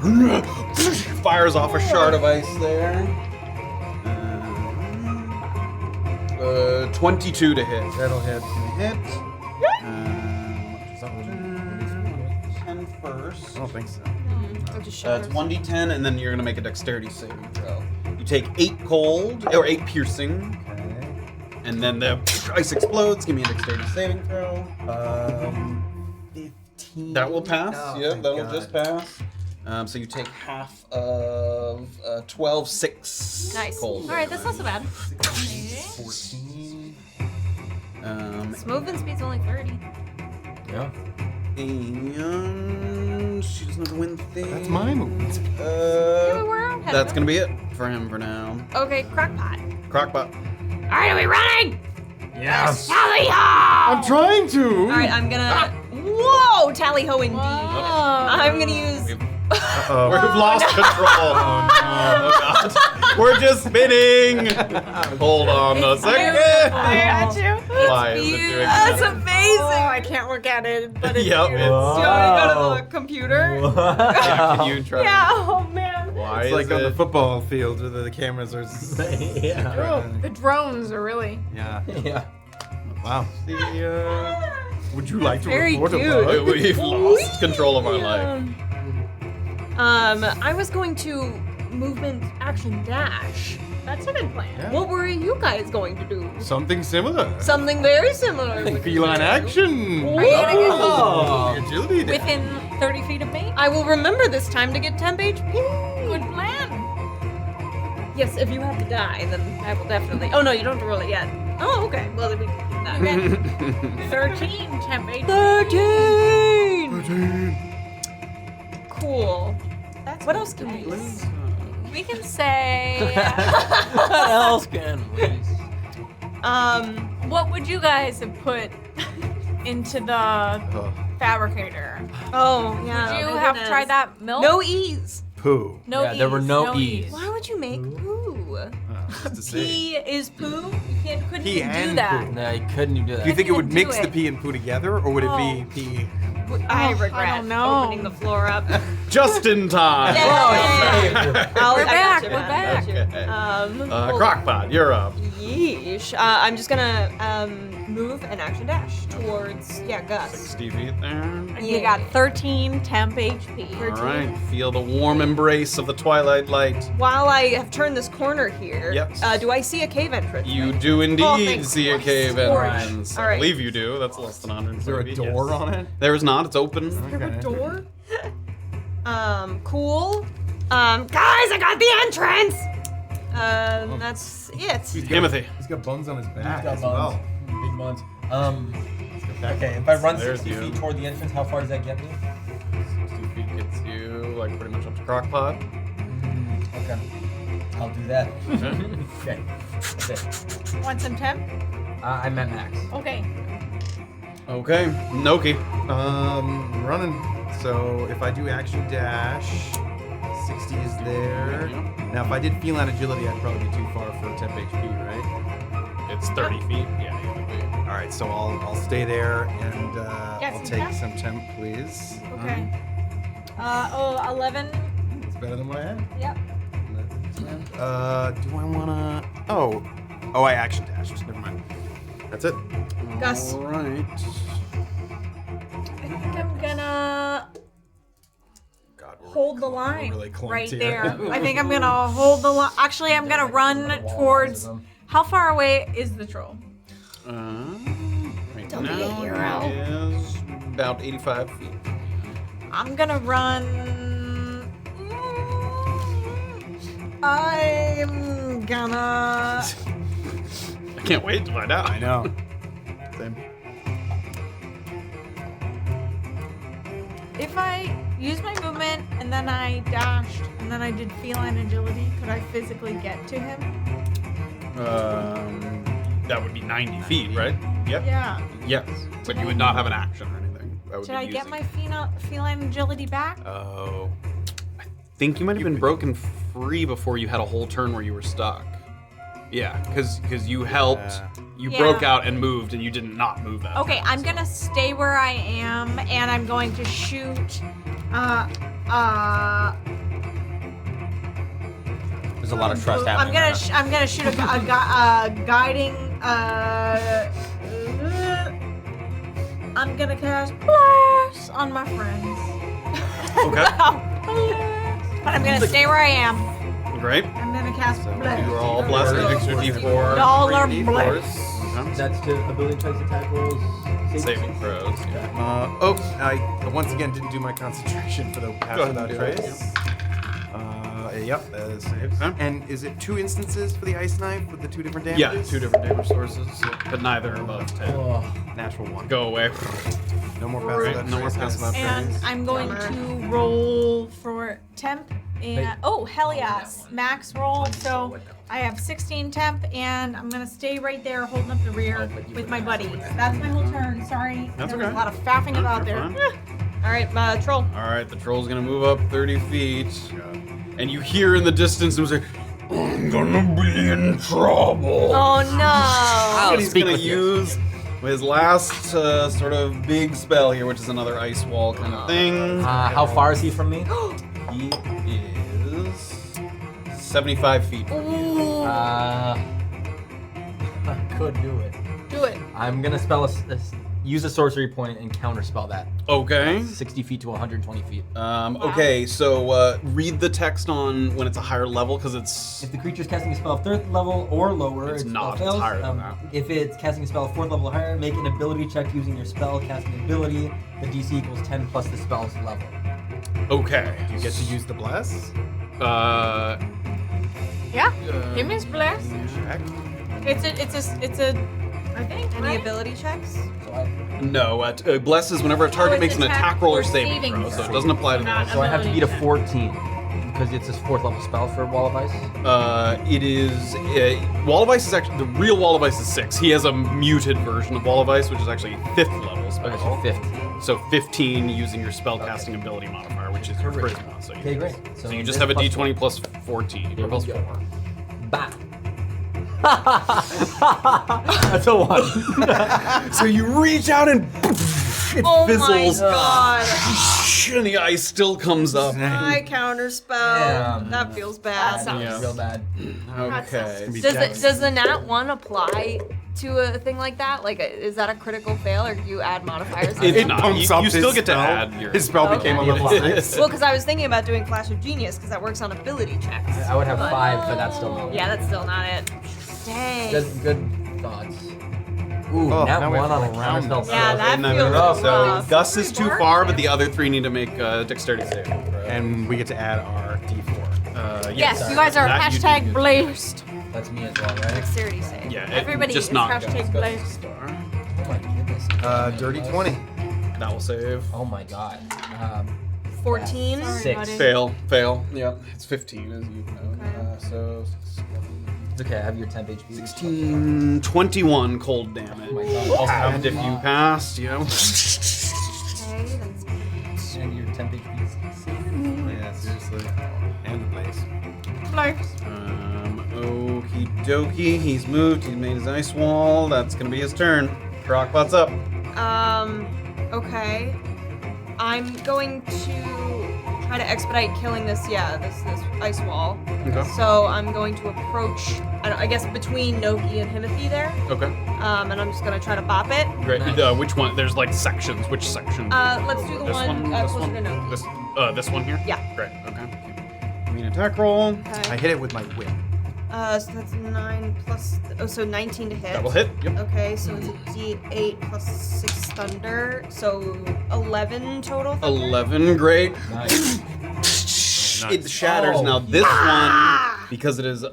fires off a shard of ice there. 22 to hit. That'll hit. Hit. 10 first. I don't think so. It's 1d10, and then you're gonna make a dexterity saving throw. You take 8 cold, or 8 piercing. And then the ice explodes. Give me a dexterity saving throw. 15. That will pass. Oh, Yeah, thank that'll God. just pass. So you take half of 12, 6 Nice. cold. All right, that's not so bad. 14. Its movement speed's only 30. Yeah. And she doesn't have the wind thing. That's my movement. That's gonna be it for him for now. Okay, Crocpot. Crocpot. All right, are we running? Yes. Tally ho! I'm trying to. All right, I'm gonna. Whoa, tally ho indeed. I'm gonna use. We've lost control. Oh god. We're just spinning. Hold on a second. got you. Why is it doing That's that? amazing. Oh, I can't look at it, but it's Yep, beautiful. Do you want me to go to the computer? Yeah, can you try? Yeah, oh man. Why It's is like on the it? football field where the cameras are. Yeah. The drones are really. Yeah. Yeah. Wow. Would you like to Very report cute. a bug? We've lost control of our life. I was going to movement action dash. That's a good plan. Yeah. What were you guys going to do? Something similar. Something very similar. Feline action. Are you gonna get Oh. Agility dash. Within 30 feet of me? I will remember this time to get temp HP. Good plan. Yes, if you have to die, then I will definitely. Oh no, you don't have to roll it yet. Oh, okay. Well, then we can keep that. Okay. 13 temp HP. 13. Cool. That's What else can we do? We can say. What else can we? What would you guys have put into the fabricator? Oh yeah. Would you my have goodness. tried that milk? No ease. Poo. No Yeah, there were E's, no E's. Why would you make poo? Just to say. Pee is poo? You couldn't Pee even do and that. poo. No, you couldn't do that. Do you think it would do mix the it. pee and poo together, or would it be Oh. pee? I Oh, regret I don't know. opening the floor up. Just in time. Yay! Oh, We're back, We're we're back. Okay. Crocpot, you're up. Yeesh. I'm just gonna move an action dash towards Gus. 60 feet there. And you got 13 temp HP. All right. Feel the warm embrace of the twilight light. While I have turned this corner here, Yep. do I see a cave entrance? You do indeed thank see a Christ. cave Alright. entrance. Alright. I believe you do. That's less than 100. Is there a door on it? There is not. It's open. Okay. Door? Cool. Guys, I got the entrance! That's it. Himothy. He's got buns on his back He's got as well. Big buns. Okay, if I run There's 60 you. feet toward the entrance, how far does that get me? 60 feet gets you like pretty much up to Crocpot. Okay. I'll do that. Okay. That's it. Want some temp? I'm at max. Okay. Okay, Noki. Running. So if I do action dash, 60 is there. Now if I did feline agility, I'd probably be too far for temp HP, right? It's 30 feet. Yeah. All right, so I'll stay there and Yes, I'll you take can. some temp, please. Okay. 11. It's better than what I had. Yep. Do I wanna? Oh, I action dashed. Never mind. That's it. Gus. All right. I think I'm gonna God, hold the line really clumped right here. there. I think I'm gonna hold the line. Actually, I'm gonna run towards. How far away is the troll? Right Don't be a now hero. it is about 85 feet. I'm gonna run. I'm gonna. I can't wait to find out. I know. Same. If I use my movement and then I dashed and then I did feline agility, could I physically get to him? That would be 90 feet, right? Yep. Yeah. Yes. But you would not have an action or anything. That would Should be I get using- my feline agility back? Oh. I think you might have been broken free before you had a whole turn where you were stuck. Yeah, because you helped, you Yeah. broke out and moved, and you did not move that. Okay, turn, I'm so- gonna stay where I am, and I'm going to shoot. There's a lot of trust happening. I'm gonna shoot a guiding. I'm gonna cast blast on my friends. Okay. But I'm gonna stay where I am. Great. I'm gonna cast blast. You are all blessed. D4. Y'all are 3d4s. blessed. Okay. That's to ability checks, attack rolls, Saving throws. Yeah. I once again didn't do my concentration for the pass Go ahead and without do it. trace. Yep, saves. Okay. And is it 2 instances for the ice knife with the 2 different Yeah, damages? 2 different damage sources, but neither above 10. Oh, Natural 1. Go away. No more pass Right, without no more trace, pass guys. without And I'm going to roll for temp and hell yes, max roll. So I have 16 temp and I'm gonna stay right there holding up the rear with my buddies. That's my whole turn. Sorry, That's there was okay. a lot of faffing about You're there. fine. All right, troll. All right, the troll's gonna move up 30 feet, and you hear in the distance him say, "I'm gonna be in trouble." Oh no. And he's gonna use his last sort of big spell here, which is another ice wall kind of thing. how far is he from me? He is 75 feet. I could do it. Do it. I'm gonna use a sorcery point and counterspell that. Okay. 60 feet to 120 feet. Okay, so read the text on when it's a higher level, because it's If the creature is casting a spell of 3rd level or lower, It's its not, spell it's fails. higher than that. If it's casting a spell of 4th level or higher, make an ability check using your spell casting ability. The DC equals 10 plus the spell's level. okay. Do you get to use the bless? Yeah. Give me his blast. Check. It's a. I think. Any right? ability checks? So I, No, bless is whenever a target it's makes an attack roll or saving throw, so it throw. doesn't apply to Not this. so I have to beat a 14 because it's his 4th level spell for Wall of Ice. It is Wall of Ice is actually the real Wall of Ice is 6. He has a muted version of Wall of Ice, which is actually 5th level spell. Okay, so 15. So 15 using your spellcasting ability modifier, which is your charisma. So you, Okay, great. So you this just have a plus D20 plus 14 There or plus we 4. go. Bah. That's a 1. So you reach out and it Oh fizzles, my god. and the ice still comes up. My counterspell. Damn. That feels bad. Yeah. Real bad. Okay. Does the nat 1 apply to a thing like that? Like, is that a critical fail, or do you add modifiers? to It's it? not. Pumps You up still his get to spell. add your. His spell Okay. became a level 6. Well, because I was thinking about doing Flash of Genius, because that works on ability checks. I would have 5, but that's still not. Yeah, that's still not it. Dang. Good thoughts. Ooh, Oh, nat now we 1 have on a to roll around counterspell. this. Yeah, that No, feels So rough. Gus is too far, but the other 3 need to make dexterity saving. throw. And we get to add our D4. Yes, you guys are That you do hashtag use. blessed. That's me as well, right? Dexterity save. Yeah, Everybody just is not hashtag Gus. blessed. Oh my goodness. this. Dirty 20. That will save. Oh my god. 14. Sorry, 6. buddy. Fail. Yeah, it's 15 as you know. So It's okay, I have your temp HP. 16, 21 cold damage. Oh my god. Also have And if you block. passed, you know. Okay, that's And your temp HP is 6. Yeah, seriously. And the place. Okie dokie. He's moved. He's made his ice wall. That's gonna be his turn. Crocpot's up. okay. I'm going to try to expedite killing this ice wall. Okay. So I'm going to approach, I guess, between Noki and Himothy there. Okay. And I'm just gonna try to bop it. Great. Nice. Which one? There's like sections. Which section? Let's do the This one this closer one? to Noki. This one here? Yeah. Great. Okay. Give me an attack roll. Okay. I hit it with my whip. So that's 9 plus, so 19 to hit. That will hit. Yep. Okay, so it's a D8 plus 6 thunder, so 11 total thunder. 11. Great. Nice. It shatters. Oh. Now this one, because it is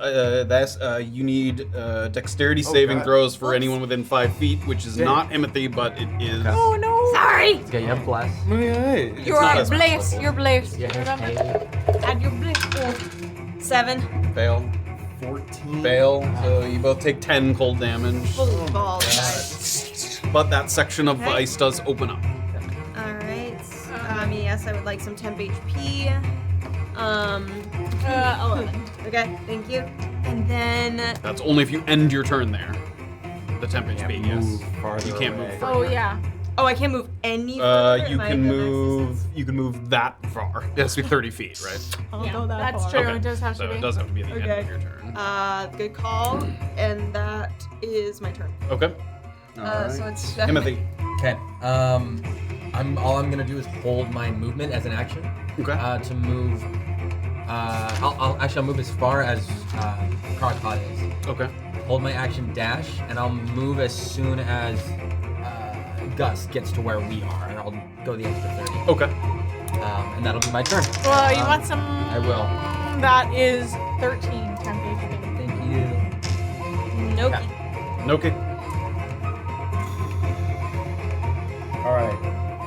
you need dexterity saving God. throws for anyone within 5 feet, which is not Himothy, but it is. Oh no! Sorry. Okay, you have bless. My eyes. You not are as blessed. You're blessed. Yeah, Remember? hey. Add your bliss. 7. Fail. 14. Fail. So you both take 10 cold damage. Holy balls, guys. But that section of Okay. ice does open up. Alright. Yes, I would like some temp HP. 11. Okay, thank you. And then, That's only if you end your turn there. The temp HP, yes. Move farther You can't away. move further. Oh yeah. I can't move any further? You Am I can the move. maximum? You can move that far. It has to be 30 feet, right? Yeah, that's true. It does have so to be. it does have to be at the end Okay. of your turn. Good call. And that is my turn. Okay. So it's Himothy. Okay. All I'm gonna do is hold my movement as an action. Okay. To move. I'll move as far as Crocpot is. Okay. Hold my action dash, and I'll move as soon as Gus gets to where we are, and I'll go the extra 30. Okay. And that'll be my turn. Well, you want some? I will. That is 13 temp HP. Thank you. Noki. Noki. All right.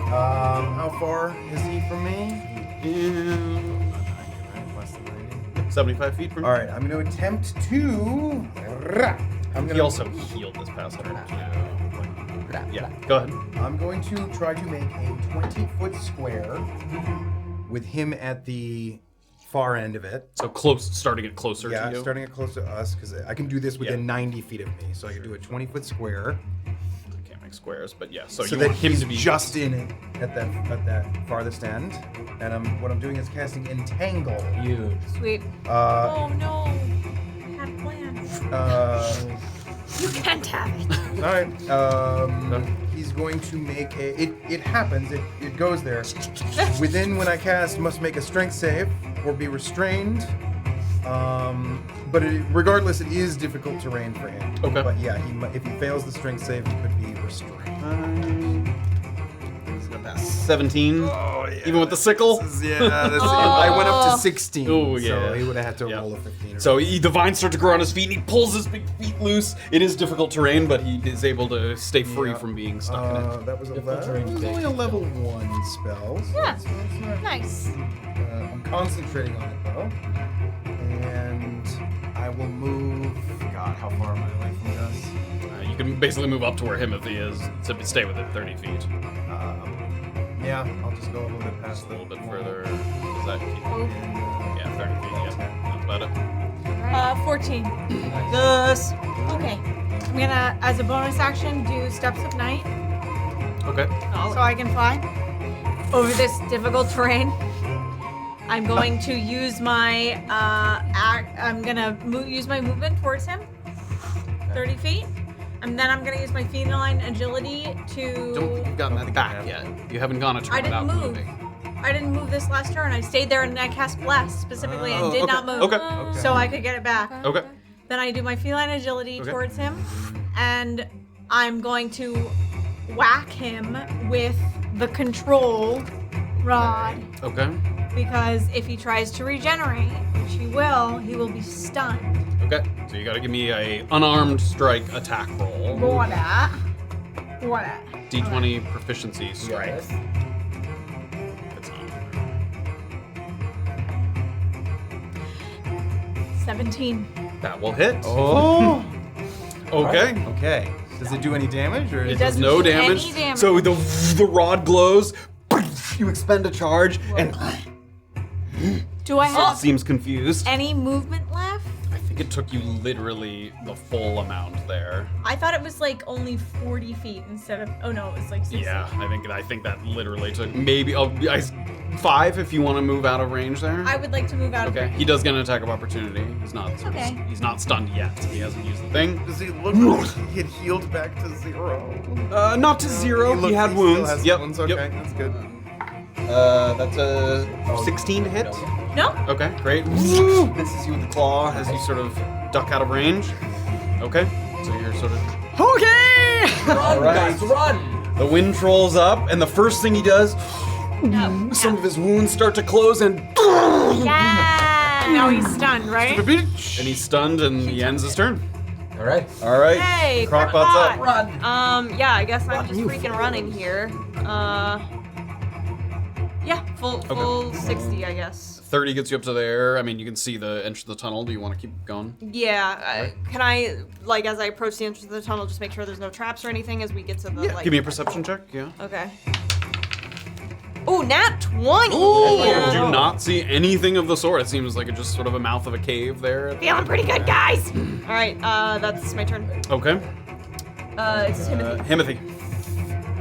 How far is he from me? 75 feet from. All right. I'm going to attempt to. He also healed this past turn. Yeah. Go ahead. I'm going to try to make a 20-foot square with him at the far end of it. So close, starting it closer to you. Starting it close to us because I can do this within Yeah. 90 feet of me. So I can do a 20-foot square. I can't make squares, but yeah. So, So you that want him he's to be just in it at that farthest end. And what I'm doing is casting Entangle. Huge. Sweet. Uh, Oh no. I had a plan. You can't have it. All right. He's going to make a. It happens. It goes there. Within when I cast must make a strength save or be restrained. But regardless, it is difficult terrain for him. Okay. But yeah, if he fails the strength save, he could be restrained. He's gonna pass 17. Even with the sickle. I went up to 16. Oh, yeah. So he would have had to Yeah. roll a 15. Or So the vines start to grow on his feet, and he pulls his big feet loose. It is difficult terrain, but he is able to stay free Yeah. from being stuck in it. That was Difficult terrain it was big. only a level 1 spell. So Yeah. it's not- Nice. I'm concentrating on it though. And I will move. God, how far am I away from this? You can basically move up to where Himothy is to stay within 30 feet. Yeah, I'll just go a little bit past A little bit further. Does that keep? Yeah, 30 feet. Yeah, that's about it. 14. Gus. Okay. I'm gonna, as a bonus action, do Steps of Night Okay. so I can fly over this difficult terrain. I'm going to use my I'm gonna use my movement towards him, 30 feet, and then I'm gonna use my feline agility Don't to. think you've gotten that back yet. You haven't gone a turn I didn't without move. moving. I didn't move this last turn. I stayed there and I cast Bless specifically and did okay, not move, okay. so I could get it back. Okay. Then I do my feline agility Okay. towards him, and I'm going to whack him with the control rod. Okay. Because if he tries to regenerate, which he will be stunned. Okay. So you got to give me a unarmed strike attack roll. What at? D20 proficiency strength. It's not. 17. That will hit. Oh. Okay. Okay. Does it do any damage or? It Is does doesn't no do any damage. damage. So the rod glows. You expend a charge, and Do I have seems confused. any movement left? I think it took you literally the full amount there. I thought it was like only 40 feet instead of. Oh no, it was like 60. Yeah, I think that literally took maybe 5 if you want to move out of range there. I would like to move out of Okay, range. he does get an attack of opportunity. He's not. Okay. He's not stunned yet. He hasn't used the thing. Does he look like he had healed back to 0? Not to 0. He had still wounds. has Yep. wounds. Okay, Yep. that's good. That's a 16 to hit. No? Okay, great. Misses you with the claw as you sort of duck out of range. Okay, so you're sort of. Okay! Run, right. guys, run! The wind trolls up, and the first thing he does, some of his wounds start to close, and Yeah! Now he's stunned, right? and he's stunned, and he ends his turn. All right. All right, Hey, Crocpot's up. Crocpot. Yeah, I guess I'm just freaking running here. Yeah, full 60, I guess. 30 gets you up to there. I mean, you can see the entrance of the tunnel. Do you want to keep going? Yeah, can I, like, as I approach the entrance of the tunnel, just make sure there's no traps or anything as we get to the, Yeah. like... Give me a perception check. Yeah. Okay. Oh, nat 20! You do not see anything of the sort. It seems like it's just sort of a mouth of a cave there. Feeling pretty good, guys. All right, that's my turn. Okay. It's Himothy. Himothy.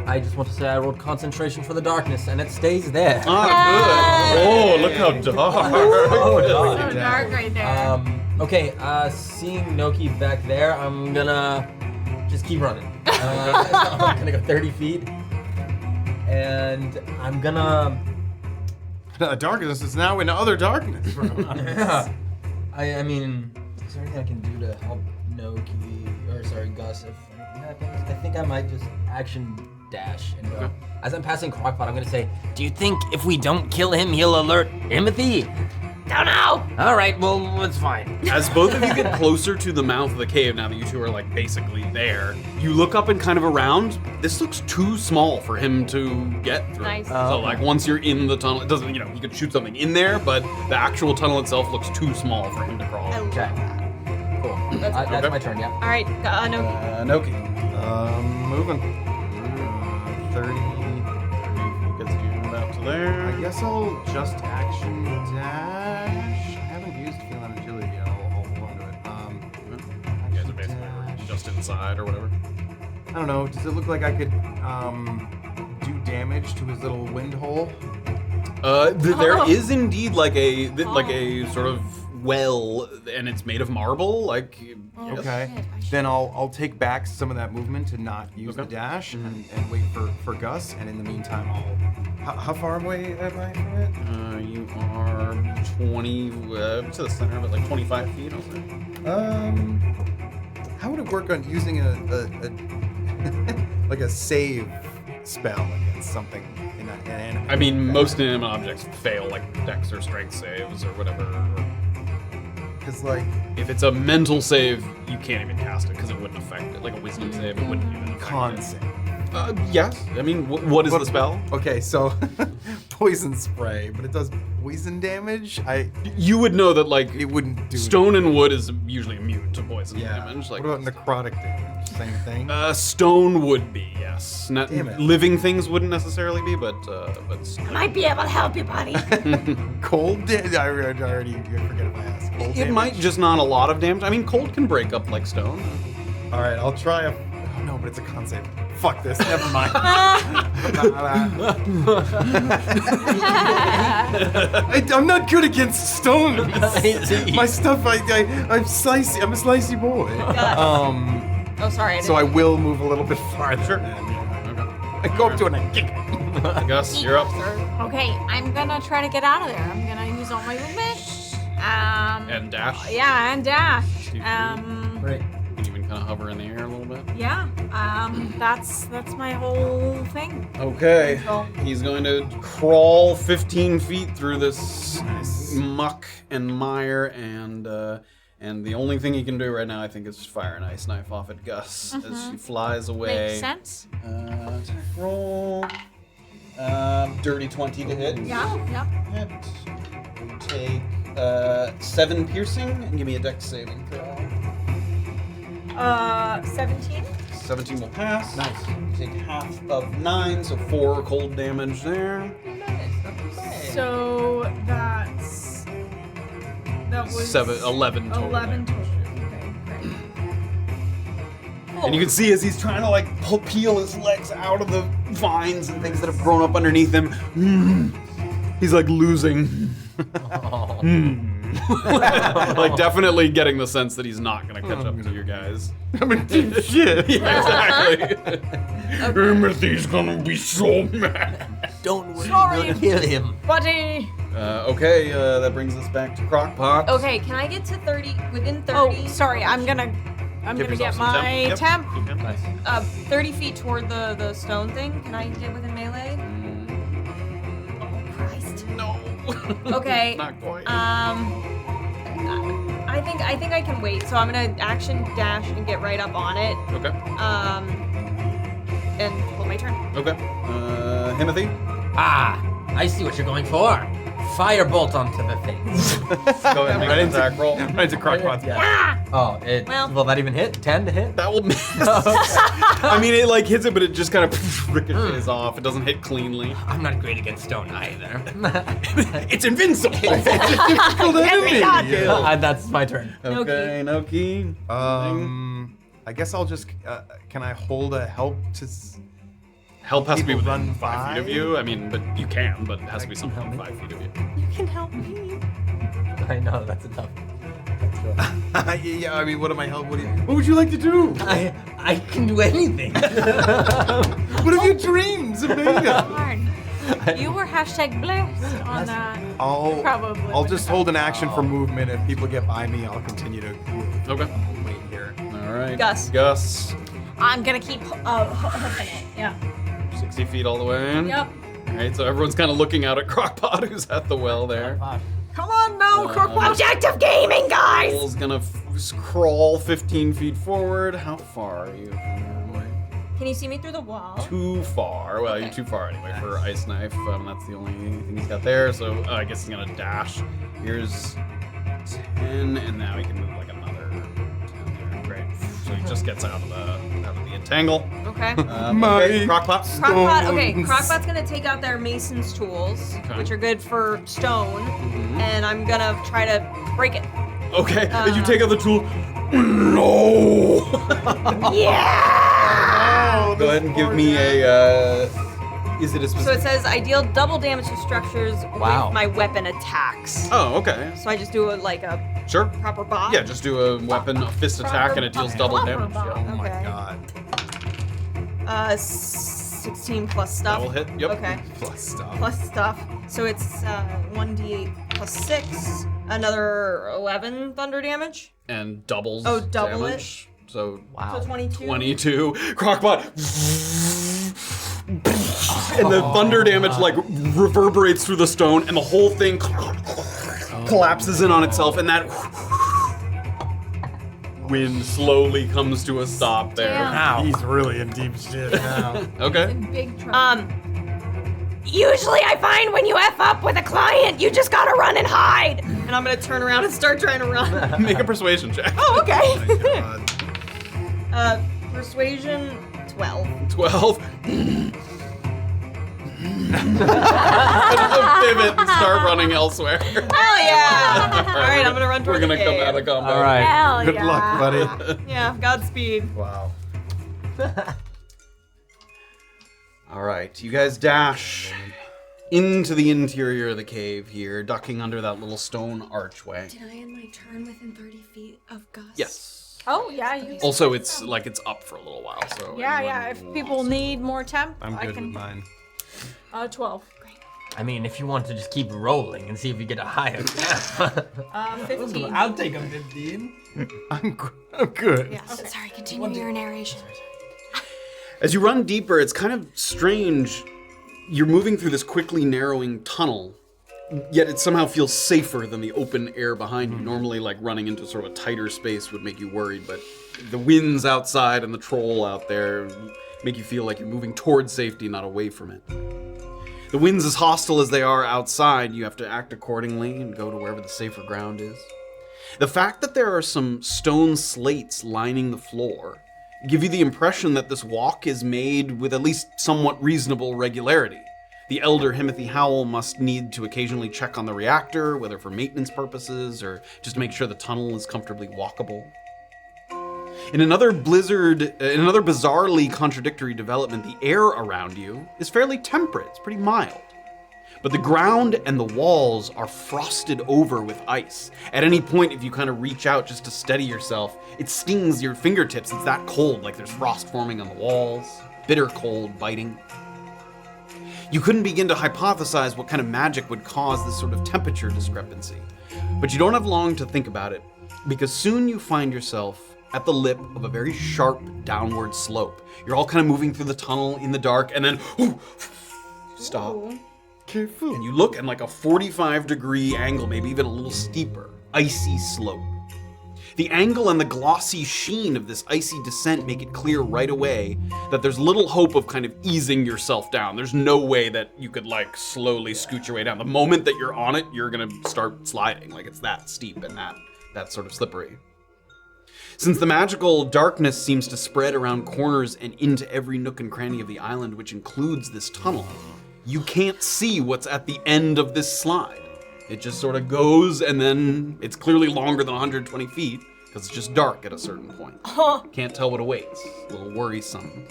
I just want to say I rolled concentration for the darkness, and it stays there. Ah, good. Oh, look how dark. Oh, So God. dark right there. Okay, seeing Noki back there, I'm gonna just keep running. I'm gonna go 30 feet, and I'm gonna. Darkness is now in other darkness. I mean, is there anything I can do to help Noki, or sorry, Gus, if anything happens? I think I might just action dash and go. As I'm passing Crocpot, I'm gonna say, Do you think if we don't kill him, he'll alert Himothy? Don't know. All right, well, it's fine. As both of you get closer to the mouth of the cave, now that you two are like basically there, you look up and kind of around. This looks too small for him to get through. Nice. So like once you're in the tunnel, it doesn't, you could shoot something in there, but the actual tunnel itself looks too small for him to crawl. I love okay, that. cool. That's That's okay. my turn, yeah. All right, Noki. Noki. Moving. 30. Gets you about to there. I guess I'll just action dash. I haven't used feline agility yet. I'll hold on to it. You guys are basically just inside or whatever. I don't know. Does it look like I could do damage to his little wind hole? There is indeed like a sort of well, and it's made of marble. Like Okay. Then I'll take back some of that movement to not use the dash and wait for Gus. And in the meantime, how far away am I from it? You are 20 to the center of it, like 25 feet. I'll say. How would it work on using a like a save spell against something in an animate? I mean, most inanimate objects fail like dex or strength saves or whatever. Because like If it's a mental save, you can't even cast it because it wouldn't affect it. Like a wisdom save, it wouldn't even affect con it. save. Yes. I mean, what is the spell? Okay, so poison spray, but it does poison damage. You would know that like It wouldn't do stone and wood is usually immune to poison Yeah. damage. Like What about necrotic damage? Same thing. stone would be, yes. Not, Damn it. living things wouldn't necessarily be, but I might be able to help you, buddy. Cold damage. I already forget if I asked. Cold it damage? might just not a lot of damage. I mean, cold can break up like stone. All right, I'll try a. Oh no, but it's a con save. Fuck this. Never mind. I'm not good against stones. My stuff. I'm slicey. I'm a slicey boy. Oh, sorry. So I will move a little bit farther. Sure. I go up to it and I kick it. Gus, you're up. Okay, I'm gonna try to get out of there. I'm gonna use all my movement. And dash. Yeah, and dash. Great. You can even kind of hover in the air a little bit. Yeah. That's my whole thing. Okay. He's going to crawl 15 feet through this muck and mire, and And the only thing he can do right now, I think, is just fire an ice knife off at Gus as she flies away. Makes sense. Attack roll. Dirty 20 to hit. Yeah. Hit. You take 7 piercing and give me a dex saving throw. 17. 17 will pass. Nice. You take half of 9, so 4 cold damage there. So that was 11 total. 11 damage. total. Okay, great. And you can see as he's trying to like peel his legs out of the vines and things that have grown up underneath him, he's like losing. Like definitely getting the sense that he's not gonna catch up to you guys. I'm in deep shit. Yeah, exactly. Himothy's gonna be so mad. Don't worry, Sorry. we're gonna kill him. Buddy. Okay, that brings us back to Crocpot. Okay, can I get to 30, within 30? Oh, sorry. I'm gonna Give get yourself some my temp. Yep. Nice. 30 feet toward the stone thing. Can I get within melee? Oh, Christ. No. Okay. Not quite. I think I can wait. So I'm gonna action dash and get right up on it. Okay. And hold my turn. Okay. Himothy. Ah, I see what you're going for. Firebolt onto the thing. Go ahead and make an attack roll. Right into Crocpot's Oh, Well- will that even hit? 10 to hit? That will miss. I mean, it like hits it, but it just kind of ricochets off. It doesn't hit cleanly. I'm not great against stone either. It's invincible. That's my turn. Okay, Noki. I guess I'll just. Can I hold a help to? Help has to be People within run 5 feet of by? you. I mean, but you can, but it has to be something within 5 feet of you. You can help me. I know, that's enough. Yeah, I mean, what am I help? What would you like to do? I can do anything. What are your dreams, Omega? Darn. You were hashtag blessed on that. Probably I'll wouldn't just have hold an action for movement. If people get by me, I'll continue to Okay. wait here. All right. Gus. Gus. I'm gonna keep hooking it. Yeah. 60 feet all the way in. Yep. All right, so everyone's kind of looking out at Crocpot, who's at the well there. Come on now, Crocpot. Objective gaming, guys! Bull's gonna crawl 15 feet forward. How far are you from there? Can you see me through the wall? Too far. Well, you're too far anyway for Ice Knife. That's the only thing he's got there. So I guess he's gonna dash. Here's 10, and now he can move like another 10 there. Great. So he just gets out of the entangle. Okay. Okay, Crocpot. Crocpot. Okay, Crocpot's gonna take out their mason's tools, Okay. which are good for stone, and I'm gonna try to break it. Okay, and you take out the tool. No! Yeah! Go ahead and give me a. Is it a So specific? it says I deal double damage to structures Wow. with my weapon attacks. Oh, okay. So I just do like a Sure. proper bot. Yeah, just do a weapon, a fist attack, and it deals double damage. Yeah. Oh my Okay. god. 16 plus stuff. That will hit. Yep. Okay. Plus stuff. Plus stuff. So it's 1d8 plus 6, another 11 thunder damage. And doubles. Oh, double it? damage. So So 22. 22. Crocpot. And the thunder damage like reverberates through the stone, and the whole thing collapses in on itself, and that wind slowly comes to a stop there. Damn. He's really in deep shit now. Okay. Big trouble. Usually I find when you F up with a client, you just gotta run and hide. And I'm gonna turn around and start trying to run. Make a persuasion check. Oh, okay. God. Persuasion 12. 12. Pivot and start running elsewhere. Hell yeah! Alright, I'm gonna run We're towards gonna the come cave. out of combat. All right. Hell Good yeah. luck, buddy. Yeah, Godspeed. Wow. All right, you guys dash into the interior of the cave here, ducking under that little stone archway. Did I end my turn within 30 feet of Gus? Yes. Oh yeah. You. Also, it's like it's up for a little while, so. Yeah, anyone yeah. If who people wants- need more temp, I'm I good can. with mine. 12. I mean, if you want to just keep rolling and see if you get a higher. 15. I'll take a 15. I'm good. Yeah. Sorry, continue your narration. As you run deeper, it's kind of strange. You're moving through this quickly narrowing tunnel, yet it somehow feels safer than the open air behind you. Normally, like running into sort of a tighter space would make you worried, but the winds outside and the troll out there make you feel like you're moving towards safety, not away from it. The winds, as hostile as they are outside, you have to act accordingly and go to wherever the safer ground is. The fact that there are some stone slates lining the floor give you the impression that this walk is made with at least somewhat reasonable regularity. The elder Himothy Howell must need to occasionally check on the reactor, whether for maintenance purposes or just to make sure the tunnel is comfortably walkable. In another bizarrely contradictory development, the air around you is fairly temperate. It's pretty mild. But the ground and the walls are frosted over with ice. At any point, if you kind of reach out just to steady yourself, it stings your fingertips. It's that cold, like there's frost forming on the walls. Bitter cold, biting. You couldn't begin to hypothesize what kind of magic would cause this sort of temperature discrepancy. But you don't have long to think about it, because soon you find yourself at the lip of a very sharp downward slope. You're all kind of moving through the tunnel in the dark, and then stop. Careful. And you look at like a 45-degree angle, maybe even a little steeper, icy slope. The angle and the glossy sheen of this icy descent make it clear right away that there's little hope of kind of easing yourself down. There's no way that you could like slowly scoot your way down. The moment that you're on it, you're gonna start sliding. Like it's that steep and that sort of slippery. Since the magical darkness seems to spread around corners and into every nook and cranny of the island, which includes this tunnel, you can't see what's at the end of this slide. It just sort of goes, and then it's clearly longer than 120 feet, because it's just dark at a certain point. Can't tell what awaits. A little worrisome.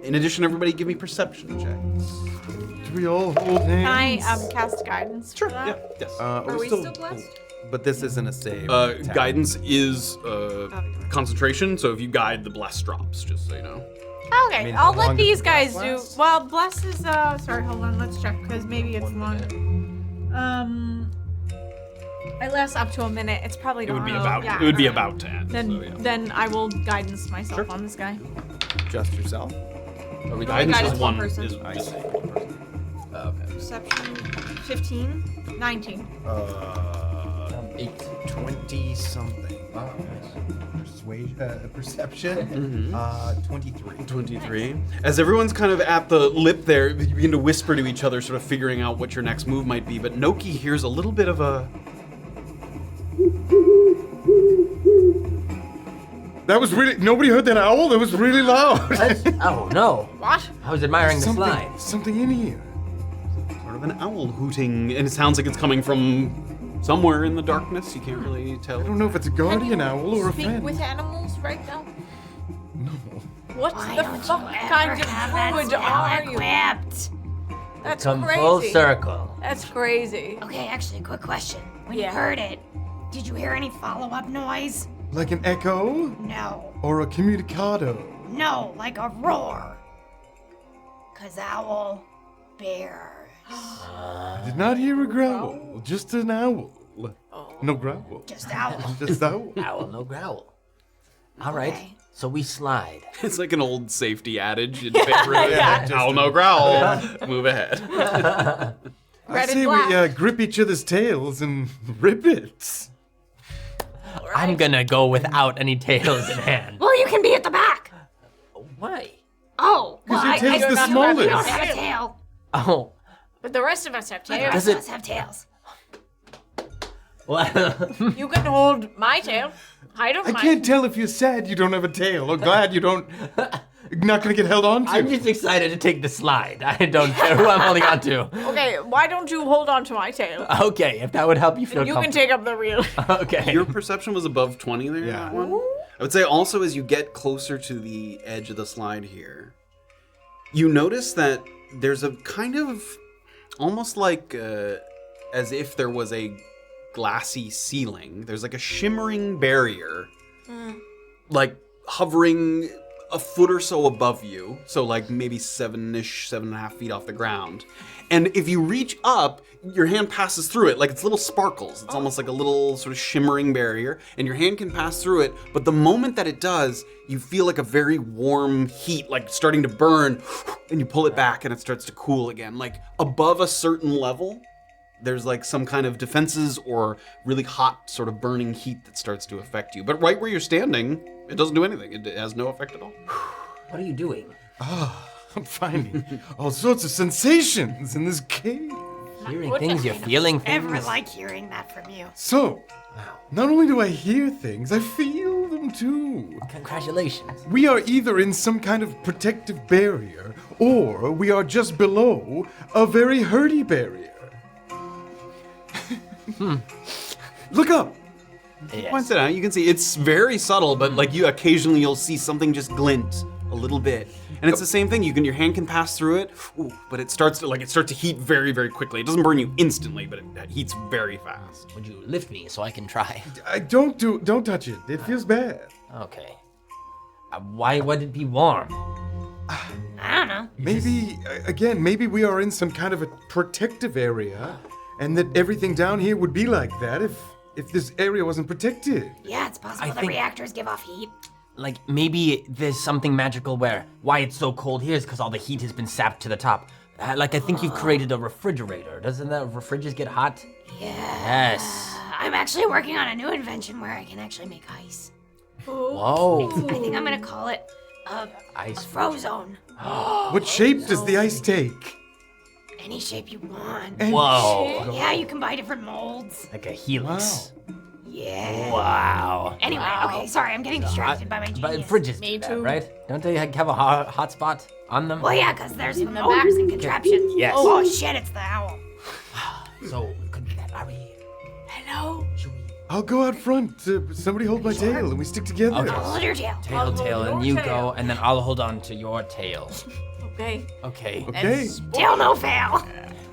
In addition, everybody give me perception checks. Do we all hold hands? Can I cast guidance for that? Yeah, yes. Are we still blessed? But this isn't a save. Guidance is concentration, so if you guide, the bless drops, just so you know. Okay, I mean, I'll how let long these does guys bless do. last? Well, bless is sorry, hold on, let's check because maybe it's long. It lasts up to a minute. It's probably It would be don't about. know. Yeah, It would be alright. about 10. Then so, yeah. then I will guidance myself on this guy. Just yourself? Are we guidance guidance is is one one person. Is just one person. Okay. Perception 15. 19. 8. 20-something. Wow, nice. Perception? 23. 23. As everyone's kind of at the lip there, you begin to whisper to each other, sort of figuring out what your next move might be. But Noki hears a little bit of a. That was really. Nobody heard that owl? That was really loud. Oh no! What? I was admiring the slide. Something in here. Sort of an owl hooting, and it sounds like it's coming from somewhere in the darkness. You can't really tell. I don't know if it's a guardian owl or a Speak friend. with animals right now. No. What Why the don't you fuck ever kind of have that food spell are you? equipped? That's Come crazy. full circle. That's crazy. Okay, actually, quick question. When Yeah. you heard it, did you hear any follow-up noise? Like an echo No. or a communicado. No, like a roar. 'Cause owl, bear. I did not hear a growl. Just an owl. No growl. Just owl. Just owl. Owl, no growl. All right, Okay. so we slide. It's like an old safety adage in favor of owl no growl. Move ahead. I Red say and we black. grip each other's tails and rip it. I'm gonna go without any tails in hand. Well, you can be at the back. Why? Oh, well, your tail's the you don't smallest. have a tail. Oh, But the rest of us have The tails. rest Does of it- us have tails. well, You can hold my tail. I don't I mind. can't tell if you're sad you don't have a tail or glad you don't. Not gonna get held on to. I'm just excited to take the slide. I don't care who I'm holding on to. Okay, why don't you hold on to my tail? Okay, if that would help you feel You can comfortable. take up the real. Okay. Your perception was above 20 there, that one? I would say also as you get closer to the edge of the slide here, you notice that there's a kind of almost like as if there was a glassy ceiling. There's like a shimmering barrier, like hovering a foot or so above you, so like maybe 7.5 feet off the ground. And if you reach up, your hand passes through it, like it's little sparkles. It's almost like a little sort of shimmering barrier, and your hand can pass through it, but the moment that it does, you feel like a very warm heat, like starting to burn, and you pull it back and it starts to cool again. Like above a certain level, there's like some kind of defenses or really hot sort of burning heat that starts to affect you. But right where you're standing, it doesn't do anything. It has no effect at all. What are you doing? I'm finding all sorts of sensations in this cave. Hearing things, you're feeling things. Ever like hearing that from you? So, not only do I hear things, I feel them too. Congratulations. We are either in some kind of protective barrier, or we are just below a very hurty barrier. Look up. Yes. Points it out. You can see it's very subtle, but like you occasionally you'll see something just glint a little bit, and it's the same thing. Your hand can pass through it, but it starts to heat very, very quickly. It doesn't burn you instantly, but it heats very fast. Would you lift me so I can try? Don't touch it. It feels bad. Okay. Why would it be warm? I don't know. Maybe we are in some kind of a protective area, and that everything down here would be like that if this area wasn't protected. Yeah, it's possible the think- reactors give off heat. Like, maybe there's something magical where why it's so cold here is because all the heat has been sapped to the top. I think you've created a refrigerator. Doesn't the refrigerators get hot? Yeah. Yes. I'm actually working on a new invention where I can actually make ice. Whoa. I think I'm gonna call it a Ice. frozone. What shape does the ice take? Any shape you want. And Whoa. Yeah, you can buy different molds. Like a helix. Yeah. Wow. Anyway, okay, sorry, I'm getting distracted by my But genius. fridges Me do that, too. right? Don't they have a hot spot on them? Well, yeah, because there's motors and contraptions. Yes. Oh, shit, it's the owl. So, are we... Hello. Should we... I'll go out front. Somebody hold my tail, and we stick together. Okay. Hold your tail. Tail, and you go, and then I'll hold on to your tail. Okay. Okay. Okay. Tail no fail.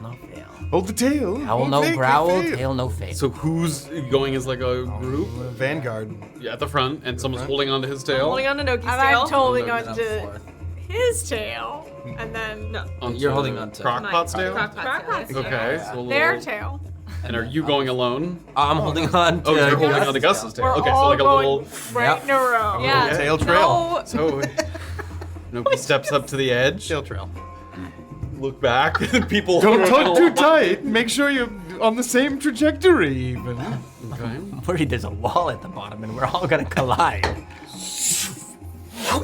No fail. Hold the tail. Owl Won't no fake, growl, won't fail. tail no fail. So who's going as like a group? Vanguard. Yeah, at the front, and someone's holding onto his tail. Holding on to Noki's And tail. I'm totally No, going no, to his tail, and then No. Onto You're holding on to Crocpot's tail? Crocpot's tail. Okay, so we'll- their tail. And are you going alone? I'm holding on to... Oh, you're holding onto Gus's tail. We're Okay, so all like a going little. right in a row. Yeah. Tail trail. No. So Noki steps up to the edge. Tail trail. Look back. People. Don't tug too tight. Make sure you're on the same trajectory, even. Okay. I'm worried there's a wall at the bottom, and we're all gonna collide.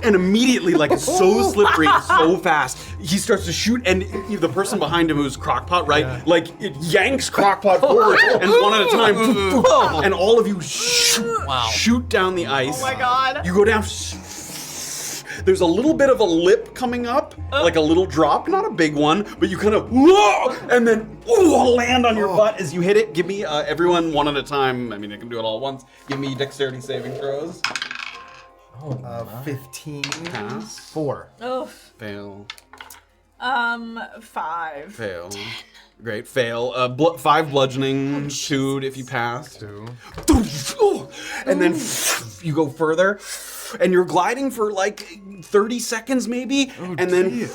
And immediately, like it's so slippery, so fast, he starts to shoot, and the person behind him, who's Crocpot, right? Like it yanks Crocpot forward, and one at a time, and all of you shoot down the ice. Oh my god. You go down. There's a little bit of a lip coming up, like a little drop, not a big one, but you kind of, and then land on your butt as you hit it. Give me everyone one at a time. I mean, I can do it all at once. Give me dexterity saving throws. 15. Pass. 4. Oh. Fail. 5. Fail. Great. Fail. 5 bludgeoning. 2 if you pass. 2. And then you go further, and you're gliding for like 30 seconds maybe, and then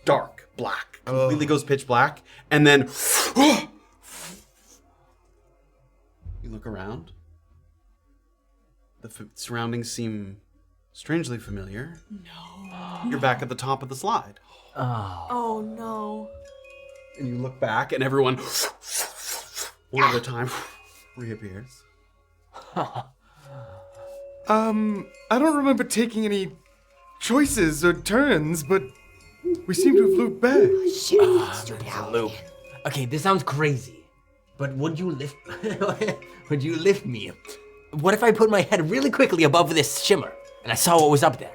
dark, black, completely goes pitch black, and then you look around. The surroundings seem strangely familiar. No. You're back at the top of the slide. Oh no. And you look back, and everyone, one at a time, reappears. I don't remember taking any choices or turns, but we seem to have looped back. Shit, stupid owl. Loop. Okay, this sounds crazy, but would you lift? Would you lift me? What if I put my head really quickly above this shimmer and I saw what was up there?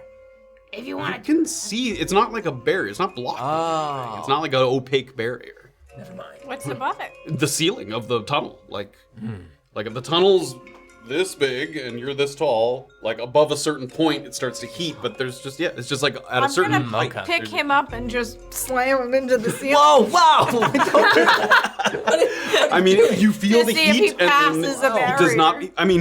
If you You want to, can see, it's not like a barrier, it's not blocking anything. It's not like an opaque barrier. Never mind. What's above it? The ceiling of the tunnel, like if the tunnel's this big and you're this tall, like above a certain point it starts to heat, but there's just, it's just like at a I'm certain gonna height. pick There's- him up and just slam him into the ceiling. Whoa! Wow! I mean, you feel To the see if he heat, and passes the he does not. barrier. I mean,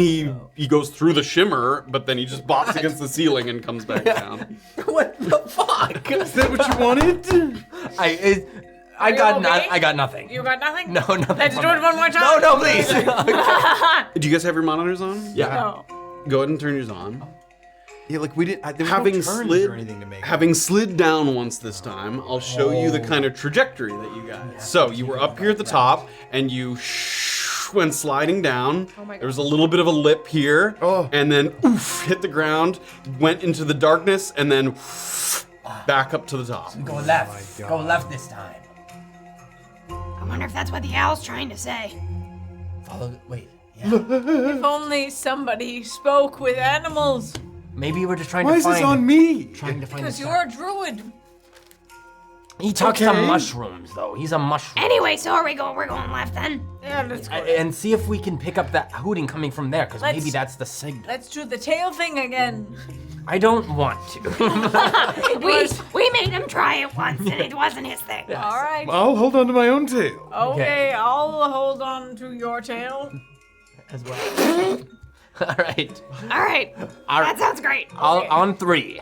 he goes through the shimmer, but then he just bops against the ceiling and comes back down. What the fuck? Is that what you wanted? I got okay? I got nothing. You got nothing? No, nothing. Let's from do it that. one more time. No, please. Do you guys have your monitors on? Yeah. No. Go ahead and turn yours on. Yeah, like we didn't. There was having no turns slid or anything to make. having slid down once this time, I'll show you the kind of trajectory that you got. So you were up here at the top, and you went sliding down. Oh my God. There was a little bit of a lip here, and then oof, hit the ground, went into the darkness, and then back up to the top. Go left. Go left this time. I wonder if that's what the owl's trying to say. Follow. Wait. Yeah. If only somebody spoke with animals. Maybe we're just trying Why to is find. this on me? Trying to find. Because the you're a druid. He talks to Okay. mushrooms, though. He's a mushroom. Anyway, so are we going? We're going left then. Yeah, let's go. And see if we can pick up that hooting coming from there, because maybe Let's- that's the signal. Let's do the tail thing again. I don't want to. We made him try it once, and it wasn't his thing. All right. I'll hold on to my own tail. Okay, I'll hold on to your tail. As well. All right. All right. That sounds great. On 3.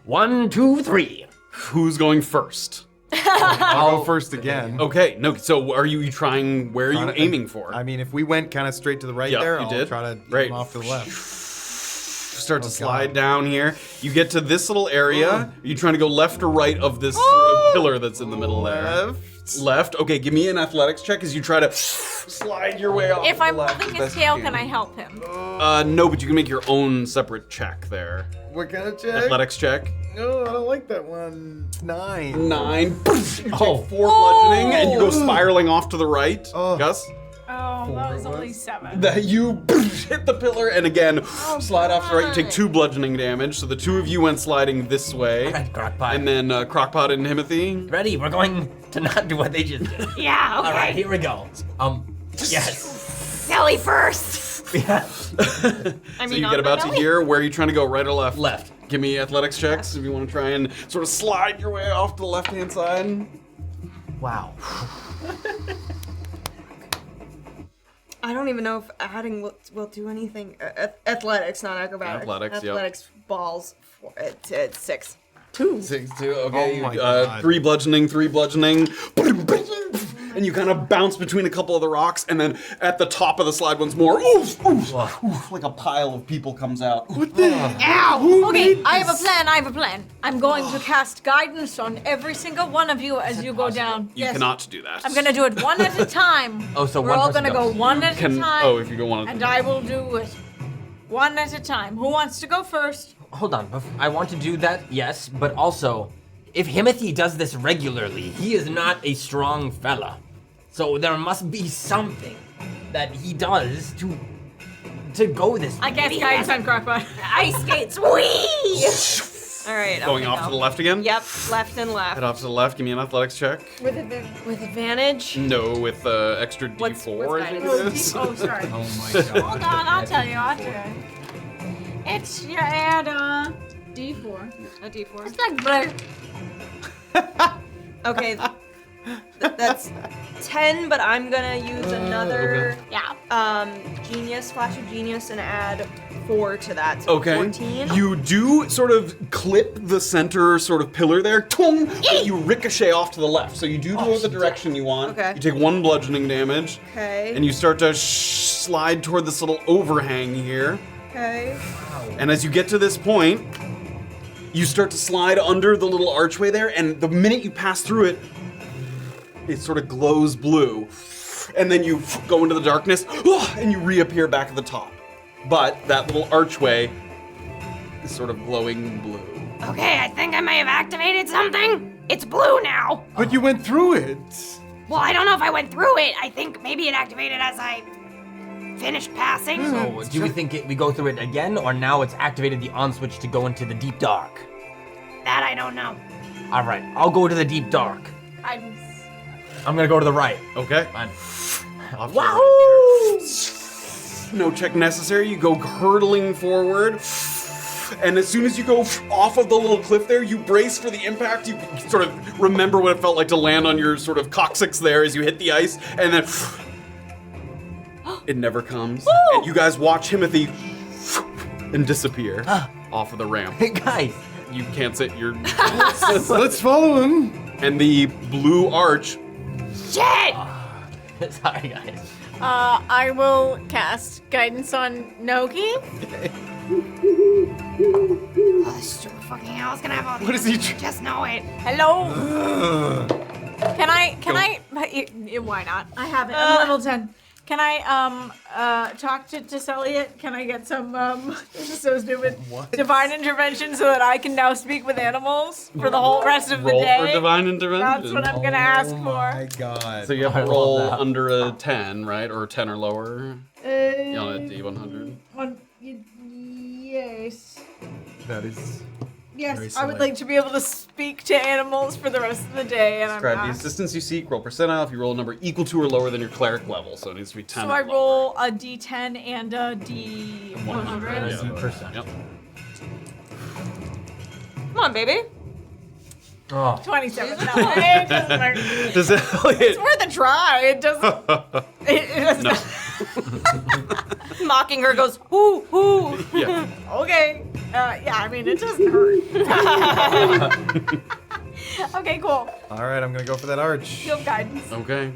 1, 2, 3. Who's going first? I'll go first again. Okay, no. So are you trying? Where are you aiming for? I mean, if we went kind of straight to the right Yeah, there, you I'll did. try to Right. aim off to the left. Start to slide down here. You get to this little area. Are you trying to go left or right of this sort of pillar that's in the middle there? Left. Okay, give me an athletics check as you try to slide your way off. If to I'm the left holding as his best you tail, can I help him? No, but you can make your own separate check there. What kind of check? Athletics check. No, I don't like that one. 9. 9. You take 4 bludgeoning and you go spiraling off to the right. Gus? Oh, that was only 7. That you hit the pillar and again slide off to the right. You take 2 bludgeoning damage. So the 2 of you went sliding this way. All right, Crocpot. And then Crocpot and Himothy. Ready? We're going to not do what they just did. Yeah. Okay. All right, here we go. Yes. Belly first. Yeah. So you get about to here. Where are you trying to go? Right or left? Left. Give me athletics checks if you want to try and sort of slide your way off to the left-hand side. Wow. I don't even know if adding will do anything. Athletics, not acrobatics. Athletics, yep. Athletics balls. It's 6. 6, 2. Okay. Oh my God. 3 bludgeoning, 3 bludgeoning. And you kind of bounce between a couple of the rocks, and then at the top of the slide once more, oof, oof, oof, like a pile of people comes out. What the? Ow! Okay, I have a plan. I'm going to cast guidance on every single one of you as you go down. You cannot do that. I'm gonna do it one at a time. Oh, so we're one all person gonna go goes. one at a time. Oh, if you go one at a And time. I will do it one at a time. Who wants to go first? Hold on. I want to do that, yes, but also, if Himothy does this regularly, he is not a strong fella. So there must be something that he does to go this way. I cast guidance on Crocpot. Ice skates. Whee! All right. Going off to the left again? Yep. Left and left. Head off to the left. Give me an athletics check. With advantage. With advantage. No, with extra D4, What's I think guidance? it is. Oh, sorry. Oh my god. Hold on, I'll tell you. It's you add a D4. A D4. It's like blur. Okay. That's 10, but I'm gonna use another Yeah. genius, flash of genius, and add 4 to that. So Okay. 14. You do sort of clip the center sort of pillar there. Tung! But you ricochet off to the left. So you do go the direction you want. Okay. You take 1 bludgeoning damage. Okay. And you start to slide toward this little overhang here. Okay. And as you get to this point, you start to slide under the little archway there. And the minute you pass through it, it sort of glows blue. And then you go into the darkness, and you reappear back at the top. But that little archway is sort of glowing blue. Okay, I think I may have activated something. It's blue now. But you went through it. Well, I don't know if I went through it. I think maybe it activated as I finished passing. So, do we think we go through it again, or now it's activated the on switch to go into the deep dark? That I don't know. All right, I'll go to the deep dark. I'm gonna go to the right. Okay. Fine. Wahoo! No check necessary. You go hurtling forward. And as soon as you go off of the little cliff there, you brace for the impact. You sort of remember what it felt like to land on your sort of coccyx there as you hit the ice. And then it never comes. And you guys watch Himothy and disappear off of the ramp. Hey guys, You can't sit. You're. Let's follow him. And the blue arch. Shit! sorry guys. I will cast guidance on Noki. Oh, this stupid fucking owl's gonna have all the What is he answers, I just know it. Hello. Can I? Why not? I have it. I'm level 10. Can I talk to Elliot? Can I get some this is so stupid. What? Divine intervention so that I can now speak with animals for the whole rest of the Roll day? for divine intervention. That's what I'm gonna ask Oh my for. god. So you have I to love roll that. under a 10, right? Or 10 or lower. You on a D100. Yes. That is. Yes, Very I would select. like to be able to speak to animals for the rest of the day, and I'm Describe the not. assistance you seek. Roll percentile. If you roll a number equal to or lower than your cleric level, so it needs to be 10. So or I lower. roll a D10 and a D100. 100. Yeah. percent. Yep. Come on, baby. Oh. 27. No, it doesn't work. Does Elliot? It's worth a try. It doesn't. It doesn't. No. Mocking her goes, ooh, ooh. Yeah. Okay. Yeah, I mean, it doesn't hurt. Okay, cool. All right, I'm gonna go for that arch. You have guidance. Okay.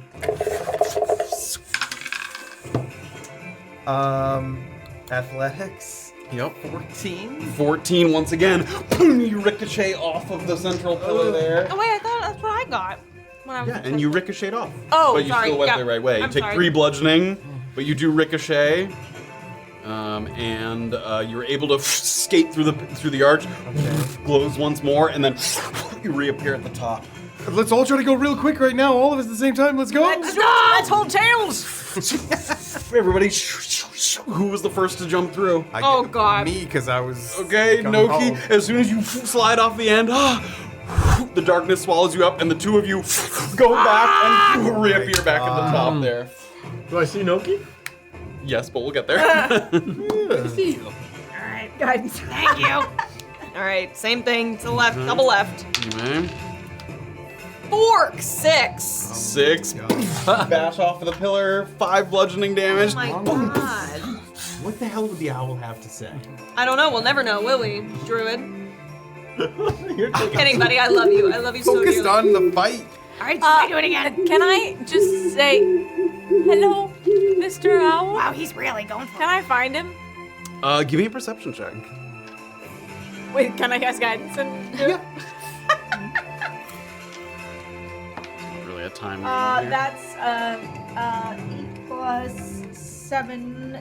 Athletics. Yep. 14. 14 once again. Boom, you ricochet off of the central pillar there. Oh, wait, I thought that's what I got. When I was Yeah, and you ricocheted off. Oh, but you sorry, still went yeah. the right way. You I'm take sorry. 3 bludgeoning, but you do ricochet. And you're able to skate through the arch. Glows once more, and then you reappear at the top. Let's all try to go real quick right now. All of us at the same time. Let's go. Let's hold tails. Everybody, who was the first to jump through? Oh, God. Me, because I was. Okay, coming Noki, home. as soon as you slide off the end, the darkness swallows you up, and the two of you go back and reappear back at the top there. Do I see Noki? Yes, but we'll get there. Alright, Guidance. thank you. All right, same thing to the left, double left. Okay. 4, 6. 6. Bash off of the pillar. 5 bludgeoning damage. Oh my God. What the hell would the owl have to say? I don't know. We'll never know, will we, Druid? Kidding, buddy. I love you. I love you so Focused dearly. on the fight. Alright, so I do it again. Can I just say, hello, Mr. Owl? Wow, he's really going for Can I find him? Give me a perception check. Wait, can I cast guidance and do it? Really a time. That's 8 plus 7,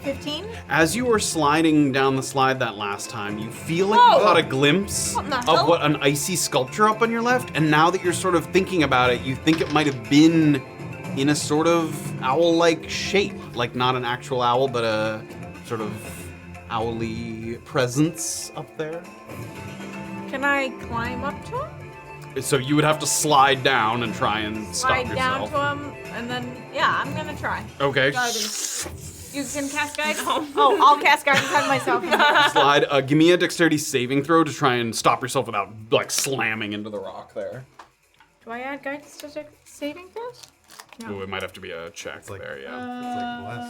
15. As you were sliding down the slide that last time, you feel like Whoa. you caught a glimpse What in the of hell? what an icy sculpture up on your left, and now that you're sort of thinking about it, you think it might have been in a sort of owl-like shape, like not an actual owl, but a sort of owly presence up there. Can I climb up to him? So you would have to slide down and try and stop Slide down yourself. to him, and then, yeah, I'm gonna try. Okay. Guidance. You can cast guidance? Oh, I'll cast guidance on myself. Slide. Give me a dexterity saving throw to try and stop yourself without like slamming into the rock there. Do I add guidance to saving throws? No. Ooh, it might have to be a check there. Yeah. It's like less.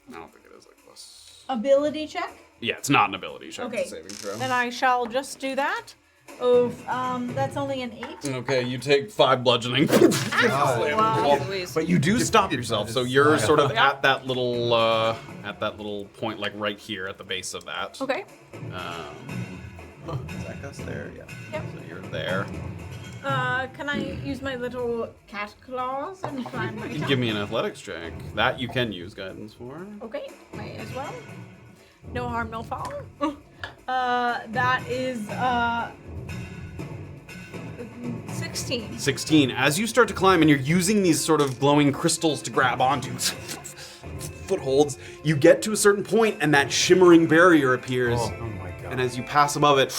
I don't think it is like this. Ability check? Yeah, it's not an ability check. Okay. It's a saving throw. Then I shall just do that. Oh, that's only an 8. Okay, you take 5 bludgeoning. Wow. Louise. But you do stop yourself, so you're sort of at that little point, like right here at the base of that. Okay. Is that us there? Yeah. Yep. So you're there. Can I use my little cat claws and climb my You can top? give me an athletics check. That you can use guidance for. Okay, might as well. No harm, no foul. That is 16. 16. As you start to climb and you're using these sort of glowing crystals to grab onto footholds, you get to a certain point and that shimmering barrier appears. Oh my god. And as you pass above it,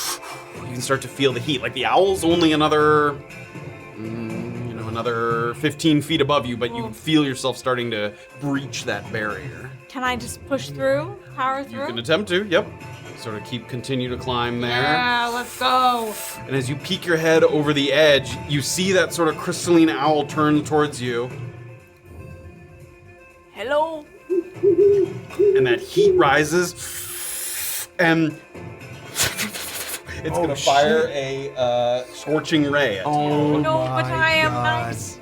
you can start to feel the heat. Like the owl's only another, another 15 feet above you, but you feel yourself starting to breach that barrier. Can I just push through? Power You through? can attempt to, yep. Sort of continue to climb there. Yeah, let's go. And as you peek your head over the edge, you see that sort of crystalline owl turn towards you. Hello? And that heat rises. And it's gonna fire a scorching ray at you. Oh, no, but my I am God. nice.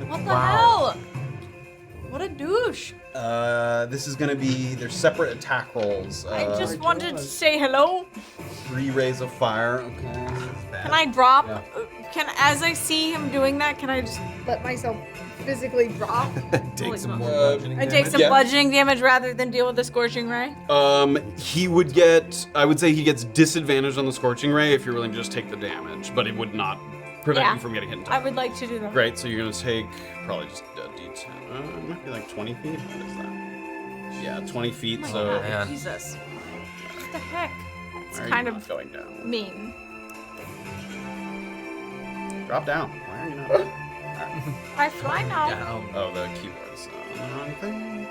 What the hell? What What a douche. This is gonna be their separate attack rolls. I just wanted to say hello. 3 rays of fire. Okay. Can I drop? As I see him doing that, can I just let myself physically drop? Take some more Uh, bludgeoning I take damage. some Yeah. bludgeoning damage rather than deal with the scorching ray? He would get. I would say he gets disadvantage on the scorching ray if you're willing to just take the damage, but it would not prevent Yeah. you from getting hit in I time. would like to do that. Great. So you're gonna take probably just a d10. It might be like 20 feet. What is that? Yeah, 20 feet. So Man. Jesus. What the heck? It's why are you kind not of going down. mean. Drop down. Why are you not? I fly now. Down. Oh, the keyboard's on the wrong thing.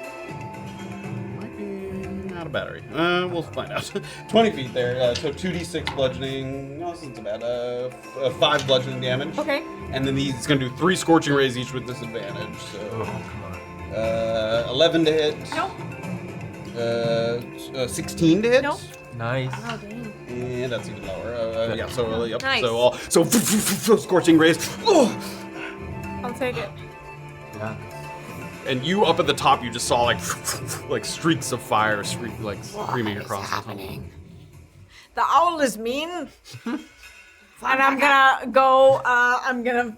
Might be out of battery. We'll find out. 20 feet there. So 2d6 bludgeoning. No, this isn't so bad. 5 bludgeoning damage. Okay. And then he's going to do 3 scorching rays each with disadvantage. So 11 to hit. Nope. 16 to hit. Nope. Nice. Oh, dang. And that's even lower. Yeah. So yep. Nice. So scorching rays. Oh! I'll take it. Yeah. And you up at the top, you just saw like streaks of fire, screaming across. The owl is mean. And I'm gonna go, I'm gonna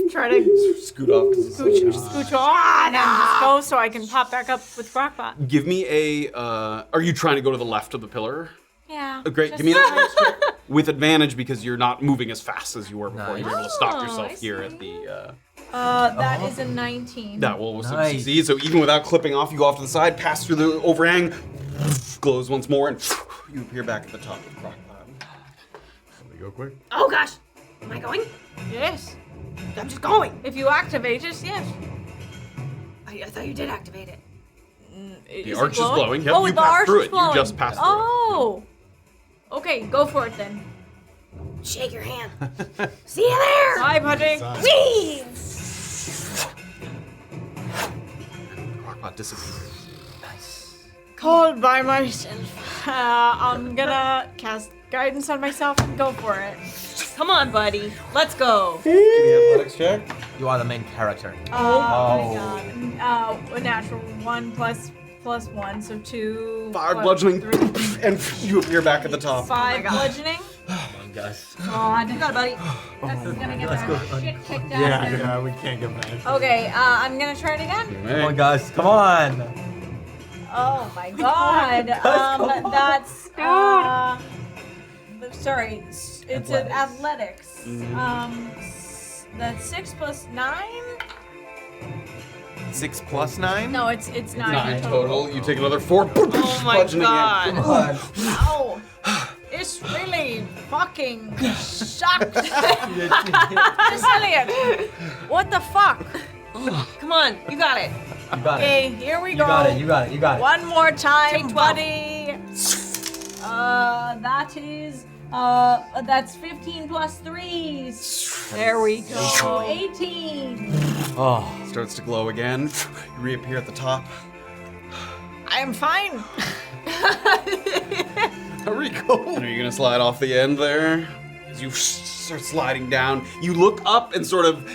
try to Scoot off. 'cause it's so scooch off and then just go so I can pop back up with Crocpot. Give me a. Are you trying to go to the left of the pillar? Yeah. Great. just- Give me an athletics check with advantage because you're not moving as fast as you were before. Nice. You're able to stop Oh, yourself I here see. at the. That is a 19. That will Nice. succeed. So even without clipping off, you go off to the side, pass through the overhang, glows once more, and you appear back at the top of the Crocpot. Let me go quick. Oh gosh. Am I going? Yes. I'm just going. If you activate it, yes. I thought you did activate it. The arch is glowing. Yep, Oh, you the passed arch through is it. glowing. You just passed through it. Oh. Okay, go for it then. Shake your hand. See you there. Bye, buddy. Whee! Crocpot disappears. Called by myself. I'm gonna cast guidance on myself and go for it. Come on, buddy. Let's go. Give me an athletics check. You are the main character. Oh my god. A natural 1 plus 1, so 2. 5 plus bludgeoning, 3. and you appear back at the top. 5 bludgeoning. Come on, guys. God. You got it, buddy. This is gonna get Let's go. our shit kicked out. of it. we can't get back. Okay, I'm gonna try it again. Come on, guys. Come on. Oh my god. That's sorry, it's an athletics. That's 6 plus 9? 6 plus 9? No, it's 9 9 total. total. You take another 4. Oh my bludgeoning god. in. Ow. This really fucking sucks. Miss Elliot, what the fuck? Come on. You got it. You got it. Okay, here we You go. got it. You got it. You got it. One more time, Take 12. buddy. That is that's 15 plus 3. There we go. 18. Oh. Starts to glow again. You reappear at the top. I'm fine. There we go. And are you gonna slide off the end there? As you start sliding down, you look up and sort of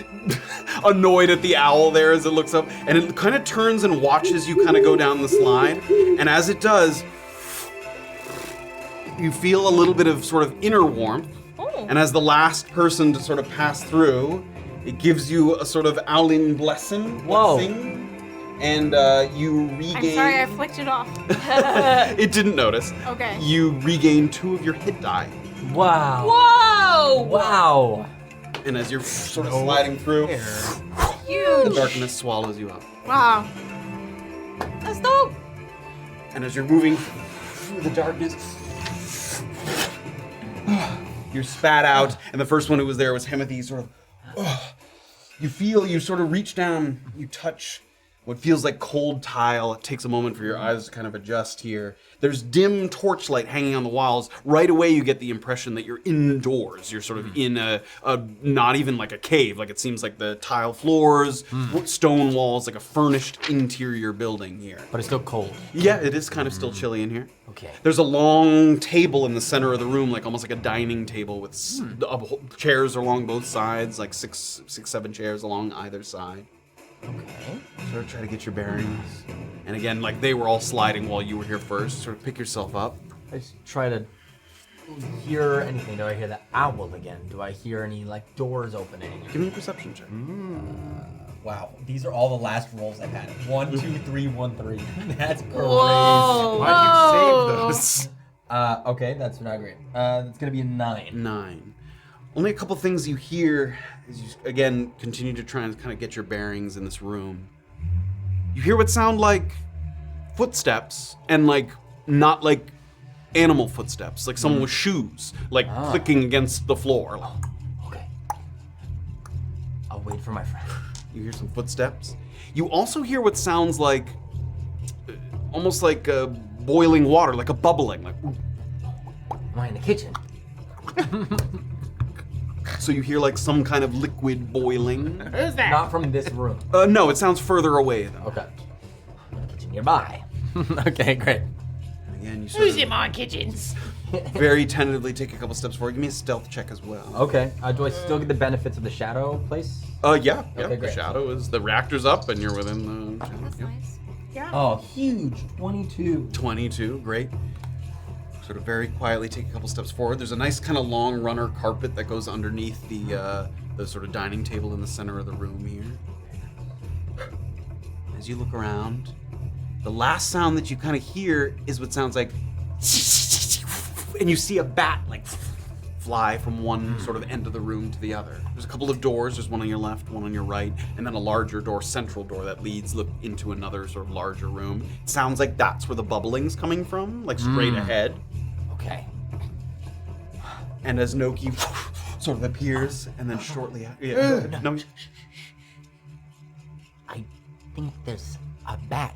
annoyed at the owl there as it looks up, and it kind of turns and watches you kind of go down the slide. And as it does, you feel a little bit of sort of inner warmth. And as the last person to sort of pass through, it gives you a sort of owling blessing. And you regain. I'm sorry, I flicked it off. It didn't notice. Okay. You regain 2 of your hit die. Wow. Whoa! Wow. And as you're sort of sliding through, the Huge. darkness swallows you up. Wow. That's dope. And as you're moving through the darkness, you're spat out. And the first one who was there was Himothy. Sort of, you feel, you sort of reach down, you touch what feels like cold tile. It takes a moment for your eyes to kind of adjust here. There's dim torchlight hanging on the walls. Right away, you get the impression that you're indoors. You're sort of in a not even like a cave. Like it seems like the tile floors, stone walls, like a furnished interior building here. But it's still cold. Yeah, it is kind of still chilly in here. Okay. There's a long table in the center of the room, like almost like a dining table with chairs along both sides, like six, 7 chairs along either side. Okay. So sort of try to get your bearings. And again, like they were all sliding while you were here first. Sort of pick yourself up. I just try to hear anything. Do I hear the owl again? Do I hear any like doors opening? Give me a perception check. Wow, these are all the last rolls I've had. 1, 2, 3, 1, 3. That's crazy. Whoa. Why did you save those? Okay, that's not great. That's gonna be a 9. 9. Only a couple things you hear as you, again, continue to try and kind of get your bearings in this room. You hear what sound like footsteps, and like, not like animal footsteps, like someone with shoes, like clicking against the floor. Okay. I'll wait for my friend. You hear some footsteps. You also hear what sounds like, almost like boiling water, like a bubbling, like. Am I in the kitchen? So you hear like some kind of liquid boiling. Who's that? Not from this room. No, it sounds further away though. Okay. Kitchen nearby. Okay, great. Again, you sort Who's of in my kitchens? very tentatively take a couple steps forward. Give me a stealth check as well. Okay. Do I still get the benefits of the shadow place? Yeah. Okay, The great. shadow is the reactor's up, and you're within the. That's nice. Oh, huge. 22. 22, great. Sort of very quietly take a couple steps forward. There's a nice kind of long runner carpet that goes underneath the sort of dining table in the center of the room here. As you look around, the last sound that you kind of hear is what sounds like, and you see a bat like fly from one sort of end of the room to the other. There's a couple of doors. There's one on your left, one on your right, and then a larger door, central door that leads into another sort of larger room. It sounds like that's where the bubbling's coming from, like straight ahead. Okay. And as Noki sort of appears, and then shortly after, no. I think there's a bat.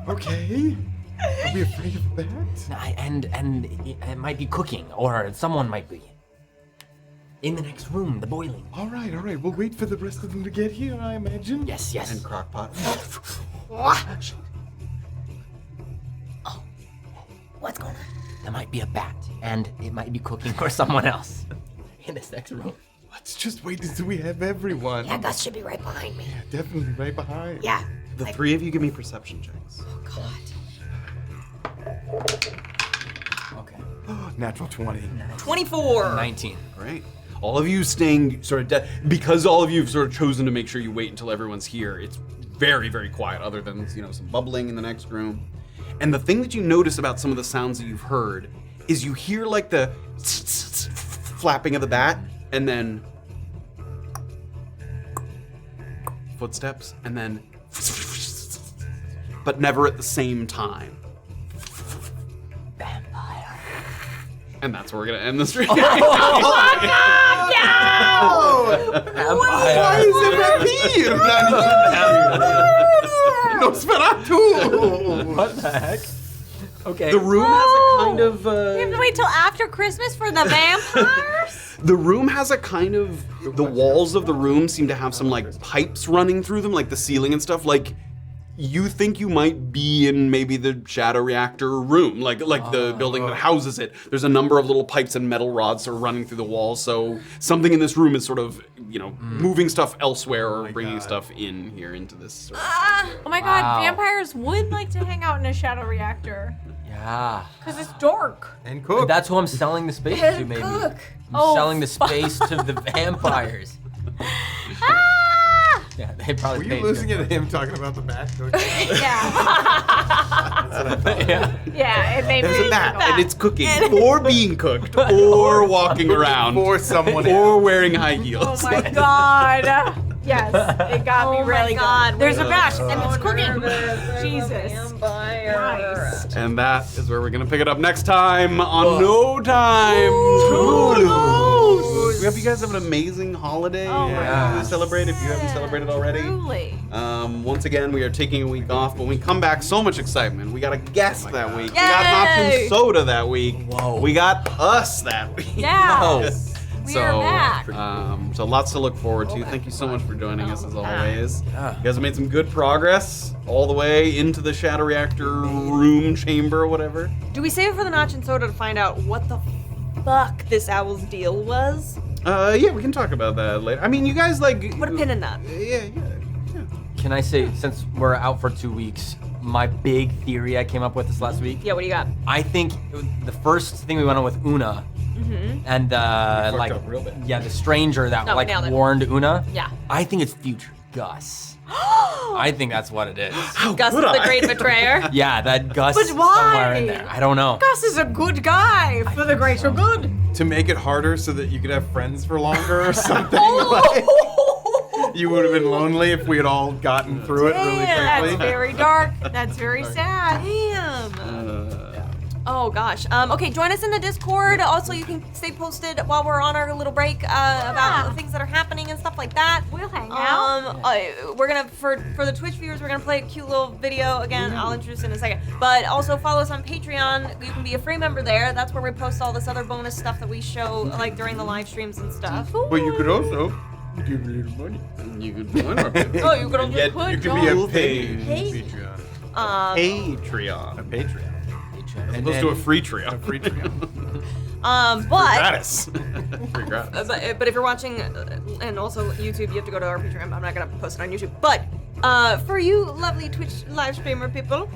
Okay. Are we afraid of that? And it might be cooking, or someone might be in the next room, the boiling. All right. We'll wait for the rest of them to get here, I imagine. Yes. And Crocpot. What's going on? There might be a bat, and it might be cooking for someone else in this next room. Let's just wait until we have everyone. Yeah, Gus should be right behind me. Definitely right behind. Yeah. The three of you give me perception checks. Okay. Natural 20. 24. 19. Great. All of you staying sort of because all of you have sort of chosen to make sure you wait until everyone's here. It's very, very quiet, other than some bubbling in the next room. And the thing that you notice about some of the sounds that you've heard is you hear like the flapping of the bat, and then footsteps, and then but never at the same time. Vampire. And that's where we're gonna end the stream. Why is it here? Nosferatu! What the heck? Okay. The room has a kind of. We have to wait till after Christmas for the vampires? The room has a kind of. The walls of the room seem to have some like pipes running through them, like the ceiling and stuff. Like you think you might be in maybe the shadow reactor room, like the building that houses it. There's a number of little pipes and metal rods sort of running through the walls. So something in this room is sort of moving stuff elsewhere or bringing stuff in here into this. Sort of. Oh my god, Wow. vampires would like to hang out in a shadow reactor. Yeah. Because it's dark. And cook. That's who I'm selling the space to, maybe. I'm selling the space to the vampires. Yeah, they probably Were you paid losing good. at him talking about the bat cook? Yeah. Yeah. Yeah, and they There's a made bat, that. and it's cooking, or being cooked, or walking around, For someone or else. wearing high Oh heels. my god. Yes, it got me Oh my really God, good. There's a we're bat, so and it's cooking. nervous. Jesus. Vampire. Nice. And that is where we're gonna pick it up next time on No Time to Lose. We hope you guys have an amazing holiday. Oh my to celebrate if you haven't celebrated already. Truly. Once again, we are taking a week off, but when we come back, so much excitement. We got a guest that week. We got Yay! Nàströnd Soda that week. Whoa. We got us that week. Yeah. We are back. So lots to look forward to. Thank you so much for joining us as always. Yeah. You guys have made some good progress all the way into the shadow reactor room chamber or whatever. Do we save it for the Notch and Soda to find out what the fuck this owl's deal was? Yeah, we can talk about that later. I mean, you guys like Put a pin in that. Yeah. Can I say, since we're out for 2 weeks, my big theory I came up with this last week? Yeah, what do you got? I think the first thing we went on with Una, and like, up real bad. yeah, the stranger that No, we nailed it. warned Una. Yeah. I think it's future Gus. I think that's what it is. Gus is the great betrayer. Yeah, that Gus But why? somewhere in there. I don't know. Gus is a good guy for the greater good. To make it harder so that you could have friends for longer or something. Like, you would have been lonely if we had all gotten through it really That's quickly. very dark. That's very sad. Damn. Oh gosh. Okay, join us in the Discord. Also, you can stay posted while we're on our little break about the things that are happening and stuff like that. We'll hang out. We're gonna for the Twitch viewers, we're gonna play a cute little video again. I'll introduce it in a second. But also follow us on Patreon. You can be a free member there. That's where we post all this other bonus stuff that we show like during the live streams and stuff. But you could also give a little money. You could join our Patreon. Oh, you could also You can be a paid Patreon. Patreon. A Patreon. As opposed to a free Treon. Free Patreon. But Gratis. Free gratis. but if you're watching and also YouTube, you have to go to our Patreon. I'm not gonna post it on YouTube. But for you lovely Twitch live streamer people,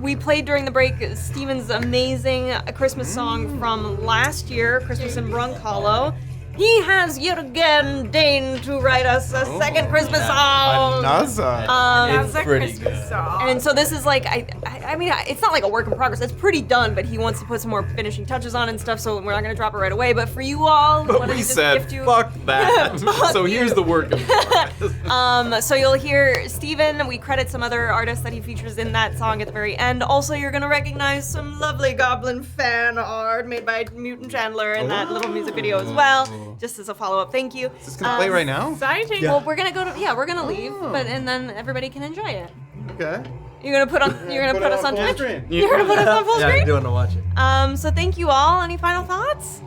we played during the break Steven's amazing Christmas song from last year, Christmas in Brunk Hollow. He has yet again deigned to write us a second Christmas song. Another. That's a pretty Christmas good. song. And so this is like, I mean, it's not like a work in progress. It's pretty done, but he wants to put some more finishing touches on and stuff, so we're not gonna drop it right away. But for you all, But wanted we to just said, gift you. fuck that. Fuck So you. here's the work in progress. So you'll hear Steven. We credit some other artists that he features in that song at the very end. Also, you're gonna recognize some lovely Goblin fan art made by Mutant Chandler in that little music video as well. Just as a follow-up, thank you. Is this gonna play right now? Exciting. Well, we're gonna go to we're gonna leave, and then everybody can enjoy it. Okay. You're gonna put us on full Twitch. screen. You're gonna put us on full Yeah, I screen. do want to watch it. So thank you all. Any final thoughts?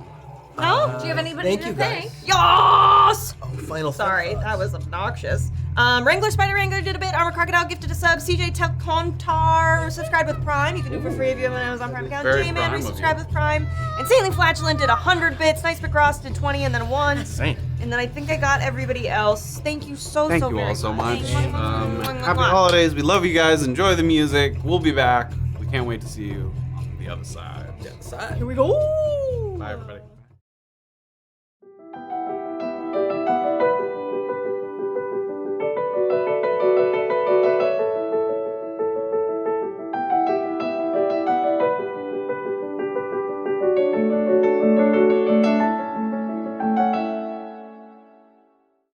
No? Do you have anybody Thank to you thank? guys. Yes! Oh, final Sorry, thoughts. that was obnoxious. Wrangler Spider Wrangler did a bit. Armor Crocodile gifted a sub. CJ Telcontar subscribed with Prime. You can do it for free if you have an Amazon Prime account. Very J Prime Man of subscribed you. with Prime. And Sailing Flatulent did 100 bits. Nice McRoss did 20 and then 1. Same. And then I think I got everybody else. Thank you so Thank so you very all so much. Thank you. Happy holidays. We love you guys. Enjoy the music. We'll be back. We can't wait to see you on the other side. Side. Here we go. Bye, everybody.